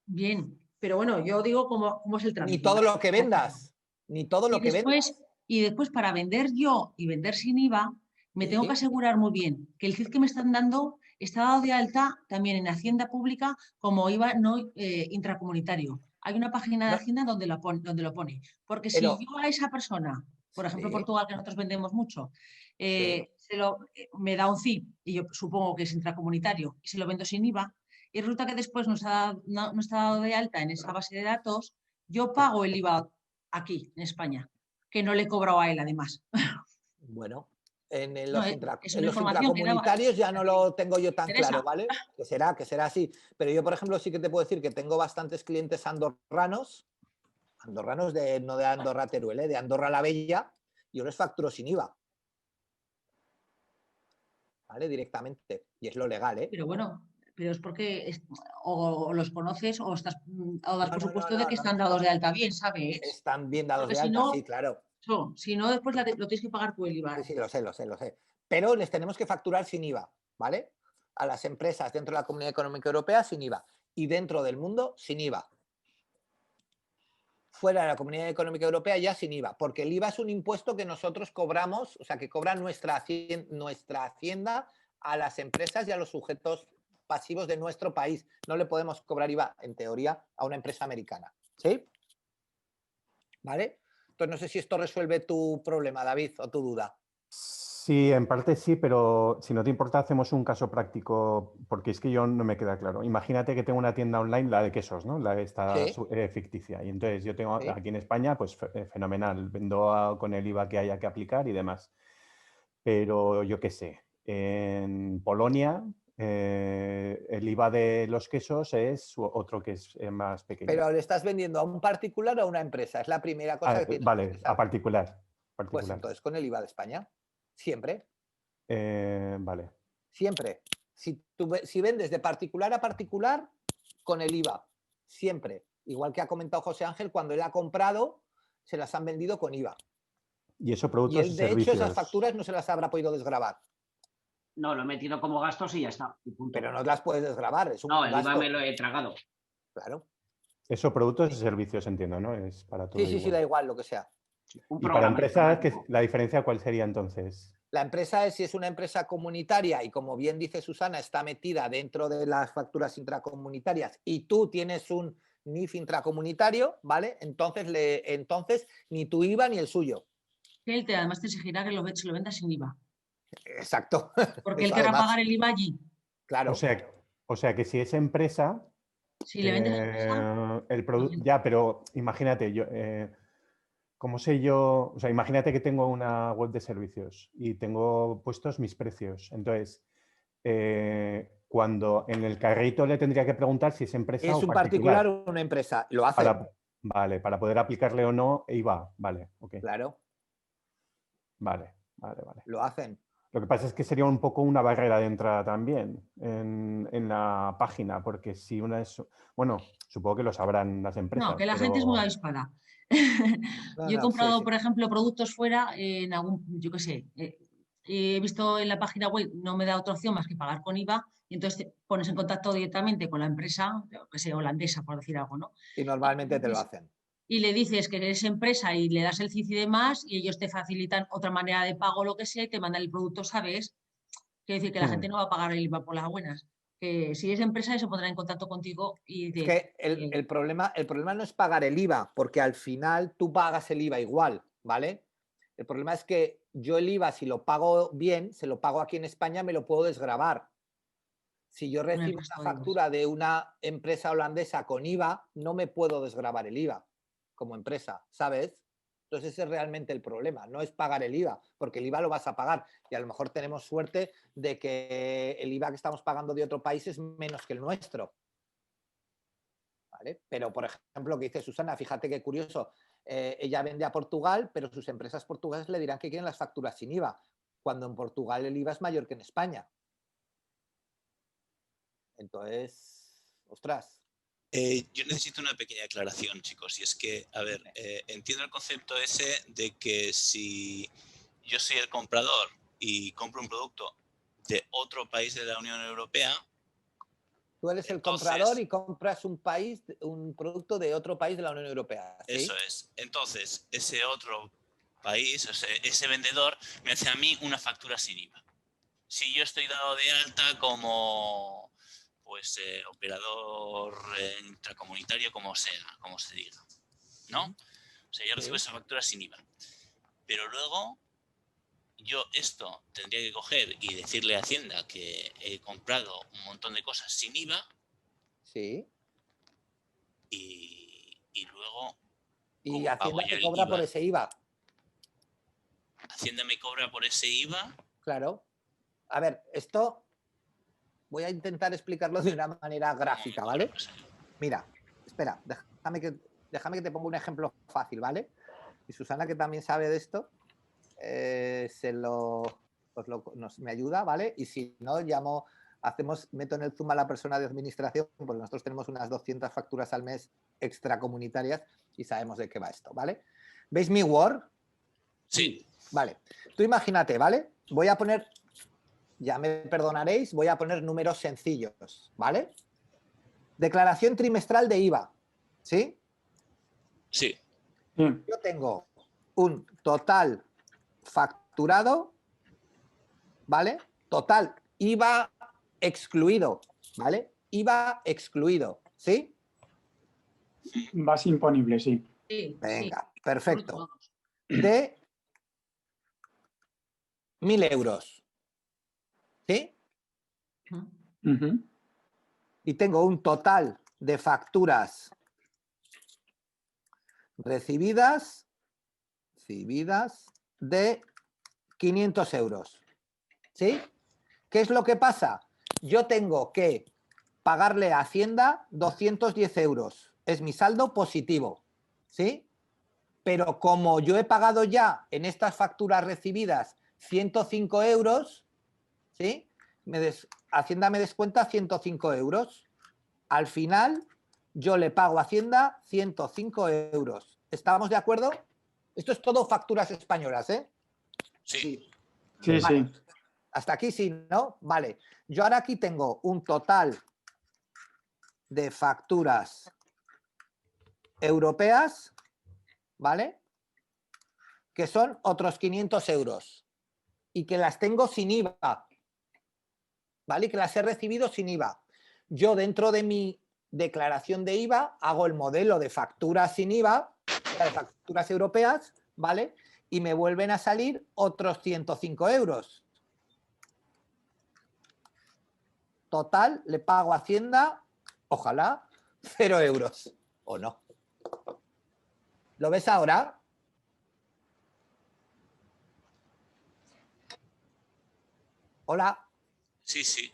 S10: Bien, pero bueno, yo digo cómo es el trámite.
S1: Ni todo lo que vendas. Ni todo lo que vendas.
S10: Y después, para vender yo y vender sin IVA, me tengo que
S1: Sí.
S10: asegurar muy bien que el CIF que me están dando está dado de alta también en Hacienda Pública como IVA no intracomunitario. Hay una página de
S1: No,
S10: Hacienda donde lo pone. Porque si
S1: pero,
S10: yo a esa persona, por ejemplo,
S1: sí,
S10: Portugal, que nosotros vendemos mucho,
S1: sí.
S10: me da un CIF y yo supongo que es intracomunitario y se lo vendo sin IVA, y resulta que después no está dado de alta en esa base de datos, yo pago el IVA aquí, en España, que no le he cobrado a él además.
S1: Bueno, en
S10: No,
S1: los,
S10: es
S1: en
S10: una
S1: los
S10: información que daba.
S1: intracomunitarios ya no lo tengo yo tan
S10: Teresa.
S1: claro, ¿vale? Que será así. Pero yo, por ejemplo, sí que te puedo decir que tengo bastantes clientes andorranos no de Andorra Teruel, de Andorra la Bella, yo les facturo sin IVA. ¿Vale? Directamente. Y es lo legal, ¿eh?
S10: Pero bueno, pero es porque o los conoces o das por supuesto de que están dados de alta bien, ¿sabes?
S1: Están bien dados
S10: Porque
S1: de
S10: si
S1: alta,
S10: no,
S1: sí, claro.
S10: si no después lo tienes que pagar tú el IVA.
S1: Sí, lo sé. Pero les tenemos que facturar sin IVA, ¿vale? A las empresas dentro de la Comunidad Económica Europea sin IVA. Y dentro del mundo sin IVA. fuera de la Comunidad Económica Europea ya sin IVA, porque el IVA es un impuesto que nosotros cobramos, o sea, que cobra nuestra hacienda a las empresas y a los sujetos pasivos de nuestro país. No le podemos cobrar IVA, en teoría, a una empresa americana. ¿Sí? ¿Vale? Entonces, no sé si esto resuelve tu problema, David, o tu duda.
S15: Sí, en parte sí, pero si no te importa, hacemos un caso práctico, porque es que yo no me queda claro. Imagínate que tengo una tienda online, la de quesos, ¿no? La esta
S1: Sí.
S15: ficticia. Y entonces yo tengo
S1: Sí.
S15: aquí en España, pues fenomenal, vendo con el IVA que haya que aplicar y demás. Pero yo qué sé, en Polonia el IVA de los quesos es otro que es más pequeño.
S1: Pero le estás vendiendo a un particular o a una empresa. Es la primera cosa que tienes
S15: Vale,
S1: que
S15: a
S1: saber.
S15: particular.
S1: Pues entonces con el IVA de España. Siempre.
S15: Vale.
S1: Siempre. Si vendes de particular a particular, con el IVA. Siempre. Igual que ha comentado José Ángel, cuando él ha comprado, se las han vendido con IVA.
S15: Y eso
S1: Y
S15: productos y
S1: él, de hecho, esas
S15: servicios.
S1: facturas no se las habrá podido desgravar.
S5: No, lo he metido como gastos y ya está. Y punto.
S1: Pero no las puedes desgravar. Es un
S5: No, el
S1: gasto.
S5: IVA me lo he tragado.
S1: Claro.
S15: Eso productos y servicios, entiendo, ¿no? Es para todo
S1: Sí, sí, sí,
S15: igual.
S1: da igual lo que sea.
S5: Un
S15: Y para
S5: programa
S15: empresas,
S5: informático.
S15: ¿la diferencia cuál sería entonces?
S1: La empresa es, si es una empresa comunitaria y, como bien dice Susana, está metida dentro de las facturas intracomunitarias y tú tienes un NIF intracomunitario, ¿vale? Entonces ni tu IVA ni el suyo.
S10: Él además te exigirá que se lo vendas sin IVA.
S1: Exacto.
S10: Porque
S1: Eso
S10: él querrá
S1: además,
S10: pagar el IVA allí.
S1: claro.
S15: O sea que si es empresa,
S10: Si le vendes a empresa,
S15: el producto. Ya, pero imagínate, yo. ¿Cómo sé yo? O sea, imagínate que tengo una web de servicios y tengo puestos mis precios. Entonces, cuando en el carrito le tendría que preguntar si es empresa
S1: Es
S15: o
S1: un particular
S15: particular.
S1: o una empresa. Lo hace.
S15: Vale, para poder aplicarle o no IVA. Vale, ok.
S1: Claro.
S15: Vale.
S1: Lo hacen.
S15: Lo que pasa es que sería un poco una barrera de entrada también en la página, porque si una es... Bueno, supongo que lo sabrán las empresas.
S10: no, que la
S15: pero...
S10: gente es muy avispada. Yo he comprado, por ejemplo, productos fuera en algún, yo qué sé, he visto en la página web, no me da otra opción más que pagar con IVA, y entonces te pones en contacto directamente con la empresa, yo qué sé, holandesa, por decir algo, ¿no?
S1: Y normalmente te lo hacen.
S10: Y le dices que eres empresa y le das el CIF y demás, y ellos te facilitan otra manera de pago o lo que sea, y te mandan el producto, ¿sabes? Quiere decir que la gente no va a pagar el IVA por las buenas. Que si es empresa, se pondrá en contacto contigo y
S1: Es que el problema no es pagar el IVA, porque al final tú pagas el IVA igual, ¿vale? El problema es que yo el IVA, si lo pago bien, se lo pago aquí en España, me lo puedo desgravar. Si yo recibo una factura de una empresa holandesa con IVA, no me puedo desgravar el IVA como empresa, ¿sabes? Entonces ese es realmente el problema, no es pagar el IVA, porque el IVA lo vas a pagar y a lo mejor tenemos suerte de que el IVA que estamos pagando de otro país es menos que el nuestro. ¿Vale? Pero, por ejemplo, lo que dice Susana, fíjate qué curioso, ella vende a Portugal, pero sus empresas portuguesas le dirán que quieren las facturas sin IVA, cuando en Portugal el IVA es mayor que en España. Entonces, ostras.
S11: Yo necesito una pequeña aclaración, chicos, y es que, a ver, entiendo el concepto ese de que si yo soy el comprador y compro un producto de otro país de la Unión Europea.
S1: Tú eres el comprador y compras un producto de otro país de la Unión Europea. ¿Sí?
S11: Eso es. Entonces, ese otro país, ese vendedor, me hace a mí una factura sin IVA. Si yo estoy dado de alta como pues operador intracomunitario, como sea, como se diga, ¿no? O sea, yo recibo esa factura sin IVA. Pero luego yo esto tendría que coger y decirle a Hacienda que he comprado un montón de cosas sin IVA.
S1: Sí.
S11: Y luego...
S1: Y Hacienda te cobra por ese IVA.
S11: Hacienda me cobra por ese IVA.
S1: Claro. A ver, esto voy a intentar explicarlo de una manera gráfica, ¿vale? Mira, espera, déjame que te ponga un ejemplo fácil, ¿vale? Y Susana, que también sabe de esto, me ayuda, ¿vale? Y si no, meto en el Zoom a la persona de administración, porque nosotros tenemos unas 200 facturas al mes extracomunitarias y sabemos de qué va esto, ¿vale? ¿Veis mi Word?
S11: Sí.
S1: Vale. Tú imagínate, ¿vale? Voy a poner, ya me perdonaréis, voy a poner números sencillos, ¿vale? Declaración trimestral de IVA, ¿sí?
S11: Sí.
S1: Yo tengo un total facturado, ¿vale? Total, IVA excluido, ¿vale? IVA excluido, ¿sí?
S7: Base imponible, sí.
S1: Venga, perfecto. De 1.000 euros, ¿sí? Y tengo un total de facturas recibidas de 500 euros, ¿sí? ¿Qué es lo que pasa? Yo tengo que pagarle a Hacienda 210 euros. Es mi saldo positivo, ¿sí? Pero como yo he pagado ya en estas facturas recibidas 105 euros, ¿sí? Hacienda me descuenta 105 euros. Al final, yo le pago a Hacienda 105 euros. ¿Estamos de acuerdo? Esto es todo facturas españolas, ¿eh?
S11: Sí.
S7: Sí,
S1: Vale.
S7: sí.
S1: Hasta aquí sí, ¿no? Vale. Yo ahora aquí tengo un total de facturas europeas, ¿vale? Que son otros 500 euros. Y que las tengo sin IVA, ¿vale? Y que las he recibido sin IVA. Yo dentro de mi declaración de IVA hago el modelo de facturas sin IVA, de facturas europeas, ¿vale? Y me vuelven a salir otros 105 euros. Total, le pago a Hacienda, ojalá, 0 euros. ¿O no? ¿Lo ves ahora? Hola.
S11: Sí, sí.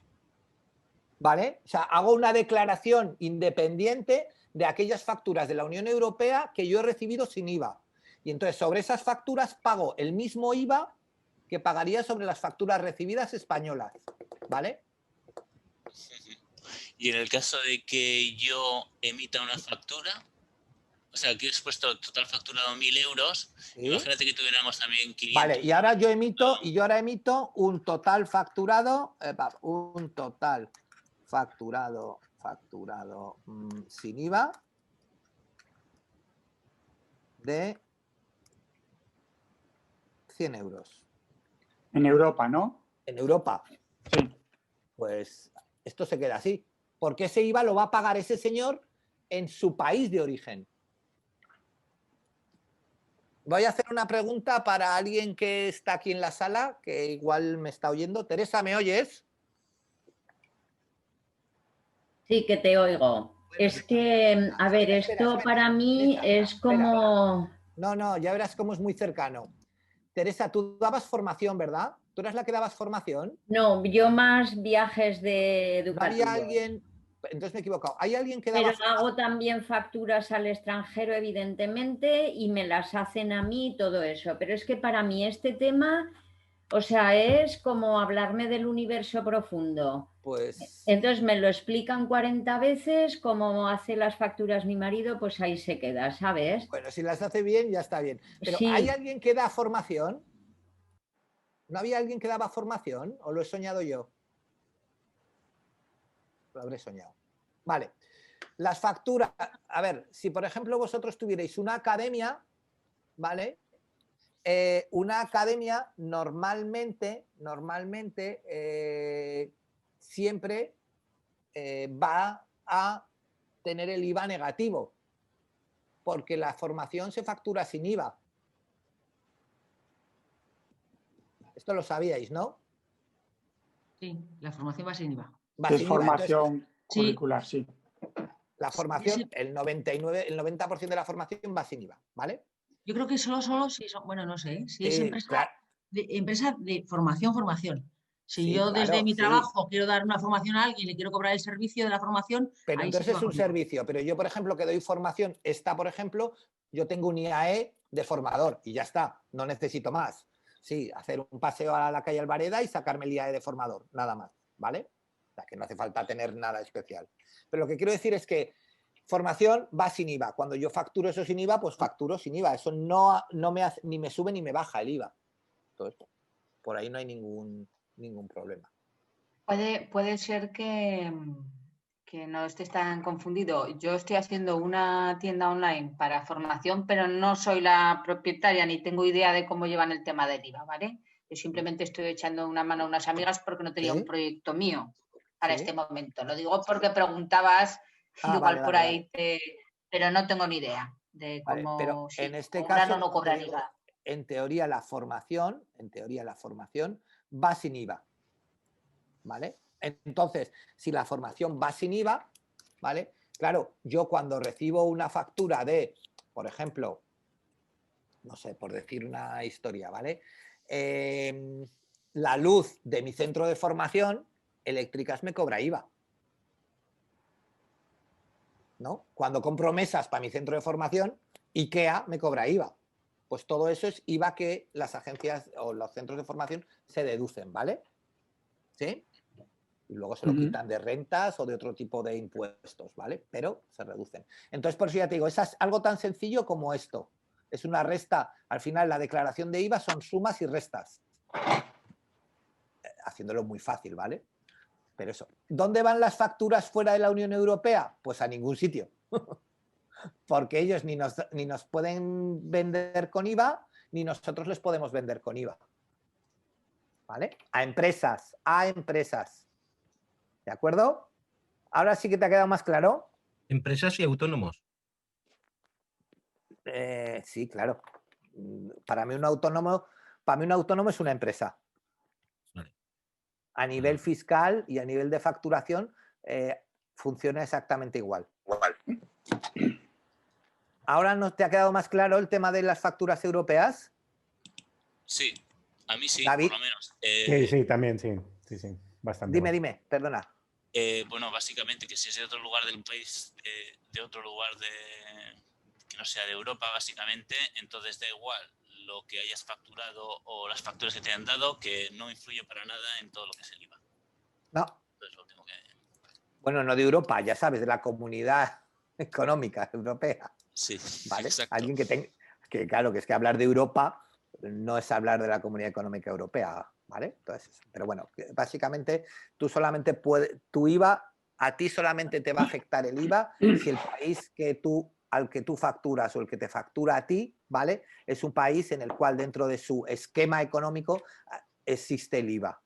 S1: ¿Vale? O sea, hago una declaración independiente de aquellas facturas de la Unión Europea que yo he recibido sin IVA. Y entonces sobre esas facturas pago el mismo IVA que pagaría sobre las facturas recibidas españolas. ¿Vale?
S11: Y en el caso de que yo emita una factura, o sea, que he expuesto total facturado 1.000 euros,
S1: ¿Sí?
S11: imagínate que tuviéramos también 500.
S1: Vale, y ahora yo emito un total facturado, sin IVA de 100 euros.
S7: En Europa, ¿no?
S1: En Europa.
S7: Sí.
S1: Pues esto se queda así. Porque ese IVA lo va a pagar ese señor en su país de origen. Voy a hacer una pregunta para alguien que está aquí en la sala, que igual me está oyendo. Teresa, ¿me oyes?
S13: Sí, que te oigo. Es que, a ver, esto para mí es como...
S1: No, ya verás cómo es muy cercano. Teresa, tú dabas formación, ¿verdad? ¿Tú eras la que dabas formación?
S13: No, yo más viajes de
S1: ¿No
S13: educativos.
S1: había alguien? Entonces me he equivocado. ¿Hay alguien que daba
S13: Pero
S1: formación?
S13: hago también facturas al extranjero, evidentemente, y me las hacen a mí y todo eso. Pero es que para mí este tema, o sea, es como hablarme del universo profundo.
S1: Pues...
S13: Entonces me lo explican 40 veces, cómo hace las facturas mi marido, pues ahí se queda, ¿sabes?
S1: Bueno, si las hace bien, ya está bien. Pero
S13: Sí.
S1: ¿hay alguien que da formación? ¿No había alguien que daba formación? ¿O lo he soñado yo? Lo habré soñado. Vale. Las facturas, a ver, si por ejemplo vosotros tuvierais una academia, ¿vale? Una academia normalmente siempre va a tener el IVA negativo, porque la formación se factura sin IVA. Esto lo sabíais, ¿no?
S10: Sí, la formación va sin IVA.
S1: Va
S7: Es
S1: sin IVA.
S7: formación
S1: Entonces,
S7: curricular, sí.
S1: la formación, el 90% de la formación va sin IVA, ¿vale?
S10: Yo creo que solo si son, bueno, no sé, si es
S1: Sí,
S10: empresa,
S1: claro.
S10: empresa de formación. Si
S1: Sí,
S10: yo
S1: claro,
S10: desde mi
S1: sí.
S10: trabajo quiero dar una formación a alguien y le quiero cobrar el servicio de la formación,
S1: Pero
S10: ahí
S1: entonces
S10: sí que
S1: es
S10: va
S1: un
S10: con IVA.
S1: servicio. Pero yo, por ejemplo, que doy formación, por ejemplo, yo tengo un IAE de formador y ya está, no necesito más. Sí, hacer un paseo a la calle Alvareda y sacarme el IAE de formador, nada más, ¿vale? O sea, que no hace falta tener nada especial. Pero lo que quiero decir es que formación va sin IVA. Cuando yo facturo eso sin IVA, pues facturo sin IVA. Eso no me hace, ni me sube ni me baja el IVA. Entonces, por ahí no hay ningún problema.
S4: Puede ser que que no estés tan confundido. Yo estoy haciendo una tienda online para formación, pero no soy la propietaria ni tengo idea de cómo llevan el tema del IVA, ¿vale? Yo simplemente estoy echando una mano a unas amigas porque no tenía un proyecto mío para este momento. Lo digo porque preguntabas, igual por ahí, pero no tengo ni idea de cómo,
S1: pero
S4: si
S1: en este
S4: cobran
S1: caso,
S4: o no cobran IVA.
S1: en teoría la formación va sin IVA, ¿vale? Entonces, si la formación va sin IVA, ¿vale? Claro, yo cuando recibo una factura de, por ejemplo, no sé, por decir una historia, ¿vale? La luz de mi centro de formación, Eléctricas me cobra IVA, ¿no? Cuando compro mesas para mi centro de formación, IKEA me cobra IVA. Pues todo eso es IVA que las agencias o los centros de formación se deducen, ¿vale? ¿Sí? Y luego se lo quitan de rentas o de otro tipo de impuestos, ¿vale? Pero se reducen. Entonces, por eso ya te digo, es algo tan sencillo como esto. Es una resta. Al final, la declaración de IVA son sumas y restas. Haciéndolo muy fácil, ¿vale? Pero eso. ¿Dónde van las facturas fuera de la Unión Europea? Pues a ningún sitio. Porque ellos ni nos pueden vender con IVA, ni nosotros les podemos vender con IVA. ¿Vale? A empresas. ¿De acuerdo? ¿Ahora sí que te ha quedado más claro?
S6: Empresas y autónomos.
S1: Sí, claro. Para mí un autónomo es una empresa.
S6: Vale.
S1: A nivel fiscal y a nivel de facturación funciona exactamente igual. ¿Ahora no te ha quedado más claro el tema de las facturas europeas?
S11: Sí, a mí sí,
S1: David.
S11: por lo menos.
S15: Sí, también, sí, bastante.
S1: Dime, perdona.
S11: Bueno, básicamente que si es de otro lugar del país, de otro lugar que no sea de Europa, básicamente, entonces da igual lo que hayas facturado o las facturas que te han dado, que no influye para nada en todo lo que es el IVA.
S1: No.
S11: Entonces lo tengo que...
S1: Bueno, no de Europa, ya sabes, de la Comunidad Económica Europea.
S11: Sí,
S1: ¿vale?
S11: exacto.
S1: Alguien que claro, que es que hablar de Europa no es hablar de la Comunidad Económica Europea, ¿vale? Entonces, pero bueno, básicamente tú solamente puedes, tu IVA, a ti solamente te va a afectar el IVA si el país al que tú facturas o el que te factura a ti, ¿vale? Es un país en el cual dentro de su esquema económico existe el IVA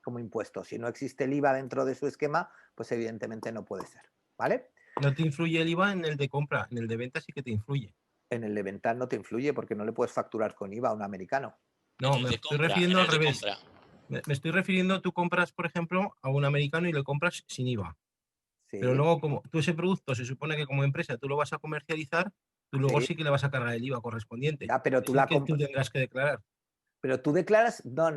S1: como impuesto. Si no existe el IVA dentro de su esquema, pues evidentemente no puede ser, ¿vale?
S6: No te influye el IVA en el de compra, en el de venta sí que te influye.
S1: En el de venta no te influye porque no le puedes facturar con IVA a un americano.
S6: No, me estoy refiriendo al revés. Me estoy refiriendo, tú compras, por ejemplo, a un americano y lo compras sin IVA.
S1: Sí.
S6: Pero luego, como tú ese producto se supone que como empresa tú lo vas a comercializar, tú luego sí que le vas a cargar el IVA correspondiente.
S1: Ya, pero tú
S6: es el que tú tendrás que declarar.
S1: Pero tú declaras, no.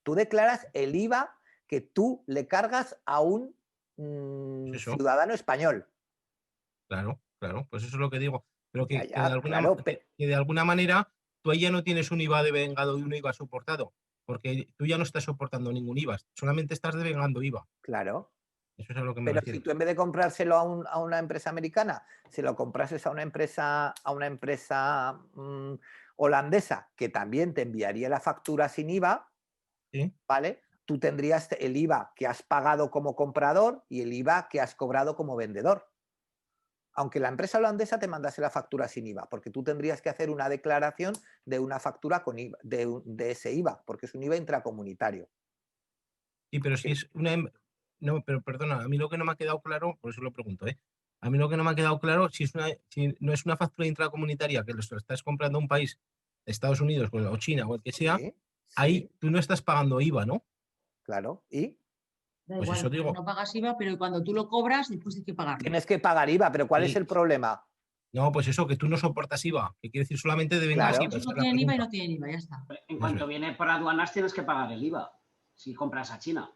S1: Tú declaras el IVA que tú le cargas a un ciudadano español.
S6: Claro, pues eso es lo que digo. Pero que,
S1: que
S6: de alguna manera tú ahí ya no tienes un IVA devengado y un IVA soportado, porque tú ya no estás soportando ningún IVA, solamente estás devengando IVA.
S1: Claro.
S6: Eso es a lo que me
S1: Pero
S6: refiero.
S1: si tú en vez de comprárselo a una empresa americana, se lo comprases a una empresa holandesa, que también te enviaría la factura sin IVA,
S6: ¿sí?
S1: ¿Vale? Tú tendrías el IVA que has pagado como comprador y el IVA que has cobrado como vendedor. Aunque la empresa holandesa te mandase la factura sin IVA, porque tú tendrías que hacer una declaración de una factura con IVA, de ese IVA, porque es un IVA intracomunitario.
S6: Sí, pero si es una... No, pero perdona, a mí lo que no me ha quedado claro, por eso lo pregunto, a mí lo que no me ha quedado claro, si no es una factura intracomunitaria que lo estás comprando a un país, Estados Unidos o China o el que sea, ahí tú no estás pagando IVA, ¿no?
S1: Claro, ¿y?
S10: Da
S6: Pues
S10: igual,
S6: eso digo.
S10: no pagas IVA, pero cuando tú lo cobras, después tienes que pagarlo.
S1: Tienes que pagar IVA, pero ¿cuál es el problema?
S6: No, pues eso, que tú no soportas IVA, que quiere decir solamente devengas IVA.
S10: No tienen IVA y no tienen IVA, ya está.
S5: En cuanto viene por aduanas tienes que pagar el IVA, si compras a China.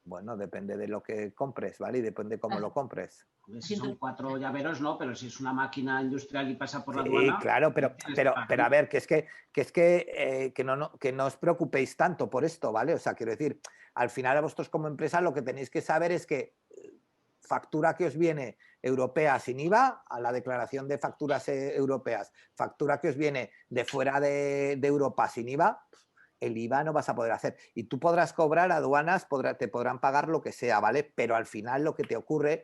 S1: Bueno, depende de lo que compres, ¿vale? Y depende cómo lo compres.
S5: Si son 4 llaveros, no, pero si es una máquina industrial y pasa por la aduana...
S1: Sí, claro, pero a ver, que no os preocupéis tanto por esto, ¿vale? O sea, quiero decir, al final a vosotros como empresa lo que tenéis que saber es que factura que os viene europea sin IVA, a la declaración de facturas europeas, factura que os viene de fuera de Europa sin IVA, el IVA no vas a poder hacer. Y tú podrás cobrar aduanas, te podrán pagar lo que sea, ¿vale? Pero al final lo que ocurre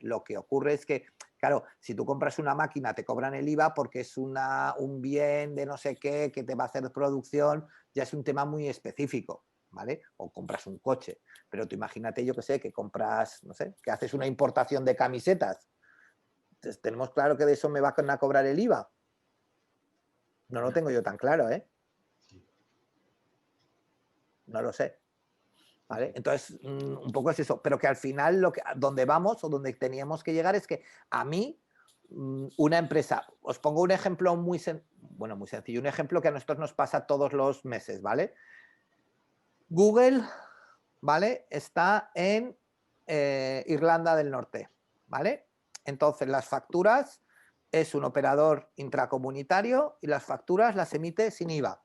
S1: es que, claro, si tú compras una máquina te cobran el IVA porque es un bien de no sé qué que te va a hacer producción, ya es un tema muy específico, ¿vale? O compras un coche. Pero tú imagínate, yo que sé, que compras, no sé, que haces una importación de camisetas. Entonces, tenemos claro que de eso me van a cobrar el IVA. No lo tengo yo tan claro, ¿eh? No lo sé. ¿Vale? Entonces, un poco es eso. Pero que al final donde vamos o donde teníamos que llegar es que a mí, una empresa, os pongo un ejemplo muy sencillo, un ejemplo que a nosotros nos pasa todos los meses, ¿vale? Google, ¿vale? Está en Irlanda del Norte, ¿vale? Entonces, las facturas es un operador intracomunitario y las facturas las emite sin IVA,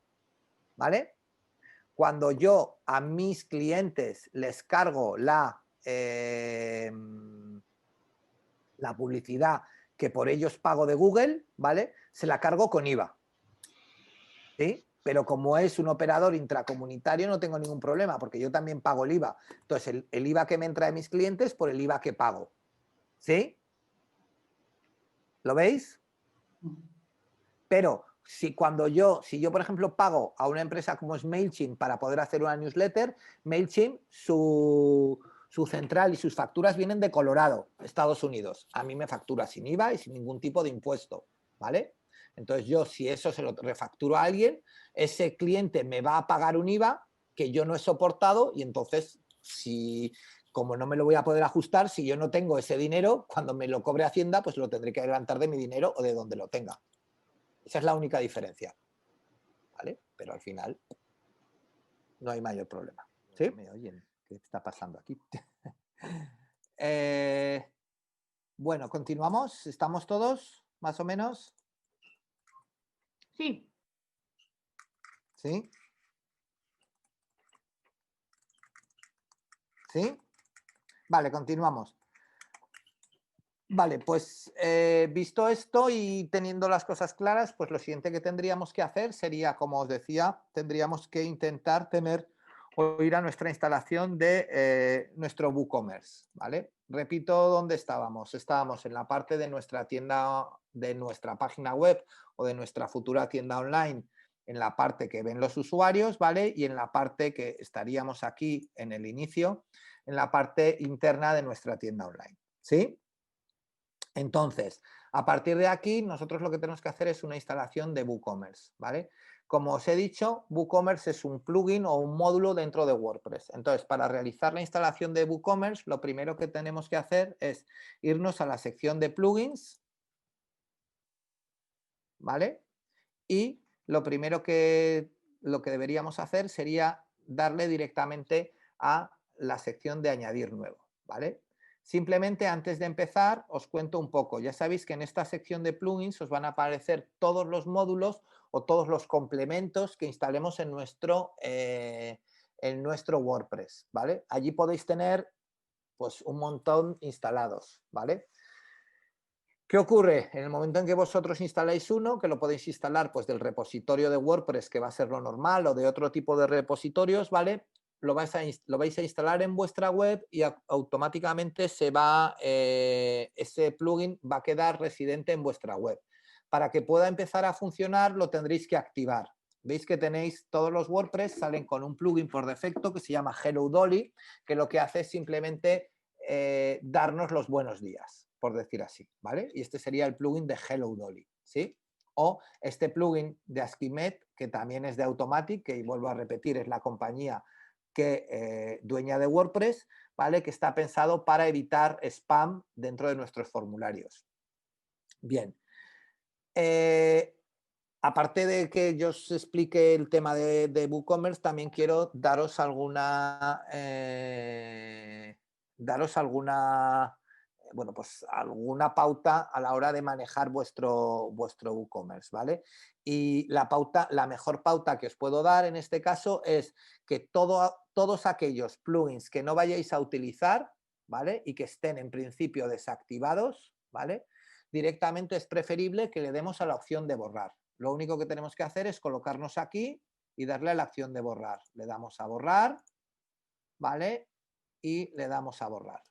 S1: ¿vale? Cuando yo a mis clientes les cargo la publicidad que por ellos pago de Google, ¿vale? Se la cargo con IVA, ¿sí? Pero como es un operador intracomunitario no tengo ningún problema porque yo también pago el IVA. Entonces, el IVA que me entra de mis clientes por el IVA que pago, ¿sí? ¿Lo veis? Pero si yo, por ejemplo, pago a una empresa como es MailChimp para poder hacer una newsletter, MailChimp, su central y sus facturas vienen de Colorado, Estados Unidos. A mí me factura sin IVA y sin ningún tipo de impuesto, ¿vale? Entonces yo, si eso se lo refacturo a alguien, ese cliente me va a pagar un IVA que yo no he soportado y entonces, como no me lo voy a poder ajustar, si yo no tengo ese dinero, cuando me lo cobre Hacienda, pues lo tendré que adelantar de mi dinero o de donde lo tenga. Esa es la única diferencia, ¿vale? Pero al final no hay mayor problema. ¿Sí? ¿Me oyen? ¿Qué está pasando aquí? Bueno, continuamos. ¿Estamos todos, más o menos?
S10: Sí.
S1: ¿Sí? ¿Sí? Vale, continuamos. Vale, pues visto esto y teniendo las cosas claras, pues lo siguiente que tendríamos que hacer sería, como os decía, tendríamos que intentar ir a nuestra instalación de nuestro WooCommerce, ¿vale? Repito dónde estábamos. Estábamos en la parte de nuestra tienda, de nuestra página web o de nuestra futura tienda online, en la parte que ven los usuarios, ¿vale? Y en la parte que estaríamos aquí en el inicio, en la parte interna de nuestra tienda online, ¿sí? Entonces, a partir de aquí, nosotros lo que tenemos que hacer es una instalación de WooCommerce, ¿vale? Como os he dicho, WooCommerce es un plugin o un módulo dentro de WordPress. Entonces, para realizar la instalación de WooCommerce, lo primero que tenemos que hacer es irnos a la sección de plugins, ¿vale? Y lo primero que deberíamos hacer sería darle directamente a la sección de añadir nuevo, ¿vale? Simplemente antes de empezar os cuento un poco. Ya sabéis que en esta sección de plugins os van a aparecer todos los módulos o todos los complementos que instalemos en nuestro WordPress, ¿vale? Allí podéis tener pues un montón instalados, ¿vale? ¿Qué ocurre? En el momento en que vosotros instaláis uno, que lo podéis instalar pues del repositorio de WordPress, que va a ser lo normal, o de otro tipo de repositorios, ¿vale? Lo vais a instalar en vuestra web y automáticamente ese plugin va a quedar residente en vuestra web. Para que pueda empezar a funcionar lo tendréis que activar. Veis que tenéis todos los WordPress, salen con un plugin por defecto que se llama Hello Dolly, que lo que hace es simplemente darnos los buenos días, por decir así, ¿vale? Y este sería el plugin de Hello Dolly, ¿sí? O este plugin de Askimet, que también es de Automatic, que vuelvo a repetir, es la compañía dueña de WordPress, ¿vale? Que está pensado para evitar spam dentro de nuestros formularios. Bien. Aparte de que yo os explique el tema de WooCommerce, también quiero daros alguna pauta a la hora de manejar vuestro WooCommerce, ¿vale? Y la mejor pauta que os puedo dar en este caso es que todos aquellos plugins que no vayáis a utilizar, ¿vale? Y que estén en principio desactivados, ¿vale? Directamente es preferible que le demos a la opción de borrar. Lo único que tenemos que hacer es colocarnos aquí, y darle a la acción de borrar. Le damos a borrar, ¿vale? Y le damos a borrar.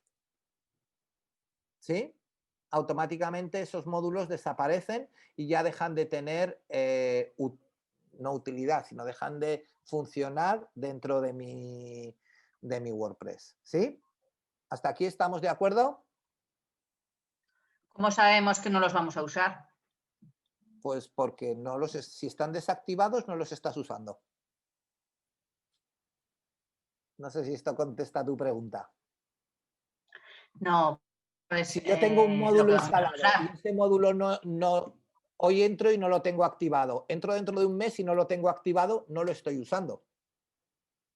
S1: ¿Sí? Automáticamente esos módulos desaparecen y ya dejan de tener, no utilidad, sino dejan de funcionar dentro de mi WordPress. ¿Sí? ¿Hasta aquí estamos de acuerdo?
S4: ¿Cómo sabemos que no los vamos a usar?
S1: Pues porque si están desactivados no los estás usando. No sé si esto contesta a tu pregunta.
S4: No, pues
S1: si yo tengo un módulo instalado y ese módulo hoy entro y no lo tengo activado, entro dentro de un mes y no lo tengo activado, no lo estoy usando.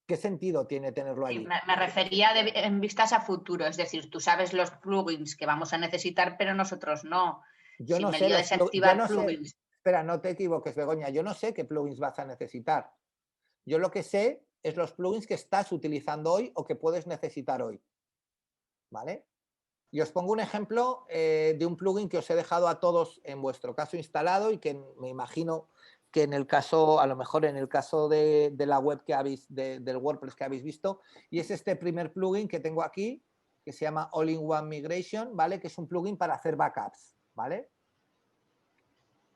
S1: ¿Qué sentido tiene tenerlo allí?
S4: Me refería en vistas a futuro, es decir, tú sabes los plugins que vamos a necesitar, pero nosotros no.
S1: Yo
S4: si
S1: no
S4: me
S1: sé
S4: lío a desactivar
S1: plugins. Espera, no te equivoques, Begoña. Yo no sé qué plugins vas a necesitar. Yo lo que sé es los plugins que estás utilizando hoy o que puedes necesitar hoy. ¿Vale? Y os pongo un ejemplo de un plugin que os he dejado a todos en vuestro caso instalado y que me imagino que en el caso, a lo mejor en el caso de la web que habéis, del WordPress que habéis visto, y es este primer plugin que tengo aquí, que se llama All-in-One Migration, ¿vale? Que es un plugin para hacer backups, ¿vale?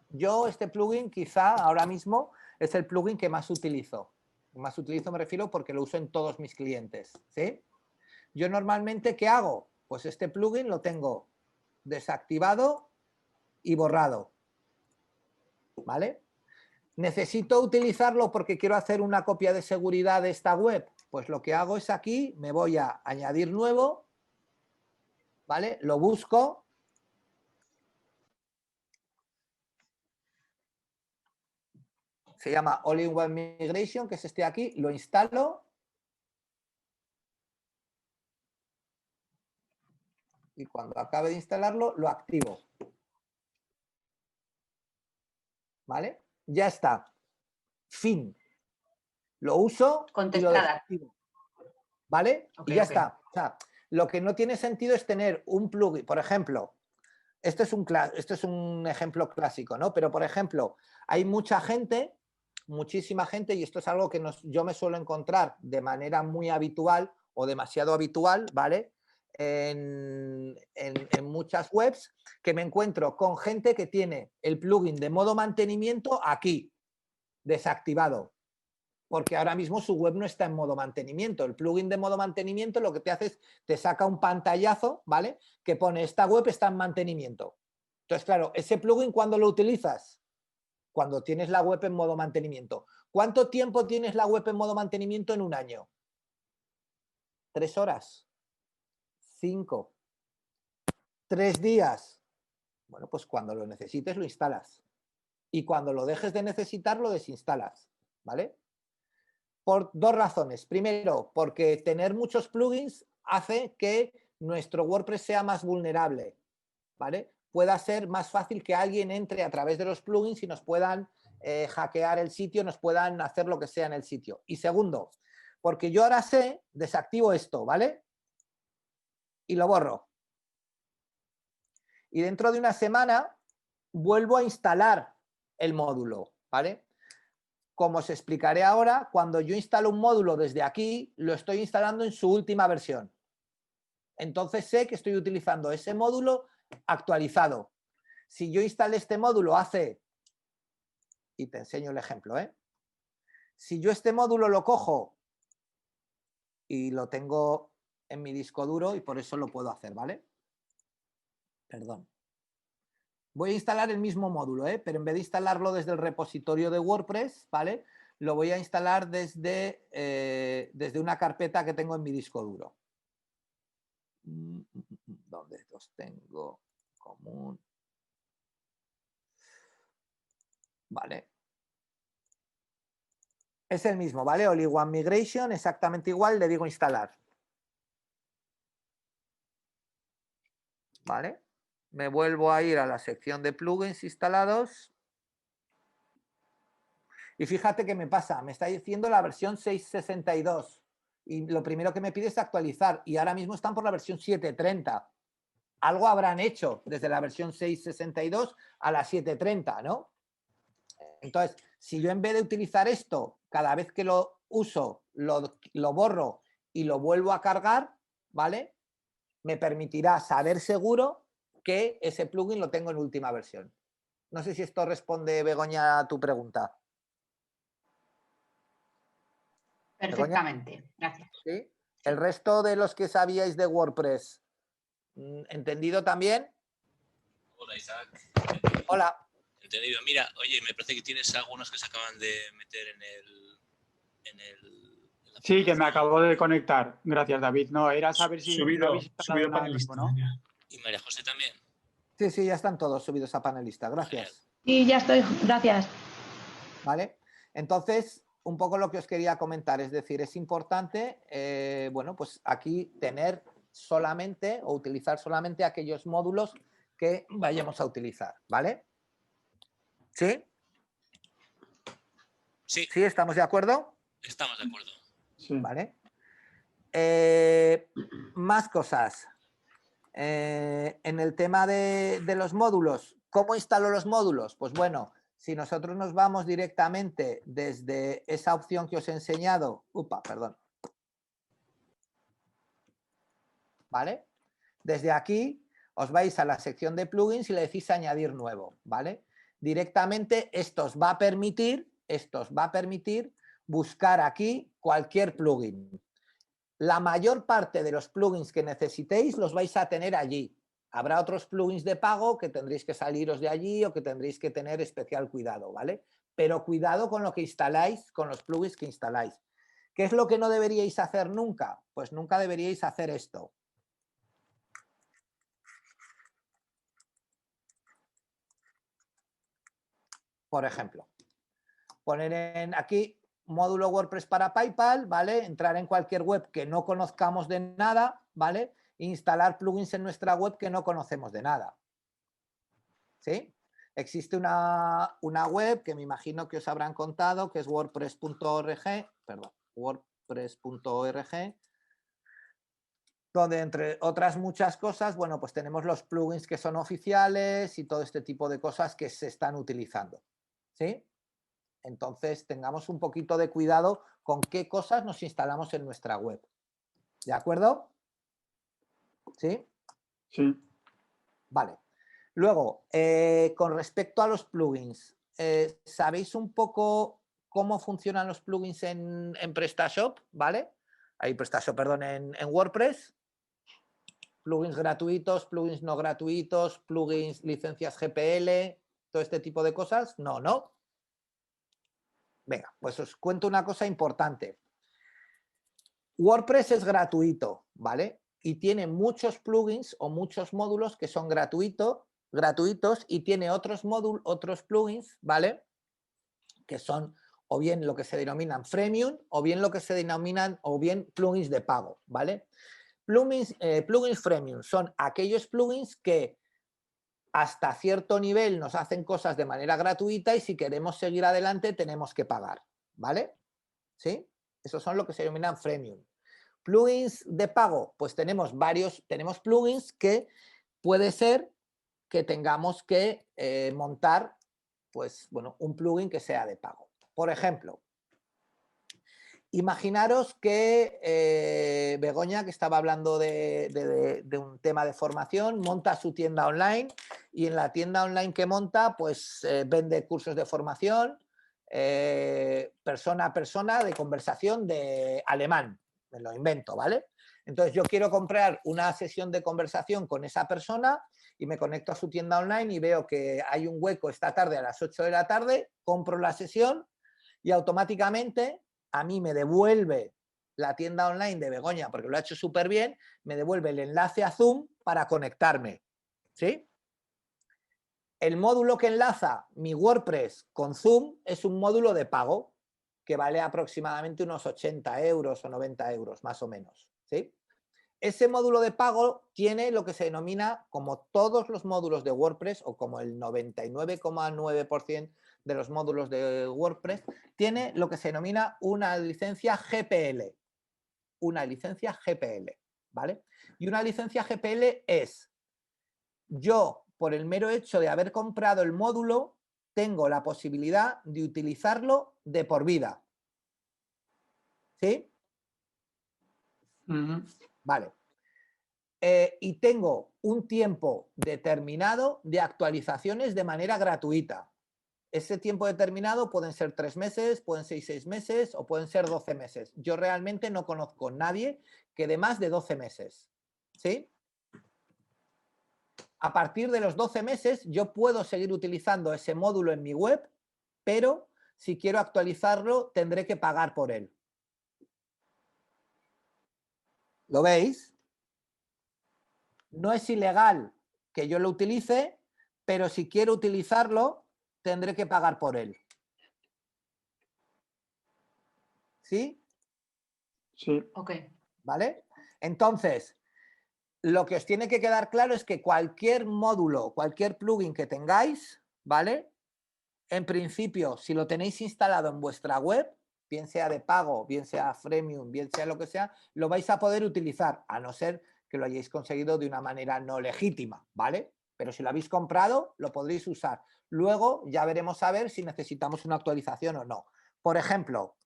S1: Yo este plugin quizá ahora mismo es el plugin que más utilizo. Más utilizo me refiero porque lo uso en todos mis clientes, ¿sí? Yo normalmente, ¿qué hago? Pues este plugin lo tengo desactivado y borrado, ¿vale? ¿Necesito utilizarlo porque quiero hacer una copia de seguridad de esta web? Pues lo que hago es aquí, me voy a añadir nuevo, ¿vale? Lo busco. Se llama All-in-One Migration, que es este aquí, lo instalo. Y cuando acabe de instalarlo, lo activo. ¿Vale? Ya está. Fin. Lo uso y lo desactivo. ¿Vale? Y ya está. O sea, lo que no tiene sentido es tener un plugin. Por ejemplo, esto es un ejemplo clásico, ¿no? Pero, por ejemplo, hay mucha gente, muchísima gente, y esto es algo que yo me suelo encontrar de manera muy habitual o demasiado habitual, ¿vale? En muchas webs, que me encuentro con gente que tiene el plugin de modo mantenimiento aquí, desactivado, porque ahora mismo su web no está en modo mantenimiento. El plugin de modo mantenimiento lo que te hace es, te saca un pantallazo, ¿vale? Que pone, esta web está en mantenimiento. Entonces, claro, ese plugin, ¿cuándo lo utilizas? Cuando tienes la web en modo mantenimiento. ¿Cuánto tiempo tienes la web en modo mantenimiento en un año? 3 horas. 5. 3 días. Bueno, pues cuando lo necesites lo instalas. Y cuando lo dejes de necesitar lo desinstalas, ¿vale? Por 2 razones. Primero, porque tener muchos plugins hace que nuestro WordPress sea más vulnerable, ¿vale? Pueda ser más fácil que alguien entre a través de los plugins y nos puedan hackear el sitio, nos puedan hacer lo que sea en el sitio. Y segundo, porque yo ahora desactivo esto, ¿vale? Y lo borro. Y dentro de una semana vuelvo a instalar el módulo, ¿vale? Como os explicaré ahora, cuando yo instalo un módulo desde aquí, lo estoy instalando en su última versión. Entonces sé que estoy utilizando ese módulo actualizado. Si yo instalé este módulo y te enseño el ejemplo, ¿eh? Si yo este módulo lo cojo y lo tengo en mi disco duro, y por eso lo puedo hacer, ¿vale? Perdón. Voy a instalar el mismo módulo, pero en vez de instalarlo desde el repositorio de WordPress, ¿vale? Lo voy a instalar desde una carpeta que tengo en mi disco duro. ¿Dónde los tengo? Común. Vale. Es el mismo, ¿vale? All-in-One Migration, exactamente igual, le digo instalar. ¿Vale? Me vuelvo a ir a la sección de plugins instalados. Y fíjate qué me pasa. Me está diciendo la versión 6.62. Y lo primero que me pide es actualizar. Y ahora mismo están por la versión 7.30. Algo habrán hecho desde la versión 6.62 a la 7.30, ¿no? Entonces, Si yo en vez de utilizar esto, cada vez que lo uso, lo borro y lo vuelvo a cargar, ¿vale? Me permitirá saber seguro que ese plugin lo tengo en última versión. No sé si esto responde, Begoña, a tu pregunta.
S4: Perfectamente, gracias.
S1: ¿Sí? El resto de los que sabíais de WordPress, ¿entendido también?
S11: Hola, Isaac.
S1: Hola.
S11: Entendido. Mira, oye, me parece que tienes algunos que se acaban de meter en la
S7: Sí, que me acabo de conectar. Gracias, David. No, era saber si no habéis instalado
S12: Subido
S7: nada
S12: panelista.
S7: nuevo, ¿no?
S11: Y María José también.
S1: Sí, ya están todos subidos a panelista. Gracias.
S2: Sí, ya estoy. Gracias.
S1: ¿Vale? Entonces, un poco lo que os quería comentar, es decir, es importante, bueno, pues aquí tener solamente o utilizar solamente aquellos módulos que vayamos a utilizar, ¿vale? ¿Sí?
S11: Sí.
S1: ¿Sí? ¿Estamos de acuerdo?
S11: Estamos de acuerdo.
S7: Sí.
S1: ¿Vale? Más cosas. En el tema de los módulos, ¿cómo instalo los módulos? Pues bueno, si nosotros nos vamos directamente desde esa opción que os he enseñado, ¿vale? Desde aquí os vais a la sección de plugins y le decís añadir nuevo, ¿vale? Directamente esto os va a permitir buscar aquí cualquier plugin. La mayor parte de los plugins que necesitéis los vais a tener allí. Habrá otros plugins de pago que tendréis que saliros de allí o que tendréis que tener especial cuidado, ¿vale? Pero cuidado con lo que instaláis, con los plugins que instaláis. ¿Qué es lo que no deberíais hacer nunca? Pues nunca deberíais hacer esto. Por ejemplo, poner aquí módulo WordPress para PayPal, ¿vale? Entrar en cualquier web que no conozcamos de nada, ¿vale? Instalar plugins en nuestra web que no conocemos de nada. ¿Sí? Existe una web que me imagino que os habrán contado, que es wordpress.org, wordpress.org, donde entre otras muchas cosas, bueno, pues tenemos los plugins que son oficiales y todo este tipo de cosas que se están utilizando. ¿Sí? Entonces, tengamos un poquito de cuidado con qué cosas nos instalamos en nuestra web. ¿De acuerdo? ¿Sí?
S7: Sí.
S1: Vale. Luego, con respecto a los plugins, ¿sabéis un poco cómo funcionan los plugins en PrestaShop? ¿Vale? Hay PrestaShop, perdón, en WordPress. Plugins gratuitos, plugins no gratuitos, plugins, licencias GPL, todo este tipo de cosas. No, ¿no? Venga, pues os cuento una cosa importante. WordPress es gratuito, ¿vale? Y tiene muchos plugins o muchos módulos que son gratuitos y tiene otros plugins, ¿vale? Que son o bien lo que se denominan freemium o bien lo que se denominan plugins de pago, ¿vale? Plugins freemium son aquellos plugins que hasta cierto nivel nos hacen cosas de manera gratuita y si queremos seguir adelante tenemos que pagar, ¿vale? ¿Sí? Esos son lo que se denominan freemium. Plugins de pago, pues tenemos plugins que puede ser que tengamos que montar, pues bueno, un plugin que sea de pago. Por ejemplo, imaginaros que Begoña, que estaba hablando de un tema de formación, monta su tienda online y en la tienda online que monta, pues vende cursos de formación persona a persona de conversación de alemán, me lo invento, ¿vale? Entonces yo quiero comprar una sesión de conversación con esa persona y me conecto a su tienda online y veo que hay un hueco esta tarde a las 8 de la tarde, compro la sesión y automáticamente a mí me devuelve la tienda online de Begoña, porque lo ha hecho súper bien, me devuelve el enlace a Zoom para conectarme, ¿sí? El módulo que enlaza mi WordPress con Zoom es un módulo de pago que vale aproximadamente unos 80 euros o 90 euros, más o menos, ¿sí? Ese módulo de pago tiene lo que se denomina, como todos los módulos de WordPress, o como el 99,9% de los módulos de WordPress, tiene lo que se denomina una licencia GPL. Una licencia GPL, ¿vale? Y una licencia GPL es, yo, por el mero hecho de haber comprado el módulo, tengo la posibilidad de utilizarlo de por vida. ¿Sí? Vale. Y tengo un tiempo determinado de actualizaciones de manera gratuita. Ese tiempo determinado pueden ser 3 meses, pueden ser 6 meses o pueden ser 12 meses. Yo realmente no conozco a nadie que dé más de 12 meses. ¿Sí? A partir de los 12 meses yo puedo seguir utilizando ese módulo en mi web, pero si quiero actualizarlo tendré que pagar por él. ¿Lo veis? No es ilegal que yo lo utilice, pero si quiero utilizarlo tendré que pagar por él. ¿Sí?
S7: Sí.
S4: Ok.
S1: ¿Vale? Entonces, lo que os tiene que quedar claro es que cualquier módulo, cualquier plugin que tengáis, ¿vale? En principio, si lo tenéis instalado en vuestra web, bien sea de pago, bien sea freemium, bien sea lo que sea, lo vais a poder utilizar, a no ser que lo hayáis conseguido de una manera no legítima, ¿vale? Pero si lo habéis comprado, lo podréis usar. Luego ya veremos a ver si necesitamos una actualización o no. Por ejemplo,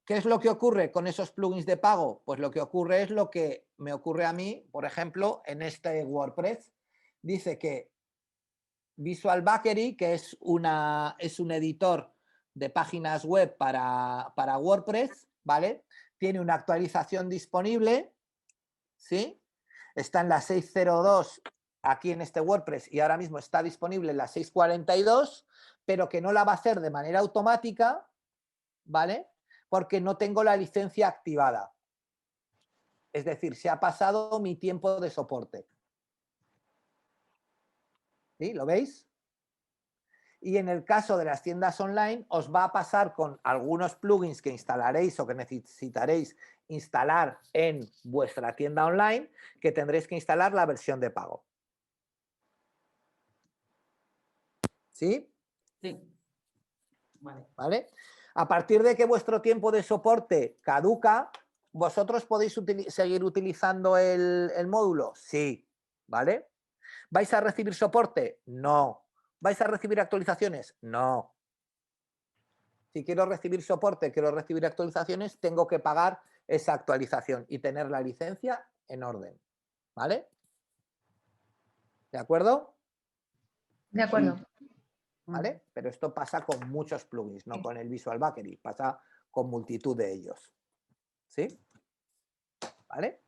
S1: ¿qué es lo que ocurre con esos plugins de pago? Pues lo que ocurre es lo que me ocurre a mí, por ejemplo, en este WordPress. Dice que Visual Bakery, que es un editor de páginas web para WordPress, ¿vale? Tiene una actualización disponible, ¿sí? Está en la 6.02 aquí en este WordPress y ahora mismo está disponible en la 6.42, pero que no la va a hacer de manera automática, ¿vale? Porque no tengo la licencia activada. Es decir, se ha pasado mi tiempo de soporte. ¿Sí? ¿Lo veis? Y en el caso de las tiendas online, os va a pasar con algunos plugins que instalaréis o que necesitaréis instalar en vuestra tienda online, que tendréis que instalar la versión de pago. ¿Sí?
S10: Sí. Vale.
S1: ¿Vale? A partir de que vuestro tiempo de soporte caduca, ¿vosotros podéis seguir utilizando el módulo? Sí. ¿Vale? ¿Vais a recibir soporte? No. ¿Vais a recibir actualizaciones? No. Si quiero recibir soporte, quiero recibir actualizaciones, tengo que pagar esa actualización y tener la licencia en orden. ¿Vale? ¿De acuerdo?
S2: De acuerdo.
S1: ¿Vale? Pero esto pasa con muchos plugins, no con el Visual Bakery, pasa con multitud de ellos. ¿Sí? ¿Vale?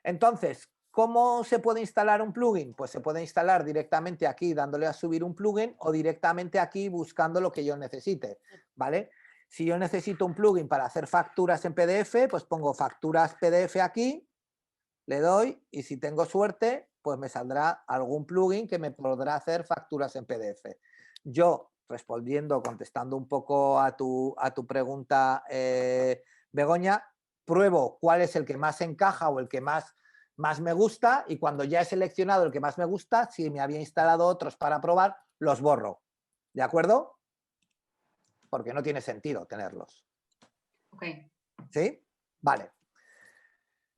S1: Entonces, ¿cómo se puede instalar un plugin? Pues se puede instalar directamente aquí dándole a subir un plugin o directamente aquí buscando lo que yo necesite, ¿vale? Si yo necesito un plugin para hacer facturas en PDF, pues pongo facturas PDF aquí, le doy y si tengo suerte, pues me saldrá algún plugin que me podrá hacer facturas en PDF. Yo, contestando un poco a tu pregunta, Begoña, pruebo cuál es el que más encaja o el que más me gusta y cuando ya he seleccionado el que más me gusta, si me había instalado otros para probar, los borro. ¿De acuerdo? Porque no tiene sentido tenerlos.
S4: Ok.
S1: ¿Sí? Vale.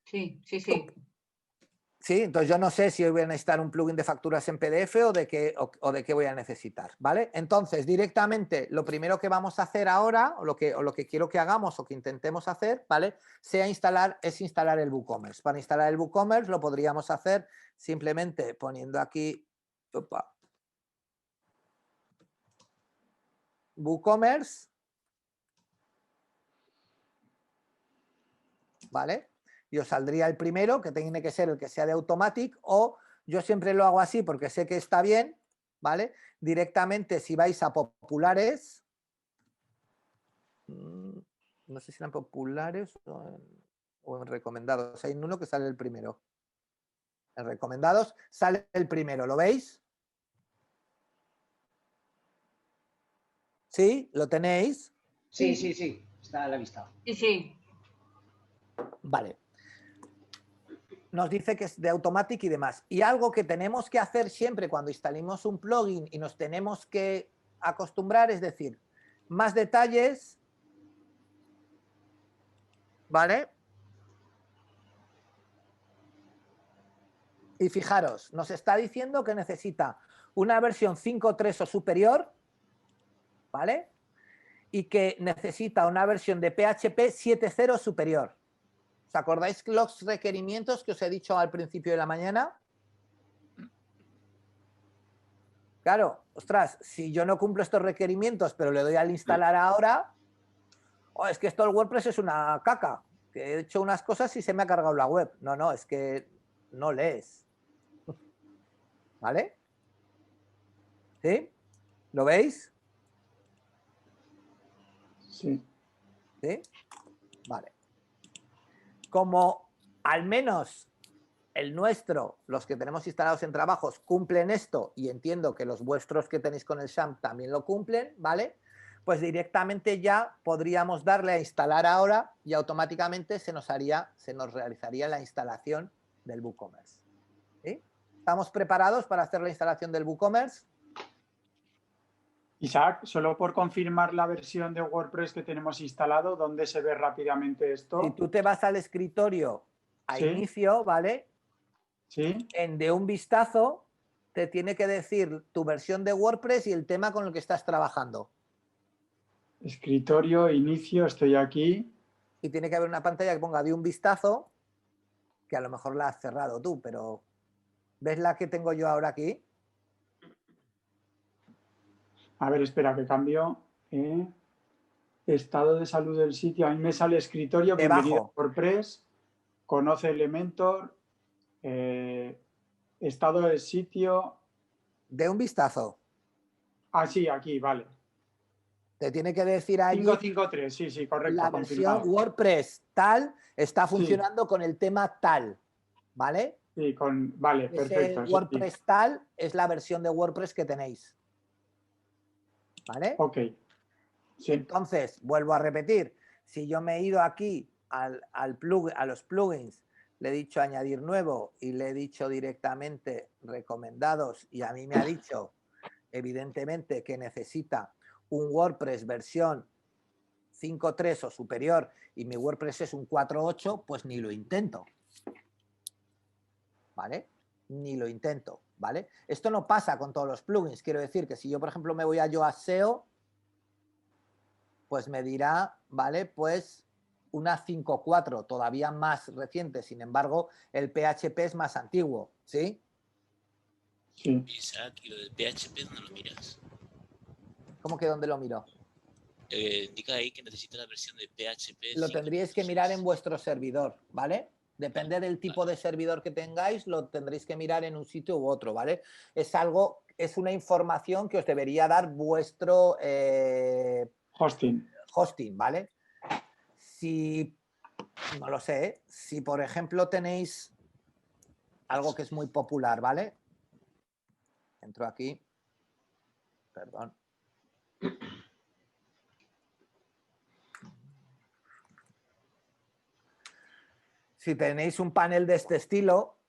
S4: Sí, sí, sí.
S1: Sí, entonces yo no sé si hoy voy a necesitar un plugin de facturas en PDF o de qué voy a necesitar, ¿vale? Entonces, directamente, lo primero que vamos a hacer ahora, o lo que quiero que hagamos o que intentemos hacer, ¿vale? Es instalar el WooCommerce. Para instalar el WooCommerce lo podríamos hacer simplemente poniendo aquí WooCommerce, ¿vale? Y os saldría el primero, que tiene que ser el que sea de Automatic, o yo siempre lo hago así porque sé que está bien, ¿vale? Directamente si vais a populares, no sé si eran populares o en recomendados, hay uno que sale el primero. En recomendados sale el primero, ¿lo veis? ¿Sí? ¿Lo tenéis?
S5: Sí, sí, sí, está a la vista.
S4: Sí, sí.
S1: Vale. Nos dice que es de Automatic y demás. Y algo que tenemos que hacer siempre cuando instalemos un plugin y nos tenemos que acostumbrar, es decir, más detalles, ¿vale? Y fijaros, nos está diciendo que necesita una versión 5.3 o superior, ¿vale? Y que necesita una versión de PHP 7.0 superior. ¿Os acordáis los requerimientos que os he dicho al principio de la mañana? Claro, ostras, si yo no cumplo estos requerimientos, pero le doy al instalar ahora, oh, es que esto el WordPress es una caca, que he hecho unas cosas y se me ha cargado la web. No, no, es que no lees. ¿Vale? ¿Sí? ¿Lo veis?
S7: Sí.
S1: ¿Sí? Vale. Como al menos el nuestro, los que tenemos instalados en trabajos, cumplen esto y entiendo que los vuestros que tenéis con el XAMPP también lo cumplen, ¿vale? Pues directamente ya podríamos darle a instalar ahora y automáticamente se nos realizaría la instalación del WooCommerce. ¿Sí? ¿Estamos preparados para hacer la instalación del WooCommerce?
S7: Isaac, solo por confirmar la versión de WordPress que tenemos instalado, ¿dónde se ve rápidamente esto?
S1: Si tú te vas al escritorio a
S7: Sí.
S1: inicio, ¿vale?
S7: Sí.
S1: En de un vistazo te tiene que decir tu versión de WordPress y el tema con el que estás trabajando.
S7: Escritorio, inicio, estoy aquí.
S1: Y tiene que haber una pantalla que ponga de un vistazo, que a lo mejor la has cerrado tú, pero ¿ves la que tengo yo ahora aquí?
S7: A ver, espera, que cambio. Estado de salud del sitio. A mí me sale escritorio,
S1: Debajo.
S7: bienvenido a WordPress, conoce Elementor, estado del sitio.
S1: De un vistazo.
S7: Ah, sí, aquí, vale.
S1: Te tiene que decir allí
S7: 553, sí, sí, correcto.
S1: la versión
S7: confirmado.
S1: WordPress tal está
S7: Sí.
S1: funcionando con el tema tal, ¿vale?
S7: Sí, vale,
S1: Ese
S7: perfecto. sí,
S1: WordPress tal es la versión de WordPress que tenéis. ¿Vale?
S7: Ok. Sí.
S1: Entonces, vuelvo a repetir, si yo me he ido aquí a los plugins, le he dicho añadir nuevo y le he dicho directamente recomendados y a mí me ha dicho evidentemente que necesita un WordPress versión 5.3 o superior y mi WordPress es un 4.8, pues ni lo intento. ¿Vale? Ni lo intento, ¿vale? Esto no pasa con todos los plugins. Quiero decir que si yo, por ejemplo, me voy a Yoast SEO, pues me dirá, ¿vale? Pues una 5.4, todavía más reciente. Sin embargo, el PHP es más antiguo, ¿sí?
S7: Sí.
S11: Isaac, ¿y lo del PHP dónde lo miras?
S1: ¿Cómo que dónde lo miro?
S11: Indica ahí que necesita la versión de PHP.
S1: Lo tendríais que mirar en vuestro servidor, ¿vale? Depende del tipo de servidor que tengáis, lo tendréis que mirar en un sitio u otro, ¿vale? Es una información que os debería dar vuestro
S7: hosting,
S1: ¿vale? Si, no lo sé, ¿eh? Si por ejemplo tenéis algo que es muy popular, ¿vale? Entro aquí, perdón. Si tenéis un panel de este estilo,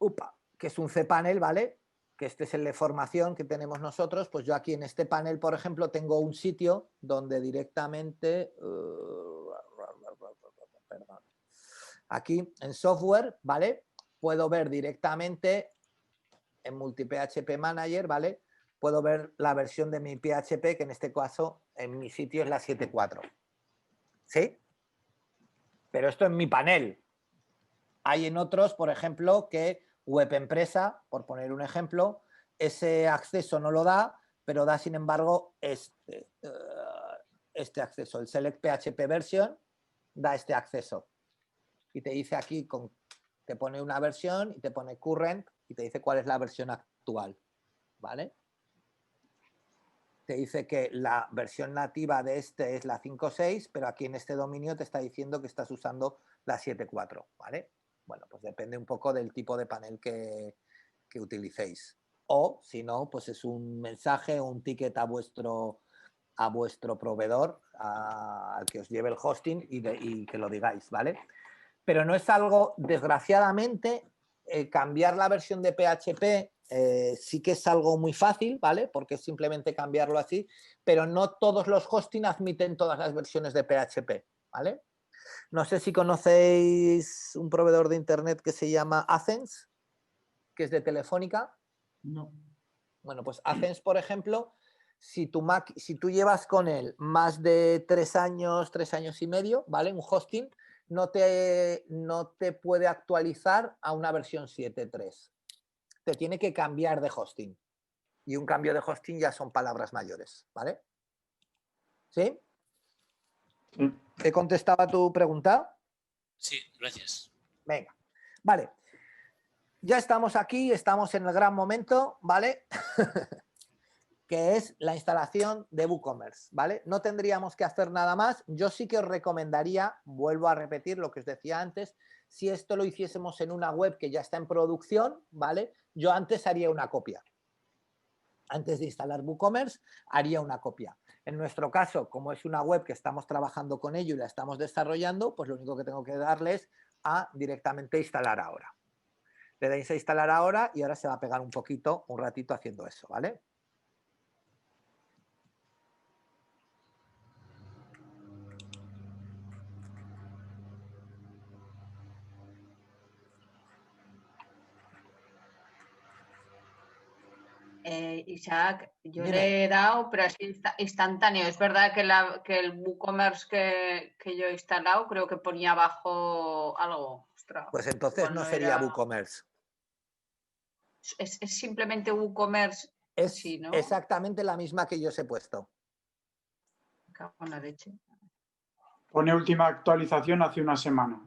S1: que es un cPanel, ¿vale? Que este es el de formación que tenemos nosotros, pues yo aquí en este panel, por ejemplo, tengo un sitio donde directamente, perdón, aquí en software, ¿vale? Puedo ver directamente en MultiPHP Manager, ¿vale? Puedo ver la versión de mi PHP, que en este caso en mi sitio es la 7.4. ¿Sí? Pero esto en mi panel. Hay en otros, por ejemplo, que Web Empresa, por poner un ejemplo, ese acceso no lo da, pero da, sin embargo, este acceso. El Select PHP Version da este acceso. Y te dice aquí, te pone una versión y te pone current y te dice cuál es la versión actual. ¿Vale? Te dice que la versión nativa de este es la 5.6, pero aquí en este dominio te está diciendo que estás usando la 7.4. ¿Vale? Bueno, pues depende un poco del tipo de panel que utilicéis. O, si no, pues es un mensaje o un ticket a vuestro proveedor, al que os lleve el hosting y que lo digáis, ¿vale? Pero no es algo, desgraciadamente, cambiar la versión de PHP sí que es algo muy fácil, ¿vale? Porque es simplemente cambiarlo así, pero no todos los hosting admiten todas las versiones de PHP, ¿vale? No sé si conocéis un proveedor de internet que se llama Athens. que es de Telefónica?
S10: No.
S1: Bueno, pues Athens, por ejemplo, si tú llevas con él más de 3 años y medio, ¿vale? Un hosting, no te puede actualizar a una versión 7.3. Te tiene que cambiar de hosting. Y un cambio de hosting ya son palabras mayores, ¿vale? ¿Sí? ¿He contestado a tu pregunta?
S11: Sí, gracias.
S1: Venga, vale. Ya estamos aquí, estamos en el gran momento, ¿vale? Que es la instalación de WooCommerce, ¿vale? No tendríamos que hacer nada más. Yo sí que os recomendaría, vuelvo a repetir lo que os decía antes, si esto lo hiciésemos en una web que ya está en producción, ¿vale? Yo antes haría una copia. Antes de instalar WooCommerce, haría una copia. En nuestro caso, como es una web que estamos trabajando con ello y la estamos desarrollando, pues lo único que tengo que darles a directamente instalar ahora. Le dais a instalar ahora y ahora se va a pegar un ratito haciendo eso, ¿vale?
S4: Isaac, yo
S1: Dime.
S4: le he dado, pero es instantáneo. Es verdad que el WooCommerce que yo he instalado creo que ponía abajo algo. Ostras,
S1: Pues entonces
S4: igual
S1: no
S4: no
S1: sería
S4: era-
S1: WooCommerce.
S4: Es simplemente WooCommerce.
S1: Es
S4: Sí, ¿no?
S1: exactamente la misma que yo os he puesto.
S4: Me cago en la leche.
S7: Pone última actualización hace una semana.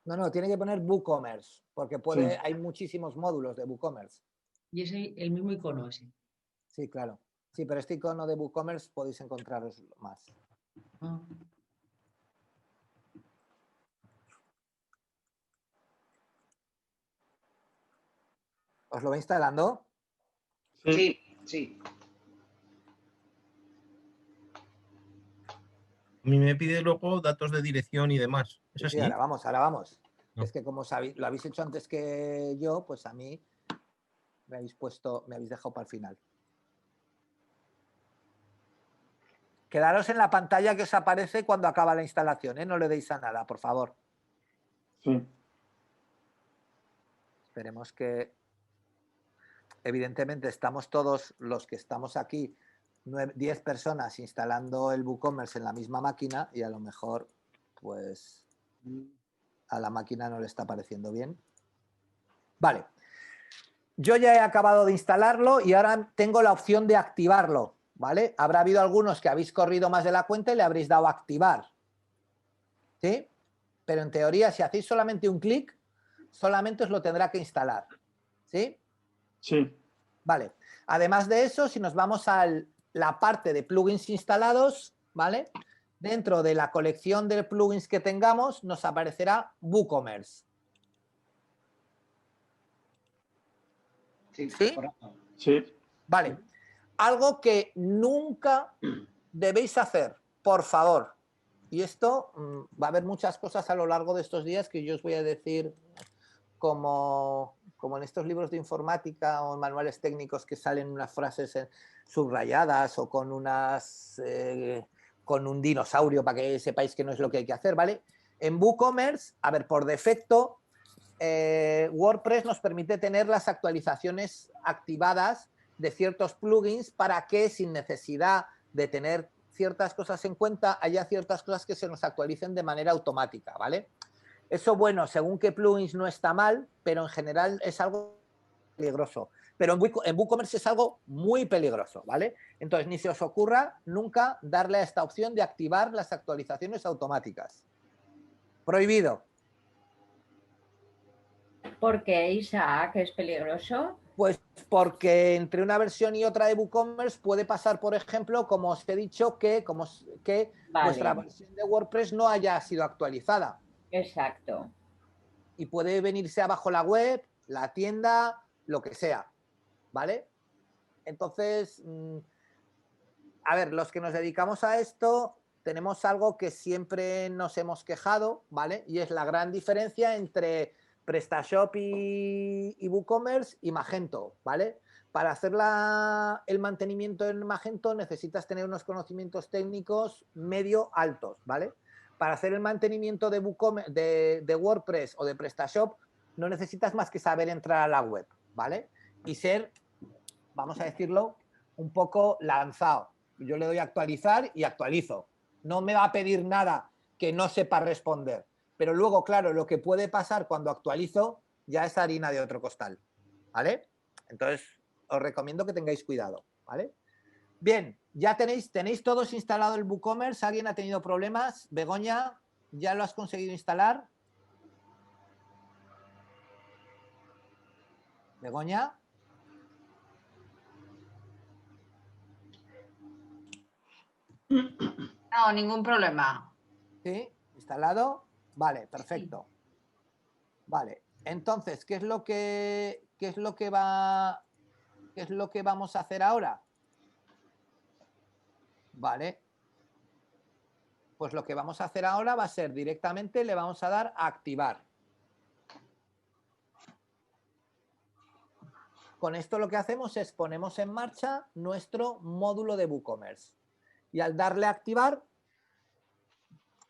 S1: No, tiene que poner WooCommerce, porque
S7: Sí.
S1: hay muchísimos módulos de WooCommerce.
S10: Y es el mismo icono ese.
S1: Sí, claro. Sí, pero este icono de WooCommerce podéis encontraros más.
S10: Ah.
S1: ¿Os lo va instalando?
S5: Sí, sí.
S6: A mí me pide luego datos de dirección y demás. ¿Es
S1: Sí,
S6: así?
S1: ahora vamos.
S6: No.
S1: Es que como lo habéis hecho antes que yo, pues a mí me habéis dejado para el final. Quedaros en la pantalla que os aparece cuando acaba la instalación, ¿eh? No le deis a nada, por favor.
S7: Sí.
S1: Esperemos que... Evidentemente estamos todos los que estamos aquí, 10 personas instalando el WooCommerce en la misma máquina y a lo mejor, pues, a la máquina no le está pareciendo bien. Vale. Yo ya he acabado de instalarlo y ahora tengo la opción de activarlo, ¿vale? Habrá habido algunos que habéis corrido más de la cuenta y le habréis dado a activar. ¿Sí? Pero en teoría, si hacéis solamente un clic, solamente os lo tendrá que instalar. ¿Sí?
S7: Sí.
S1: Vale. Además de eso, si nos vamos a la parte de plugins instalados, ¿vale? Dentro de la colección de plugins que tengamos, nos aparecerá WooCommerce.
S5: Sí,
S1: ¿Sí?
S5: correcto.
S7: Sí.
S1: Vale. Algo que nunca debéis hacer, por favor. Y esto va a haber muchas cosas a lo largo de estos días que yo os voy a decir como en estos libros de informática o manuales técnicos que salen unas frases subrayadas o con con un dinosaurio para que sepáis que no es lo que hay que hacer, ¿vale? En WooCommerce, a ver, por defecto, WordPress nos permite tener las actualizaciones activadas de ciertos plugins para que sin necesidad de tener ciertas cosas en cuenta, haya ciertas cosas que se nos actualicen de manera automática, ¿vale? Eso, bueno, según qué plugins no está mal, pero en general es algo peligroso. Pero en WooCommerce es algo muy peligroso, ¿vale? Entonces, ni se os ocurra nunca darle a esta opción de activar las actualizaciones automáticas. Prohibido.
S13: ¿Por qué, Isaac? ¿Es peligroso?
S1: Pues porque entre una versión y otra de WooCommerce puede pasar, por ejemplo, como os he dicho, que
S13: Vale.
S1: vuestra versión de WordPress no haya sido actualizada.
S13: Exacto.
S1: Y puede venirse abajo la web, la tienda, lo que sea, ¿vale? Entonces, a ver, los que nos dedicamos a esto tenemos algo que siempre nos hemos quejado, ¿vale? Y es la gran diferencia entre PrestaShop y WooCommerce y Magento, ¿vale? Para hacer el mantenimiento en Magento necesitas tener unos conocimientos técnicos medio altos, ¿vale? Para hacer el mantenimiento de WordPress o de PrestaShop no necesitas más que saber entrar a la web, ¿vale? Y ser, vamos a decirlo, un poco lanzado. Yo le doy a actualizar y actualizo. No me va a pedir nada que no sepa responder. Pero luego, claro, lo que puede pasar cuando actualizo ya es harina de otro costal, ¿vale? Entonces, os recomiendo que tengáis cuidado, ¿vale? Bien, ya tenéis todos instalado el WooCommerce. ¿Alguien ha tenido problemas? Begoña, ¿ya lo has conseguido instalar? Begoña.
S4: No, ningún problema.
S1: ¿Sí? ¿Instalado? Vale, perfecto. Vale, entonces, ¿qué es lo que vamos a hacer ahora? Vale. Pues lo que vamos a hacer ahora va a ser directamente, le vamos a dar a activar. Con esto lo que hacemos es ponemos en marcha nuestro módulo de WooCommerce. Y al darle a activar,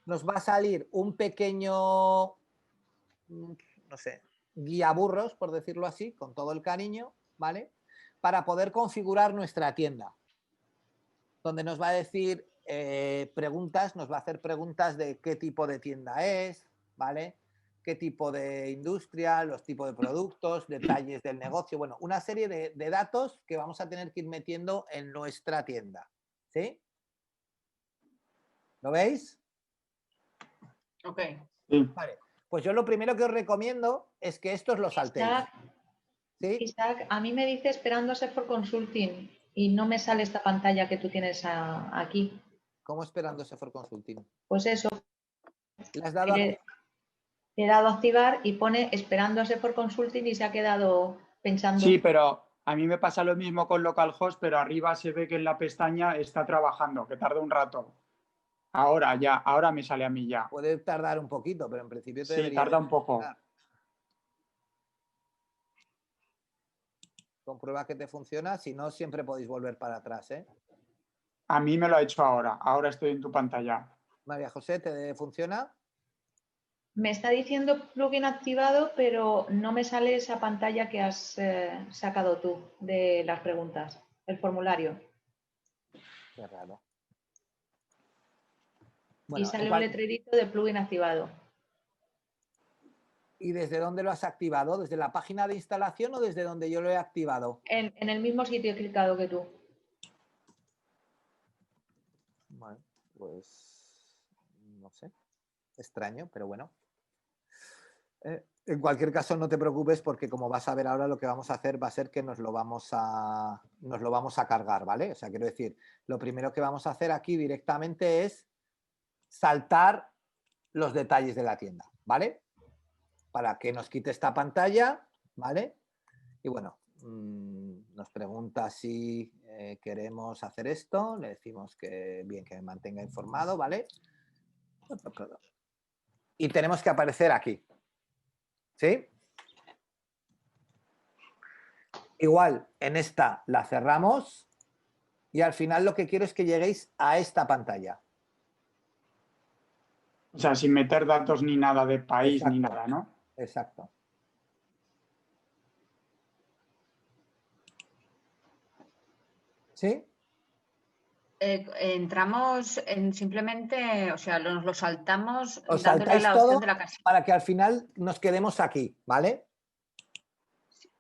S1: nos va a salir un pequeño, no sé, guía burros, por decirlo así, con todo el cariño, ¿vale? Para poder configurar nuestra tienda. Donde nos va a decir preguntas, nos va a hacer preguntas de qué tipo de tienda es, ¿vale? Qué tipo de industria, los tipos de productos, detalles del negocio, bueno, una serie de datos que vamos a tener que ir metiendo en nuestra tienda, ¿sí? ¿Lo veis?
S4: Ok.
S1: Vale, pues yo lo primero que os recomiendo es que estos los saltéis. ¿Sí?
S2: Isaac, a mí me dice esperando a Sephora Consulting y no me sale esta pantalla que tú tienes aquí.
S1: ¿Cómo esperando Sephora Consulting?
S2: Pues eso.
S1: ¿Le has dado a...
S2: Le he dado a activar y pone esperando a Sephora Consulting y se ha quedado pensando.
S7: Sí, pero a mí me pasa lo mismo con localhost, pero arriba se ve que en la pestaña está trabajando, que tarda un rato. Ahora ya, ahora me sale a mí ya.
S1: Puede tardar un poquito, pero en principio te
S7: Sí,
S1: debería
S7: tarda
S1: de
S7: un poco.
S1: funcionar. Comprueba que te funciona, si no siempre podéis volver para atrás, ¿eh?
S7: A mí me lo ha hecho ahora. Ahora estoy en tu pantalla.
S1: María José, ¿te funciona?
S2: Me está diciendo plugin activado, pero no me sale esa pantalla que has sacado tú de las preguntas, el formulario.
S1: Qué raro.
S2: Y
S1: Bueno,
S2: sale un letrerito de plugin activado.
S1: ¿Y desde dónde lo has activado? ¿Desde la página de instalación o desde donde yo lo he activado?
S2: En el mismo sitio he clicado que tú.
S1: Bueno, pues no sé. Extraño, pero bueno. En cualquier caso, no te preocupes porque como vas a ver ahora, lo que vamos a hacer va a ser que nos lo vamos a cargar, ¿vale? O sea, quiero decir, lo primero que vamos a hacer aquí directamente es saltar los detalles de la tienda, ¿vale? Para que nos quite esta pantalla, ¿vale? Y bueno, nos pregunta si queremos hacer esto, le decimos que bien, que me mantenga informado, ¿vale? Y tenemos que aparecer aquí, ¿sí? Igual, en esta la cerramos y al final lo que quiero es que lleguéis a esta pantalla.
S7: O sea, sin meter datos ni nada de país ni nada, ¿no?
S1: Exacto. ¿Sí?
S4: Entramos en simplemente, o sea, nos lo saltamos
S1: Os
S4: dándole
S1: saltáis
S4: la
S1: todo
S4: opción de la casilla.
S1: para que al final nos quedemos aquí, ¿vale?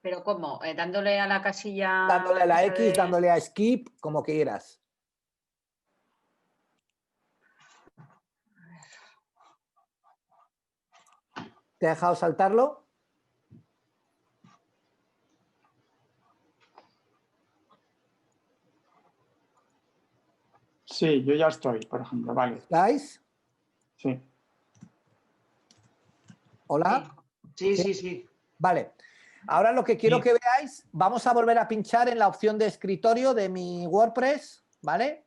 S4: Pero ¿cómo? Dándole a la casilla.
S1: Dándole a la
S4: esa
S1: X,
S4: de-
S1: dándole a skip, como quieras. ¿Te ha dejado saltarlo?
S7: Sí, yo ya estoy, por ejemplo, vale.
S1: ¿Estáis?
S7: Sí.
S1: ¿Hola?
S5: Sí.
S1: Vale. Ahora lo que quiero que veáis, vamos a volver a pinchar en la opción de escritorio de mi WordPress, ¿vale?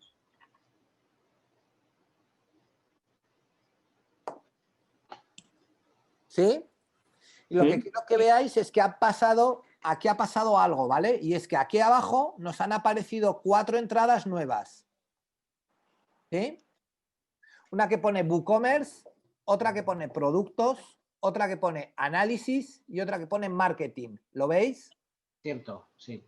S1: ¿Sí? Y lo que quiero que veáis es que aquí ha pasado algo, ¿vale? Y es que aquí abajo nos han aparecido 4 entradas nuevas. ¿Sí? Una que pone WooCommerce, otra que pone productos, otra que pone análisis y otra que pone marketing. ¿Lo veis?
S5: Cierto, sí.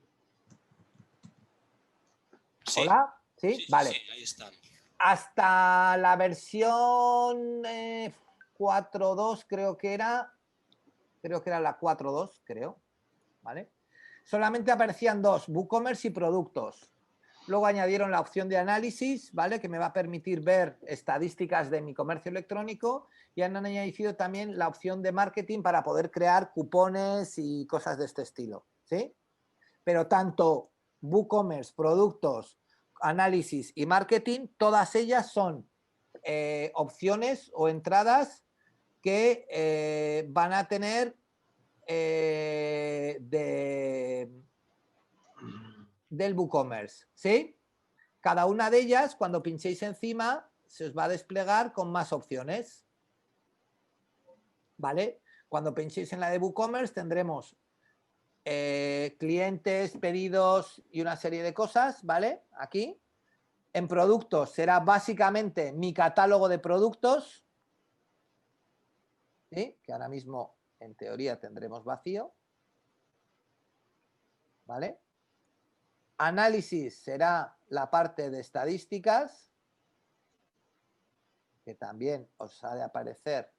S11: Sí.
S1: ¿Hola? ¿Sí?
S11: Sí, sí,
S1: Vale.
S11: sí, ahí está.
S1: Hasta la versión 4.2 creo que era la 4.2, creo, ¿vale? Solamente aparecían dos, WooCommerce y productos. Luego añadieron la opción de análisis, ¿vale? Que me va a permitir ver estadísticas de mi comercio electrónico, y han añadido también la opción de marketing para poder crear cupones y cosas de este estilo, ¿sí? Pero tanto WooCommerce, productos, análisis y marketing, todas ellas son opciones o entradas que van a tener del WooCommerce, ¿sí? Cada una de ellas, cuando pinchéis encima, se os va a desplegar con más opciones, ¿vale? Cuando pinchéis en la de WooCommerce tendremos clientes, pedidos y una serie de cosas, ¿vale? Aquí. En productos será básicamente mi catálogo de productos, ¿sí? Que ahora mismo en teoría tendremos vacío, ¿vale? Análisis será la parte de estadísticas, que también os ha de aparecer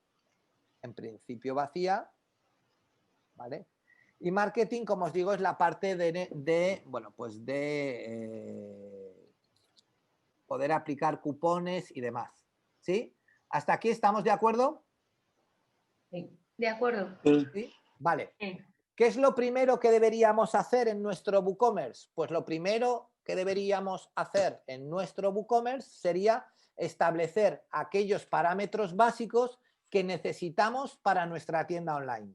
S1: en principio vacía, ¿vale? Y marketing, como os digo, es la parte de poder aplicar cupones y demás, ¿sí? ¿Hasta aquí estamos de acuerdo?
S2: Sí. De acuerdo.
S1: ¿Sí? Vale. ¿Qué es lo primero que deberíamos hacer en nuestro WooCommerce? Pues lo primero que deberíamos hacer en nuestro WooCommerce sería establecer aquellos parámetros básicos que necesitamos para nuestra tienda online,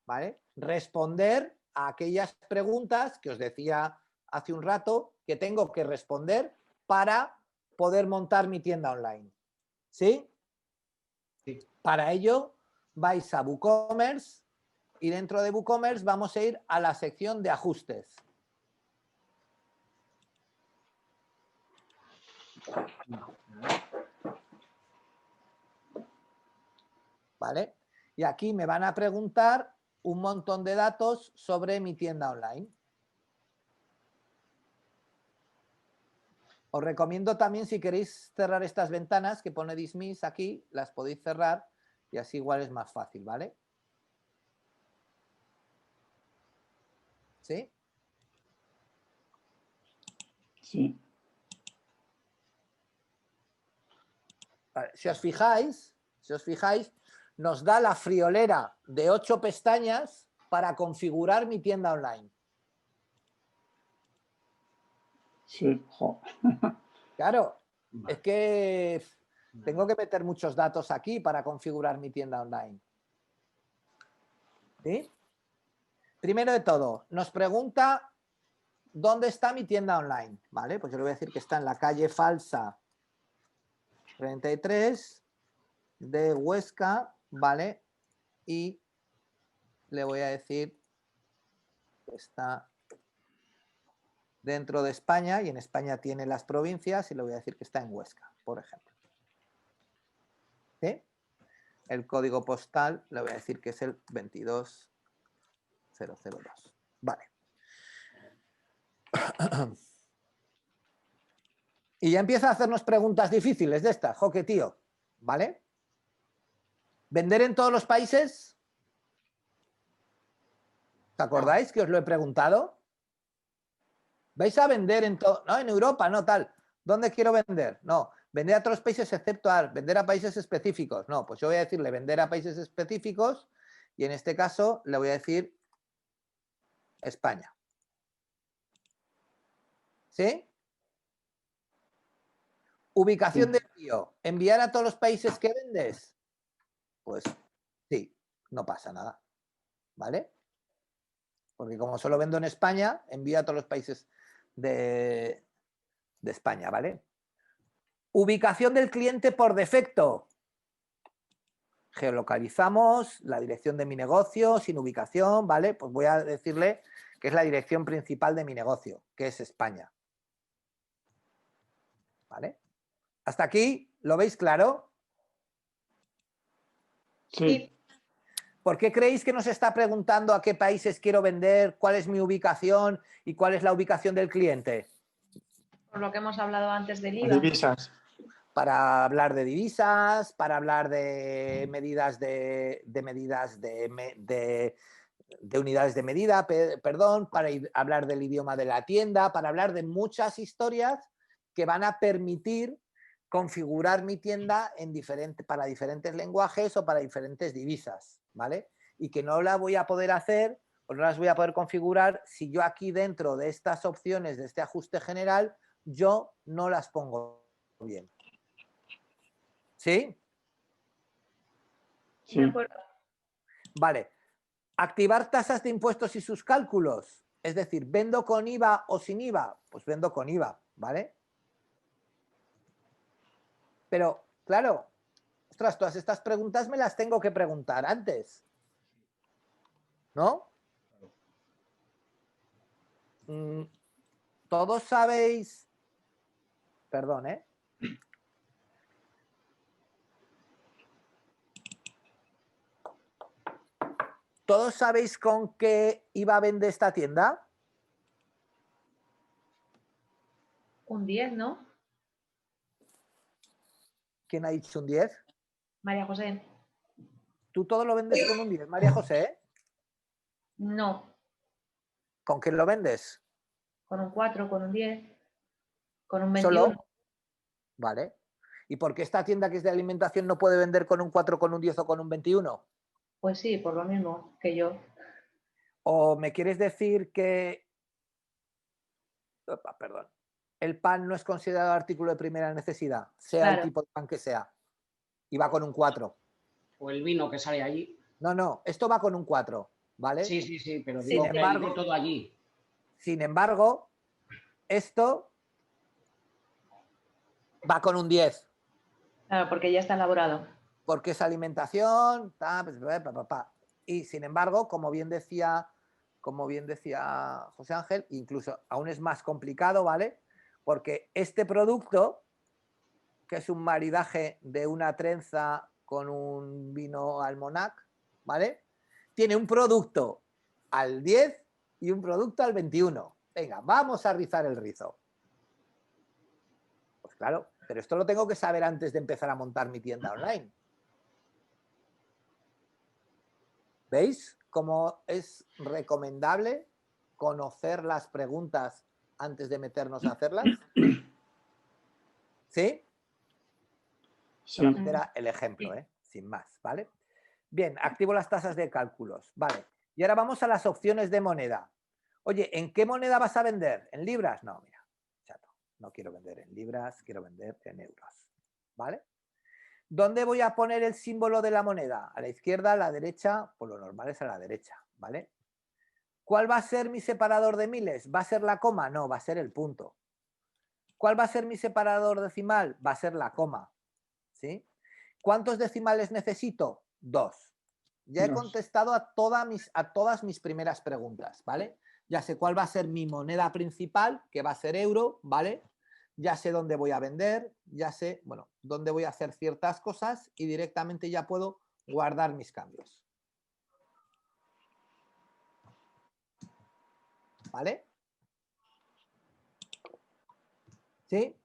S1: ¿vale? Responder a aquellas preguntas que os decía hace un rato que tengo que responder para poder montar mi tienda online, ¿sí?
S5: Sí.
S1: Para ello vais a WooCommerce y dentro de WooCommerce vamos a ir a la sección de ajustes. ¿Vale? Y aquí me van a preguntar un montón de datos sobre mi tienda online. Os recomiendo también, si queréis cerrar estas ventanas que pone Dismiss aquí, las podéis cerrar y así igual es más fácil, ¿vale? ¿Sí?
S7: Sí.
S1: Vale, si os fijáis, nos da la friolera de 8 pestañas para configurar mi tienda online.
S7: Sí, jo.
S1: Claro, es que tengo que meter muchos datos aquí para configurar mi tienda online. ¿Sí? Primero de todo, nos pregunta dónde está mi tienda online. ¿Vale? Pues yo le voy a decir que está en la calle Falsa 33 de Huesca, ¿vale? Y le voy a decir que está dentro de España, y en España tiene las provincias, y le voy a decir que está en Huesca, por ejemplo. ¿Sí? El código postal le voy a decir que es el 22002. Vale. Y ya empieza a hacernos preguntas difíciles de estas. Joque, tío. ¿Vale? ¿Vender en todos los países? ¿Os acordáis que os lo he preguntado? ¿Vais a vender en todo? No, en Europa, no tal. ¿Dónde quiero vender? No, vender a todos los países excepto a vender a países específicos. No, pues yo voy a decirle vender a países específicos y en este caso le voy a decir España. ¿Sí? Ubicación de envío. ¿Enviar a todos los países que vendes? Pues sí, no pasa nada. ¿Vale? Porque como solo vendo en España, envío a todos los países de España, ¿vale? Ubicación del cliente por defecto. Geolocalizamos la dirección de mi negocio sin ubicación, ¿vale? Pues voy a decirle que es la dirección principal de mi negocio, que es España. ¿Vale? ¿Hasta aquí lo veis claro?
S7: Sí.
S1: ¿Por qué creéis que nos está preguntando a qué países quiero vender, cuál es mi ubicación y cuál es la ubicación del cliente?
S2: Por lo que hemos hablado antes del IVA.
S7: Divisas.
S1: Para hablar de divisas, para hablar de medidas de unidades de medida, perdón, para hablar del idioma de la tienda, para hablar de muchas historias que van a permitir configurar mi tienda para diferentes lenguajes o para diferentes divisas, ¿vale? Y que no la voy a poder hacer o no las voy a poder configurar si yo aquí dentro de estas opciones, de este ajuste general, yo no las pongo bien. ¿Sí?
S2: Sí. De acuerdo.
S1: Vale. Activar tasas de impuestos y sus cálculos. Es decir, ¿vendo con IVA o sin IVA? Pues vendo con IVA, ¿vale? Pero, claro, ostras, todas estas preguntas me las tengo que preguntar antes. ¿No? Todos sabéis... Perdón, ¿eh? ¿Todos sabéis con qué IVA vende esta tienda?
S2: Un 10, ¿no?
S1: ¿Quién ha dicho un 10?
S2: María José.
S1: ¿Tú todo lo vendes con un 10, María José?
S2: No.
S1: ¿Con qué lo vendes?
S2: Con un 4, con un 10, con un 21.
S1: ¿Solo? Vale. ¿Y por qué esta tienda que es de alimentación no puede vender con un 4, con un 10 o con un 21?
S2: Pues sí, por lo mismo que yo.
S1: ¿O me quieres decir que... Opa, perdón. El pan no es considerado artículo de primera necesidad, sea
S2: Claro.
S1: el tipo de pan que sea? Y va con un 4.
S5: O el vino que sale allí.
S1: No, esto va con un 4, ¿vale?
S5: Sí, pero
S1: Sin
S5: digo que
S1: embargo,
S5: hay de todo allí.
S1: Sin embargo, esto va con un 10.
S2: Claro, porque ya está elaborado.
S1: Porque es alimentación, y sin embargo, como bien decía José Ángel, incluso aún es más complicado, ¿vale? Porque este producto, que es un maridaje de una trenza con un vino almonac, ¿vale? Tiene un producto al 10 y un producto al 21. Venga, vamos a rizar el rizo. Pues claro, pero esto lo tengo que saber antes de empezar a montar mi tienda online. ¿Veis cómo es recomendable conocer las preguntas antes de meternos a hacerlas? ¿Sí? Solamente era el ejemplo, sin más, ¿vale? Bien, activo las tasas de cálculos, vale. Y ahora vamos a las opciones de moneda. Oye, ¿en qué moneda vas a vender? ¿En libras? No, mira, chato, no quiero vender en libras, quiero vender en euros, ¿vale? ¿Dónde voy a poner el símbolo de la moneda? ¿A la izquierda, a la derecha? Pues lo normal es a la derecha, ¿vale? ¿Cuál va a ser mi separador de miles? ¿Va a ser la coma? No, va a ser el punto. ¿Cuál va a ser mi separador decimal? Va a ser la coma, ¿sí? ¿Cuántos decimales necesito? 2. Ya he contestado a todas mis primeras preguntas, ¿vale? Ya sé cuál va a ser mi moneda principal, que va a ser euro, ¿vale? Ya sé dónde voy a vender, ya sé, bueno, dónde voy a hacer ciertas cosas y directamente ya puedo guardar mis cambios. ¿Vale? ¿Sí?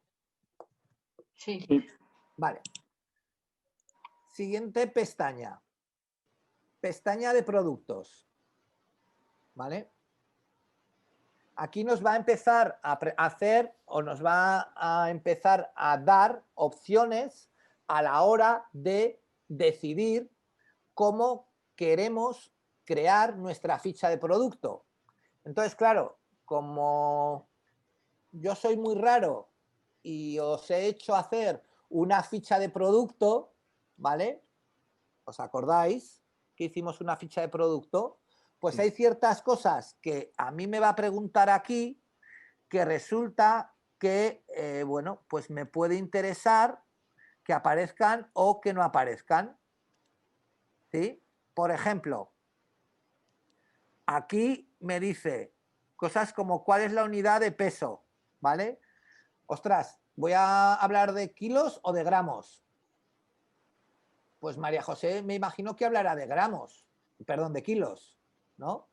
S10: Sí.
S1: Vale. Siguiente pestaña. Pestaña de productos. ¿Vale? Aquí nos va a empezar a hacer o nos va a empezar a dar opciones a la hora de decidir cómo queremos crear nuestra ficha de producto. Entonces, claro, como yo soy muy raro y os he hecho hacer una ficha de producto, ¿vale? ¿Os acordáis que hicimos una ficha de producto? Pues hay ciertas cosas que a mí me va a preguntar aquí que resulta que, bueno, pues me puede interesar que aparezcan o que no aparezcan. ¿Sí? Por ejemplo, aquí me dice cosas como cuál es la unidad de peso, ¿vale? Ostras, ¿voy a hablar de kilos o de gramos? Pues María José me imagino que hablará de gramos, perdón, de kilos, ¿no?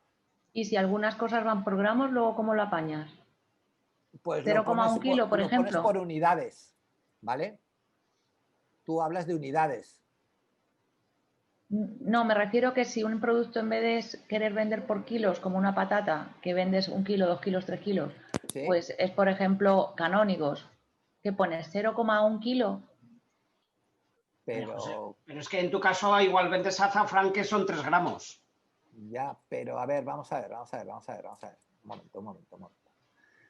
S2: Y si algunas cosas van por gramos, luego ¿cómo lo apañas?
S1: Pues
S2: 0,1 kilo, por
S1: lo pones
S2: ejemplo.
S1: por unidades, ¿vale? Tú hablas de unidades.
S2: No, me refiero que si un producto en vez de querer vender por kilos, como una patata, que vendes 1 kilo, 2 kilos, 3 kilos,
S1: ¿Sí?
S2: pues es, por ejemplo, canónigos, que pones 0,1 kilo.
S1: Pero
S5: es que en tu caso igual vendes azafrán que son 3 gramos.
S1: Ya, pero a ver, vamos a ver. Un momento.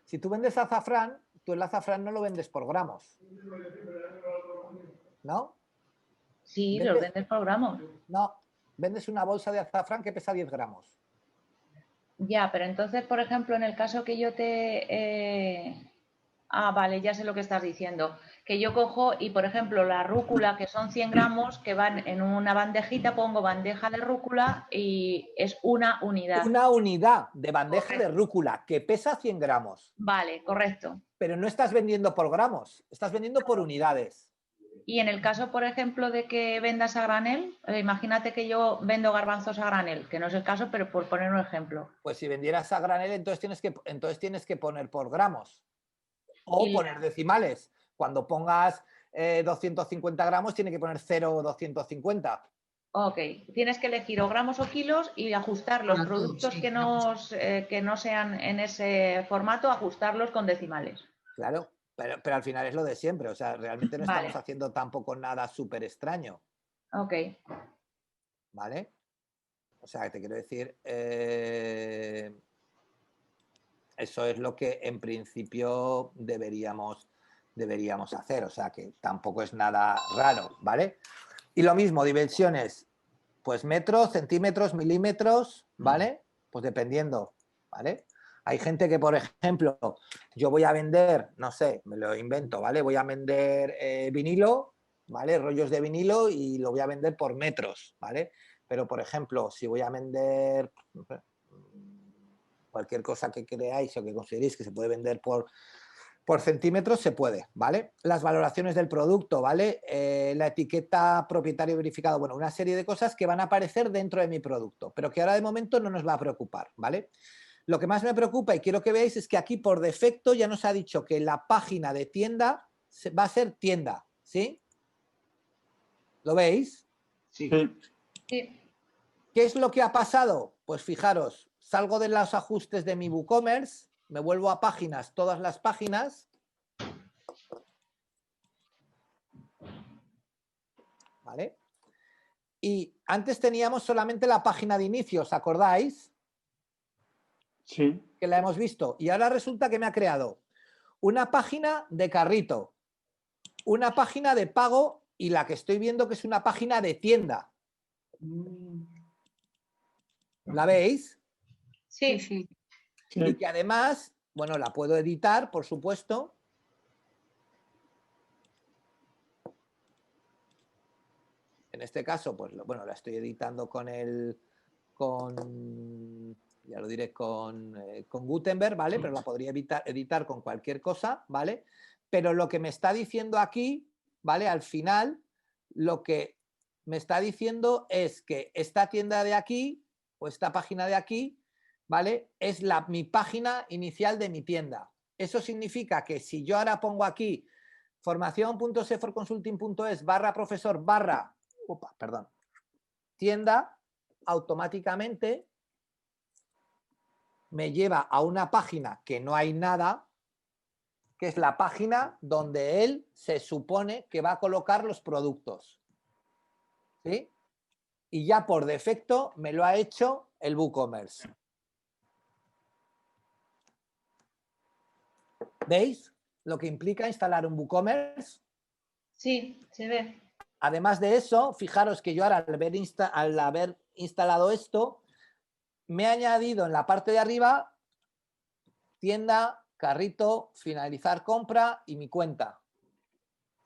S1: Si tú vendes azafrán, tú el azafrán no lo vendes por gramos, ¿no?
S2: Sí, los vendes por gramos.
S1: No, vendes una bolsa de azafrán que pesa 10 gramos.
S2: Ya, pero entonces, por ejemplo, en el caso que yo vale, ya sé lo que estás diciendo. Que yo cojo y, por ejemplo, la rúcula, que son 100 gramos, que van en una bandejita, pongo bandeja de rúcula y es una unidad.
S1: Una unidad de bandeja de rúcula que pesa 100 gramos.
S2: Vale, correcto.
S1: Pero no estás vendiendo por gramos, estás vendiendo por unidades.
S2: Y en el caso, por ejemplo, de que vendas a granel, imagínate que yo vendo garbanzos a granel, que no es el caso, pero por poner un ejemplo.
S1: Pues si vendieras a granel, entonces tienes que poner por gramos. O poner decimales. Cuando pongas 250 gramos, tiene que poner 0,250.
S2: Ok, tienes que elegir o gramos o kilos y ajustar los productos
S10: sí,
S2: que no sean en ese formato, ajustarlos con decimales.
S1: Claro, pero al final es lo de siempre. O sea, realmente no estamos haciendo tampoco nada súper extraño.
S2: Ok.
S1: ¿Vale? O sea, te quiero decir, eso es lo que en principio deberíamos hacer. O sea, que tampoco es nada raro, ¿vale? Y lo mismo, dimensiones, pues metros, centímetros, milímetros, ¿vale? Pues dependiendo, ¿vale? Hay gente que, por ejemplo, yo voy a vender, no sé, me lo invento, ¿vale? Voy a vender vinilo, ¿vale? Rollos de vinilo y lo voy a vender por metros, ¿vale? Pero, por ejemplo, si voy a vender cualquier cosa que creáis o que consideréis que se puede vender por centímetros, se puede, ¿vale? Las valoraciones del producto, ¿vale? La etiqueta propietario verificado, bueno, una serie de cosas que van a aparecer dentro de mi producto, pero que ahora de momento no nos va a preocupar, ¿vale? Lo que más me preocupa y quiero que veáis es que aquí por defecto ya nos ha dicho que la página de tienda va a ser tienda, ¿sí? ¿Lo veis?
S5: Sí.
S2: Sí.
S1: ¿Qué es lo que ha pasado? Pues fijaros, salgo de los ajustes de mi WooCommerce, me vuelvo a páginas, todas las páginas. ¿Vale? Y antes teníamos solamente la página de inicio, ¿os acordáis?
S7: Sí.
S1: Que la hemos visto. Y ahora resulta que me ha creado una página de carrito, una página de pago y la que estoy viendo que es una página de tienda. ¿La veis?
S2: Sí.
S10: Sí.
S1: Y que además, bueno, la puedo editar, por supuesto. En este caso, pues bueno, la estoy editando ya lo diré, con Gutenberg, ¿vale? Pero la podría editar con cualquier cosa, ¿vale? Pero lo que me está diciendo aquí, ¿vale? Al final, lo que me está diciendo es que esta tienda de aquí, o esta página de aquí, ¿vale? Es mi página inicial de mi tienda. Eso significa que si yo ahora pongo aquí formación.seforconsulting.es/profesor/ tienda, automáticamente me lleva a una página que no hay nada, que es la página donde él se supone que va a colocar los productos. ¿Sí? Y ya por defecto me lo ha hecho el WooCommerce. ¿Veis lo que implica instalar un WooCommerce?
S2: Sí, se ve.
S1: Además de eso, fijaros que yo ahora al haber instalado esto, me he añadido en la parte de arriba tienda, carrito, finalizar compra y mi cuenta.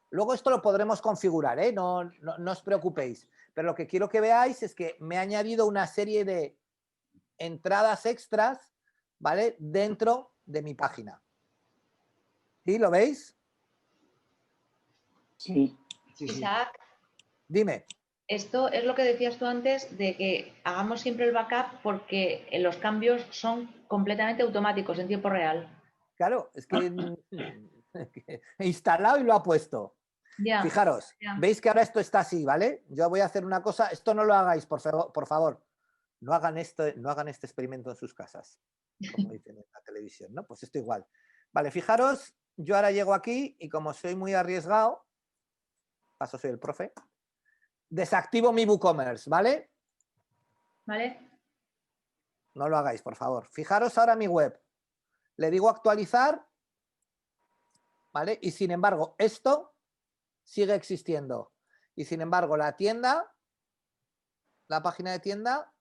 S1: Luego esto lo podremos configurar, ¿eh? No os preocupéis. Pero lo que quiero que veáis es que me he añadido una serie de entradas extras, ¿vale? Dentro de mi página. ¿Sí? ¿Lo veis?
S7: Sí.
S2: Isaac.
S1: Dime.
S2: Esto es lo que decías tú antes de que hagamos siempre el backup porque los cambios son completamente automáticos en tiempo real.
S1: Claro, es que he instalado y lo ha puesto.
S2: Ya,
S1: Fijaros,
S2: ya.
S1: veis que ahora esto está así, ¿vale? Yo voy a hacer una cosa, esto no lo hagáis, por favor. No hagan este experimento en sus casas, como dicen en la televisión, ¿no? Pues esto igual. Vale, fijaros, yo ahora llego aquí y como soy muy arriesgado, paso soy el profe, desactivo mi WooCommerce, ¿vale?
S2: ¿Vale?
S1: No lo hagáis, por favor. Fijaros ahora mi web. Le digo actualizar, ¿vale? Y sin embargo, esto sigue existiendo. Y sin embargo, la tienda, la página de tienda,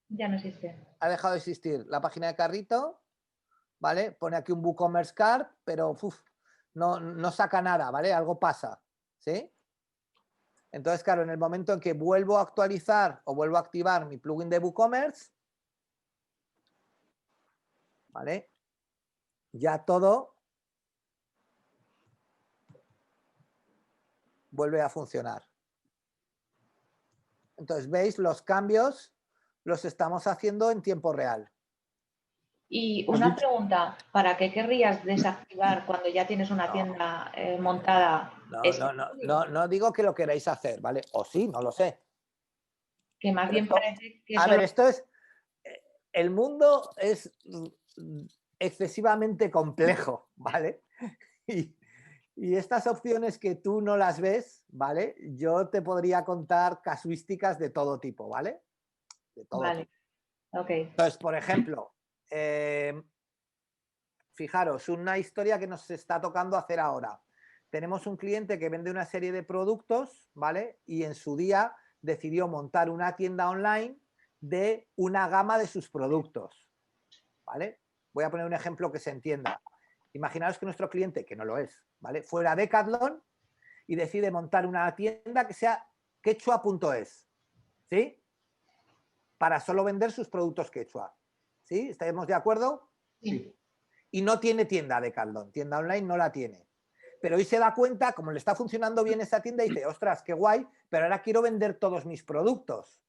S2: Ya no existe.
S1: ha dejado de existir. La página de carrito, ¿vale? Pone aquí un WooCommerce Cart, pero no saca nada, ¿vale? Algo pasa, ¿sí? Entonces, claro, en el momento en que vuelvo a actualizar o vuelvo a activar mi plugin de WooCommerce, ¿vale? Ya todo vuelve a funcionar. Entonces, veis, los cambios los estamos haciendo en tiempo real.
S2: Y una pregunta, ¿para qué querrías desactivar cuando ya tienes una tienda montada?
S1: No digo que lo queráis hacer, ¿vale? O sí, no lo sé.
S2: Que más bien parece que
S1: A
S2: solo...
S1: ver, esto es... El mundo es excesivamente complejo, ¿vale? Y estas opciones que tú no las ves, ¿vale? Yo te podría contar casuísticas de todo tipo, ¿vale? De todo
S2: Vale,
S1: tipo.
S2: ok.
S1: Entonces, por ejemplo, fijaros, una historia que nos está tocando hacer ahora. Tenemos un cliente que vende una serie de productos, ¿vale? Y en su día decidió montar una tienda online de una gama de sus productos, ¿vale? Voy a poner un ejemplo que se entienda. Imaginaos que nuestro cliente, que no lo es, ¿vale? Fuera Decathlon y decide montar una tienda que sea quechua.es, ¿sí? Para solo vender sus productos quechua, ¿sí? ¿Estamos de acuerdo?
S2: Sí.
S1: Y no tiene tienda Decathlon, tienda online no la tiene. Pero hoy se da cuenta, como le está funcionando bien esa tienda, y dice, ostras, qué guay, pero ahora quiero vender todos mis productos,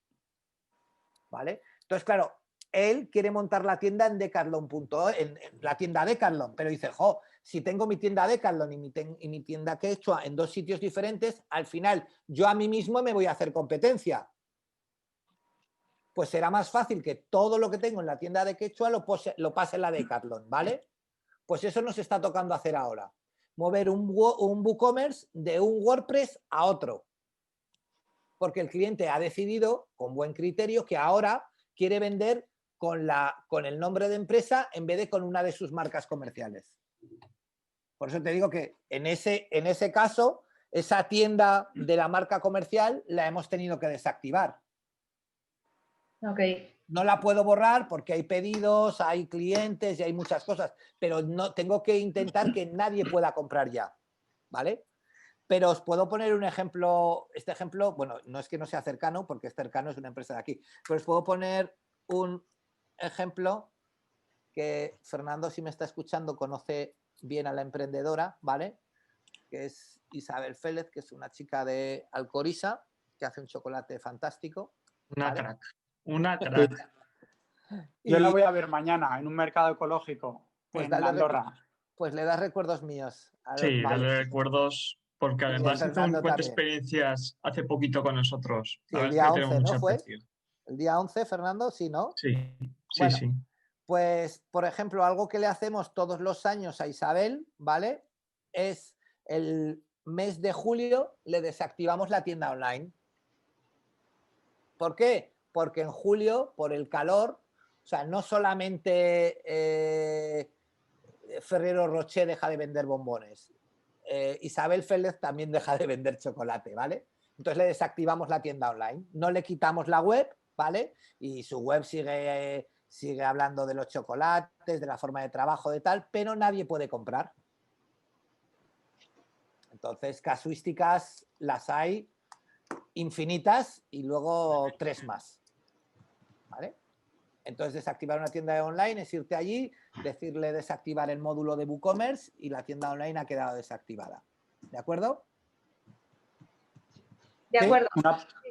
S1: ¿vale? Entonces, claro, él quiere montar la tienda en Decathlon.es, en la tienda Decathlon, pero dice, jo, si tengo mi tienda Decathlon y mi tienda Quechua en dos sitios diferentes, al final yo a mí mismo me voy a hacer competencia. Pues será más fácil que todo lo que tengo en la tienda de Quechua lo pase en la Decathlon, ¿vale? Pues eso nos está tocando hacer ahora. Mover un WooCommerce de un WordPress a otro. Porque el cliente ha decidido, con buen criterio, que ahora quiere vender con el nombre de empresa en vez de con una de sus marcas comerciales. Por eso te digo que en ese caso, esa tienda de la marca comercial la hemos tenido que desactivar.
S2: Ok.
S1: No la puedo borrar porque hay pedidos, hay clientes y hay muchas cosas, pero no tengo que intentar que nadie pueda comprar ya, ¿vale? Pero os puedo poner un ejemplo, este ejemplo, bueno, no es que no sea cercano, porque es cercano, es una empresa de aquí, pero os puedo poner un ejemplo que Fernando, si me está escuchando, conoce bien a la emprendedora, ¿vale? Que es Isabel Félez, que es una chica de Alcoriza, que hace un chocolate fantástico.
S12: Una
S1: ¿vale?
S12: crack. Una crack.
S7: Yo la voy a ver mañana en un mercado ecológico
S1: Pues
S7: en Andorra.
S1: Pues le das recuerdos míos.
S12: Sí,
S1: Vale.
S12: dale recuerdos, porque además hizo un
S1: Fernando
S12: cuento de
S1: también.
S12: experiencias hace poquito con nosotros.
S1: Sí,
S12: La
S1: el
S12: verdad es
S1: día
S12: que le tenemos
S1: 11, ¿no
S12: mucho
S1: fue?
S12: aprecio.
S1: El día 11, Fernando, sí, ¿no?
S12: Sí, sí,
S1: Bueno,
S12: sí.
S1: pues, por ejemplo, algo que le hacemos todos los años a Isabel, ¿vale? Es el mes de julio le desactivamos la tienda online. ¿Por qué? Porque en julio, por el calor, o sea, no solamente Ferrero Rocher deja de vender bombones, Isabel Félez también deja de vender chocolate, ¿vale? Entonces le desactivamos la tienda online, no le quitamos la web, ¿vale? Y su web sigue hablando de los chocolates, de la forma de trabajo, de tal, pero nadie puede comprar. Entonces, casuísticas las hay infinitas y luego 3 más, ¿vale? Entonces, desactivar una tienda online es irte allí, decirle desactivar el módulo de WooCommerce y la tienda online ha quedado desactivada. ¿De acuerdo?
S2: De acuerdo.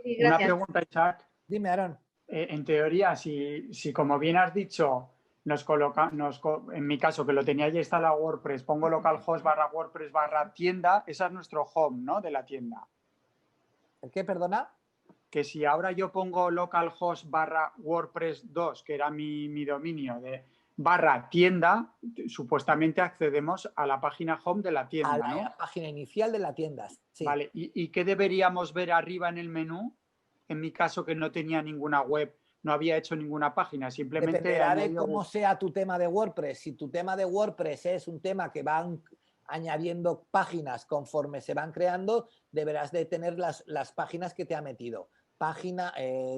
S2: Sí,
S7: Una
S2: gracias.
S7: pregunta, Isaac.
S1: Dime, Aaron.
S7: En teoría, si como bien has dicho, en mi caso, que lo tenía ya instalado WordPress, pongo localhost /WordPress /tienda, esa es nuestro home, ¿no? De la tienda.
S1: ¿El qué, perdona?
S7: Que si ahora yo pongo localhost /WordPress 2, que era mi dominio, de /tienda, supuestamente accedemos a la página home de la tienda,
S1: A la
S7: ¿no?
S1: página inicial de la tienda, sí.
S7: Vale, ¿y qué deberíamos ver arriba en el menú? En mi caso, que no tenía ninguna web, no había hecho ninguna página, simplemente
S1: Dependerá de
S7: añadido-
S1: cómo sea tu tema de WordPress. Si tu tema de WordPress es un tema que van añadiendo páginas conforme se van creando, deberás de tener las páginas que te ha metido. Página,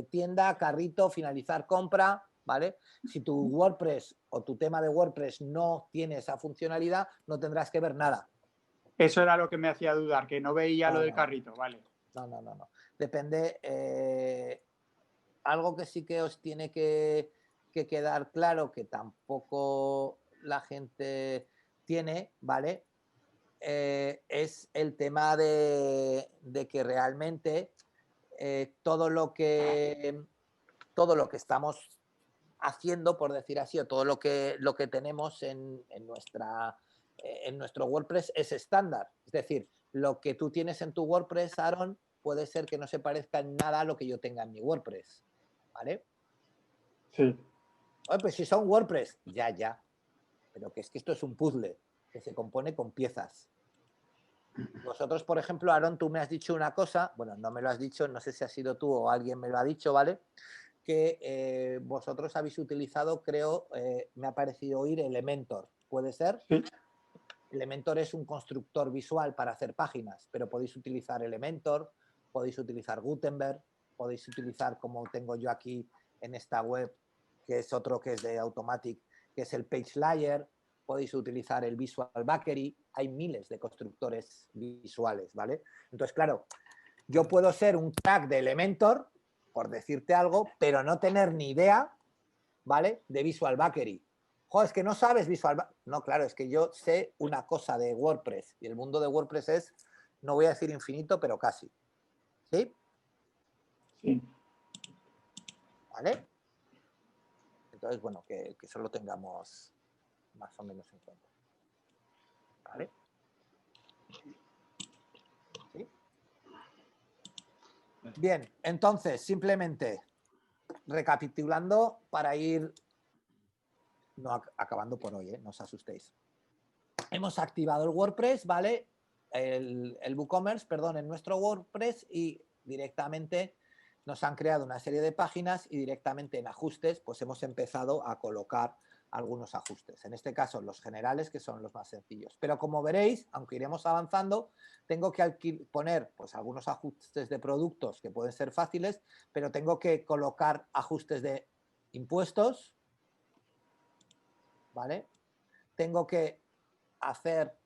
S1: tienda, carrito, finalizar compra, ¿vale? Si tu WordPress o tu tema de WordPress no tiene esa funcionalidad, no tendrás que ver nada.
S7: Eso era lo que me hacía dudar, que no veía lo del
S1: No.
S7: carrito, vale.
S1: No. Depende. Algo que sí que os tiene que quedar claro, que tampoco la gente tiene, ¿vale? Es el tema de que realmente todo lo que estamos haciendo, por decir así, o todo lo que tenemos en nuestro WordPress es estándar. Es decir, lo que tú tienes en tu WordPress, Aaron, puede ser que no se parezca en nada a lo que yo tenga en mi WordPress, ¿vale?
S7: Sí.
S1: Oye, pues si son WordPress, ya. Pero que es que esto es un puzzle que se compone con piezas. Vosotros, por ejemplo, Aaron, tú me has dicho una cosa, bueno, no me lo has dicho, no sé si has sido tú o alguien me lo ha dicho, ¿vale? Que vosotros habéis utilizado, creo, me ha parecido oír Elementor, ¿puede ser?
S7: Sí.
S1: Elementor es un constructor visual para hacer páginas, pero podéis utilizar Elementor, podéis utilizar Gutenberg, podéis utilizar, como tengo yo aquí en esta web, que es otro que es de Automatic, que es el Page Layer, podéis utilizar el Visual Bakery, hay miles de constructores visuales, ¿vale? Entonces, claro, yo puedo ser un crack de Elementor, por decirte algo, pero no tener ni idea, ¿vale?, de Visual Bakery. Joder, es que no sabes Visual Bakery. No, claro, es que yo sé una cosa de WordPress y el mundo de WordPress es, no voy a decir infinito, pero casi. ¿Sí?
S7: Sí.
S1: ¿Vale? Entonces, bueno, que eso lo tengamos más o menos en cuenta. ¿Vale? ¿Sí? Bien, entonces, simplemente recapitulando para ir no acabando por hoy, no os asustéis. Hemos activado el WordPress, ¿vale? El WooCommerce, perdón, en nuestro WordPress y directamente nos han creado una serie de páginas y directamente en ajustes pues hemos empezado a colocar algunos ajustes. En este caso los generales, que son los más sencillos. Pero como veréis, aunque iremos avanzando, tengo que poner pues algunos ajustes de productos que pueden ser fáciles, pero tengo que colocar ajustes de impuestos, ¿vale? Tengo que hacer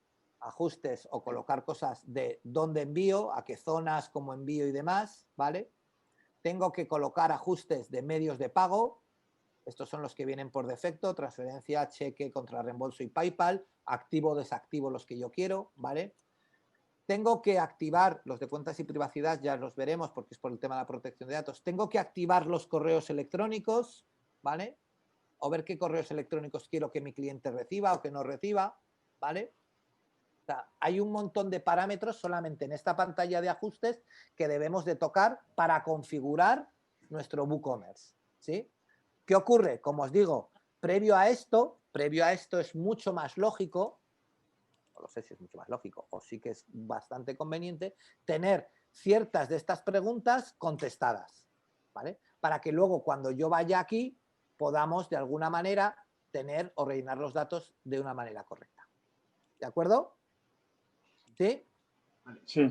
S1: ajustes o colocar cosas de dónde envío, a qué zonas, cómo envío y demás, ¿vale? Tengo que colocar ajustes de medios de pago. Estos son los que vienen por defecto: transferencia, cheque, contrarreembolso y PayPal. Activo o desactivo los que yo quiero, ¿vale? Tengo que activar los de cuentas y privacidad, ya los veremos porque es por el tema de la protección de datos. Tengo que activar los correos electrónicos, ¿vale? O ver qué correos electrónicos quiero que mi cliente reciba o que no reciba, ¿vale? O sea, hay un montón de parámetros solamente en esta pantalla de ajustes que debemos de tocar para configurar nuestro WooCommerce, ¿sí? ¿Qué ocurre? Como os digo, previo a esto es mucho más lógico, no lo sé si es mucho más lógico o sí que es bastante conveniente, tener ciertas de estas preguntas contestadas, ¿vale? Para que luego cuando yo vaya aquí podamos de alguna manera tener o rellenar los datos de una manera correcta. ¿De acuerdo? ¿Sí?
S7: Sí.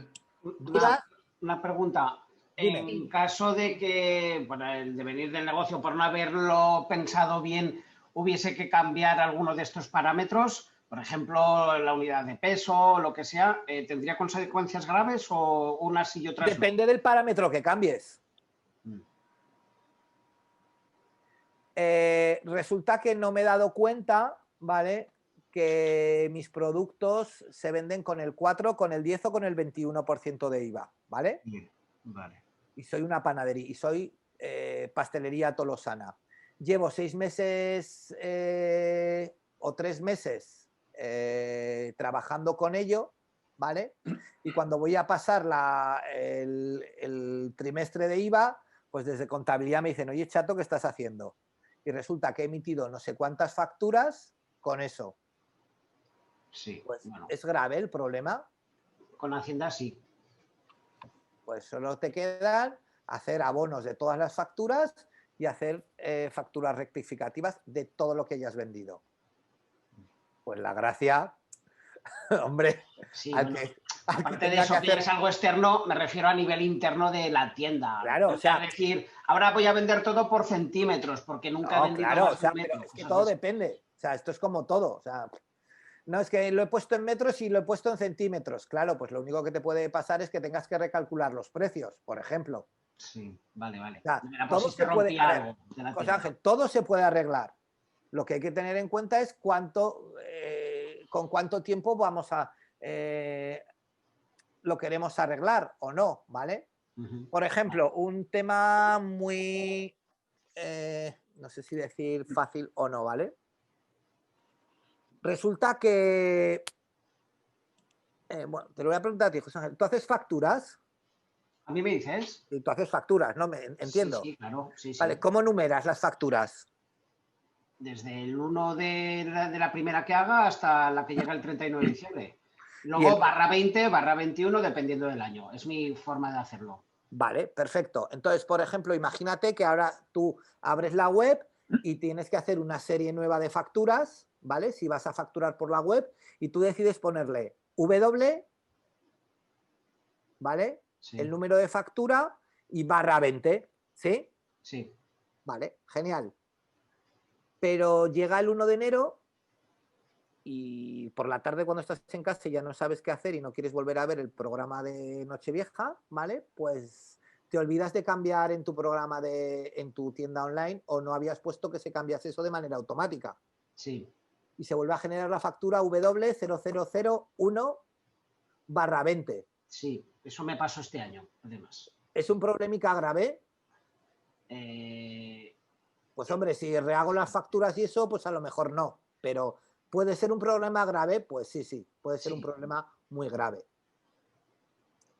S5: Una pregunta.
S1: Dime.
S5: En caso de que, por el devenir del negocio, por no haberlo pensado bien, hubiese que cambiar alguno de estos parámetros, por ejemplo, la unidad de peso, lo que sea, ¿tendría consecuencias graves o unas y otras no?
S1: Depende del parámetro que cambies. Resulta que no me he dado cuenta, ¿vale?, que mis productos se venden con el 4, con el 10 o con el 21% de IVA, ¿vale?
S5: Bien, vale.
S1: y soy una panadería y soy pastelería tolosana. Llevo 6 meses o 3 meses trabajando con ello, ¿vale? Y cuando voy a pasar el trimestre de IVA, pues desde contabilidad me dicen, oye, chato, ¿qué estás haciendo? Y resulta que he emitido no sé cuántas facturas con eso.
S5: Sí,
S1: Pues
S5: bueno,
S1: es grave el problema.
S5: con Hacienda sí.
S1: Pues solo te quedan hacer abonos de todas las facturas y hacer facturas rectificativas de todo lo que hayas vendido. Pues la gracia, hombre,
S5: Sí,
S1: al
S5: bueno,
S1: que
S5: aparte de
S1: tenga
S5: eso,
S1: que
S5: que ya
S1: hacer...
S5: es algo externo, me refiero a nivel interno de la tienda.
S1: Claro,
S5: No
S1: o sea,
S5: decir, ahora voy a vender todo por centímetros, porque nunca he
S1: no,
S5: vendido
S1: claro, o
S5: más de
S1: sea,
S5: un
S1: pero
S5: metro.
S1: es que
S5: cosas
S1: todo
S5: así.
S1: depende. O sea, esto es como todo. O sea, no es que lo he puesto en metros y lo he puesto en centímetros. Claro, pues lo único que te puede pasar es que tengas que recalcular los precios, por ejemplo.
S5: Sí, vale, vale.
S1: O sea,
S5: Mira, por
S1: todo
S5: si se
S1: se puede...
S5: rompía
S1: A ver,
S5: algo de la
S1: José
S5: tienda.
S1: Ángel, todo se puede arreglar. Lo que hay que tener en cuenta es con cuánto tiempo vamos a... lo queremos arreglar o no, ¿vale?
S5: Ujú.
S1: Por ejemplo, un tema muy... no sé si decir fácil o no, ¿vale? Resulta que... bueno, te lo voy a preguntar a ti, José Ángel. ¿Tú haces facturas?
S5: ¿A mí me dices?
S1: Y tú haces facturas, ¿no? Entiendo.
S5: Sí, claro, sí, sí.
S1: Vale, ¿cómo numeras las facturas?
S5: Desde el 1 de la primera que haga hasta la que llega el 31 de diciembre.
S1: Y
S5: Luego /20, /21, dependiendo del año. Es mi forma de hacerlo.
S1: Vale, perfecto. Entonces, por ejemplo, imagínate que ahora tú abres la web y tienes que hacer una serie nueva de facturas, ¿vale? Si vas a facturar por la web y tú decides ponerle W, ¿vale?
S5: Sí.
S1: El número de factura y /20, ¿sí?
S5: Sí.
S1: Vale, genial. Pero llega el 1 de enero y por la tarde cuando estás en casa y ya no sabes qué hacer y no quieres volver a ver el programa de Nochevieja, ¿vale? Pues te olvidas de cambiar en tu programa en tu tienda online o no habías puesto que se cambiase eso de manera automática.
S5: Sí.
S1: Y se vuelve a generar la factura W0001/20.
S5: Sí, eso me pasó este año, además.
S1: ¿Es un problemica grave?
S5: Eh,
S1: Pues hombre, si rehago las facturas y eso, pues a lo mejor no. Pero ¿puede ser un problema grave? Pues sí, sí, puede ser un problema muy grave.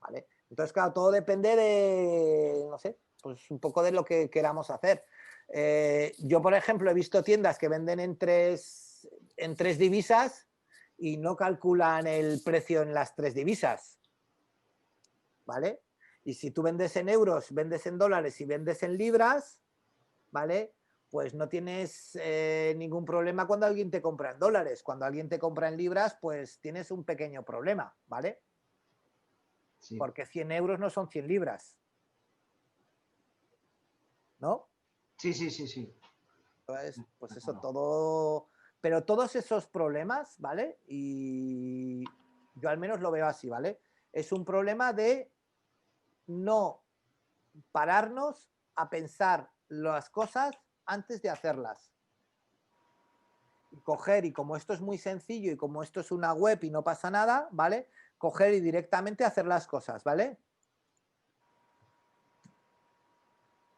S1: ¿Vale? Entonces, claro, todo depende de, no sé, pues un poco de lo que queramos hacer. Yo, por ejemplo, he visto tiendas que venden en tres divisas y no calculan el precio en las 3 divisas. ¿Vale? Y si tú vendes en euros, vendes en dólares y vendes en libras, ¿vale? Pues no tienes ningún problema cuando alguien te compra en dólares. Cuando alguien te compra en libras, pues tienes un pequeño problema, ¿vale?
S5: Sí.
S1: Porque 100 euros no son 100 libras. ¿No?
S5: Sí, sí, sí, sí.
S1: Entonces, pues eso todo... Pero todos esos problemas, ¿vale? Y yo al menos lo veo así, ¿vale? Es un problema de no pararnos a pensar las cosas antes de hacerlas. Y coger, y como esto es muy sencillo y como esto es una web y no pasa nada, ¿vale? Coger y directamente hacer las cosas, ¿vale?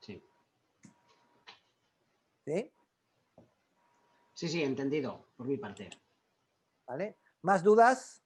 S5: Sí.
S1: ¿Sí?
S5: Sí, sí, entendido, por mi parte.
S1: ¿Vale? ¿Más dudas?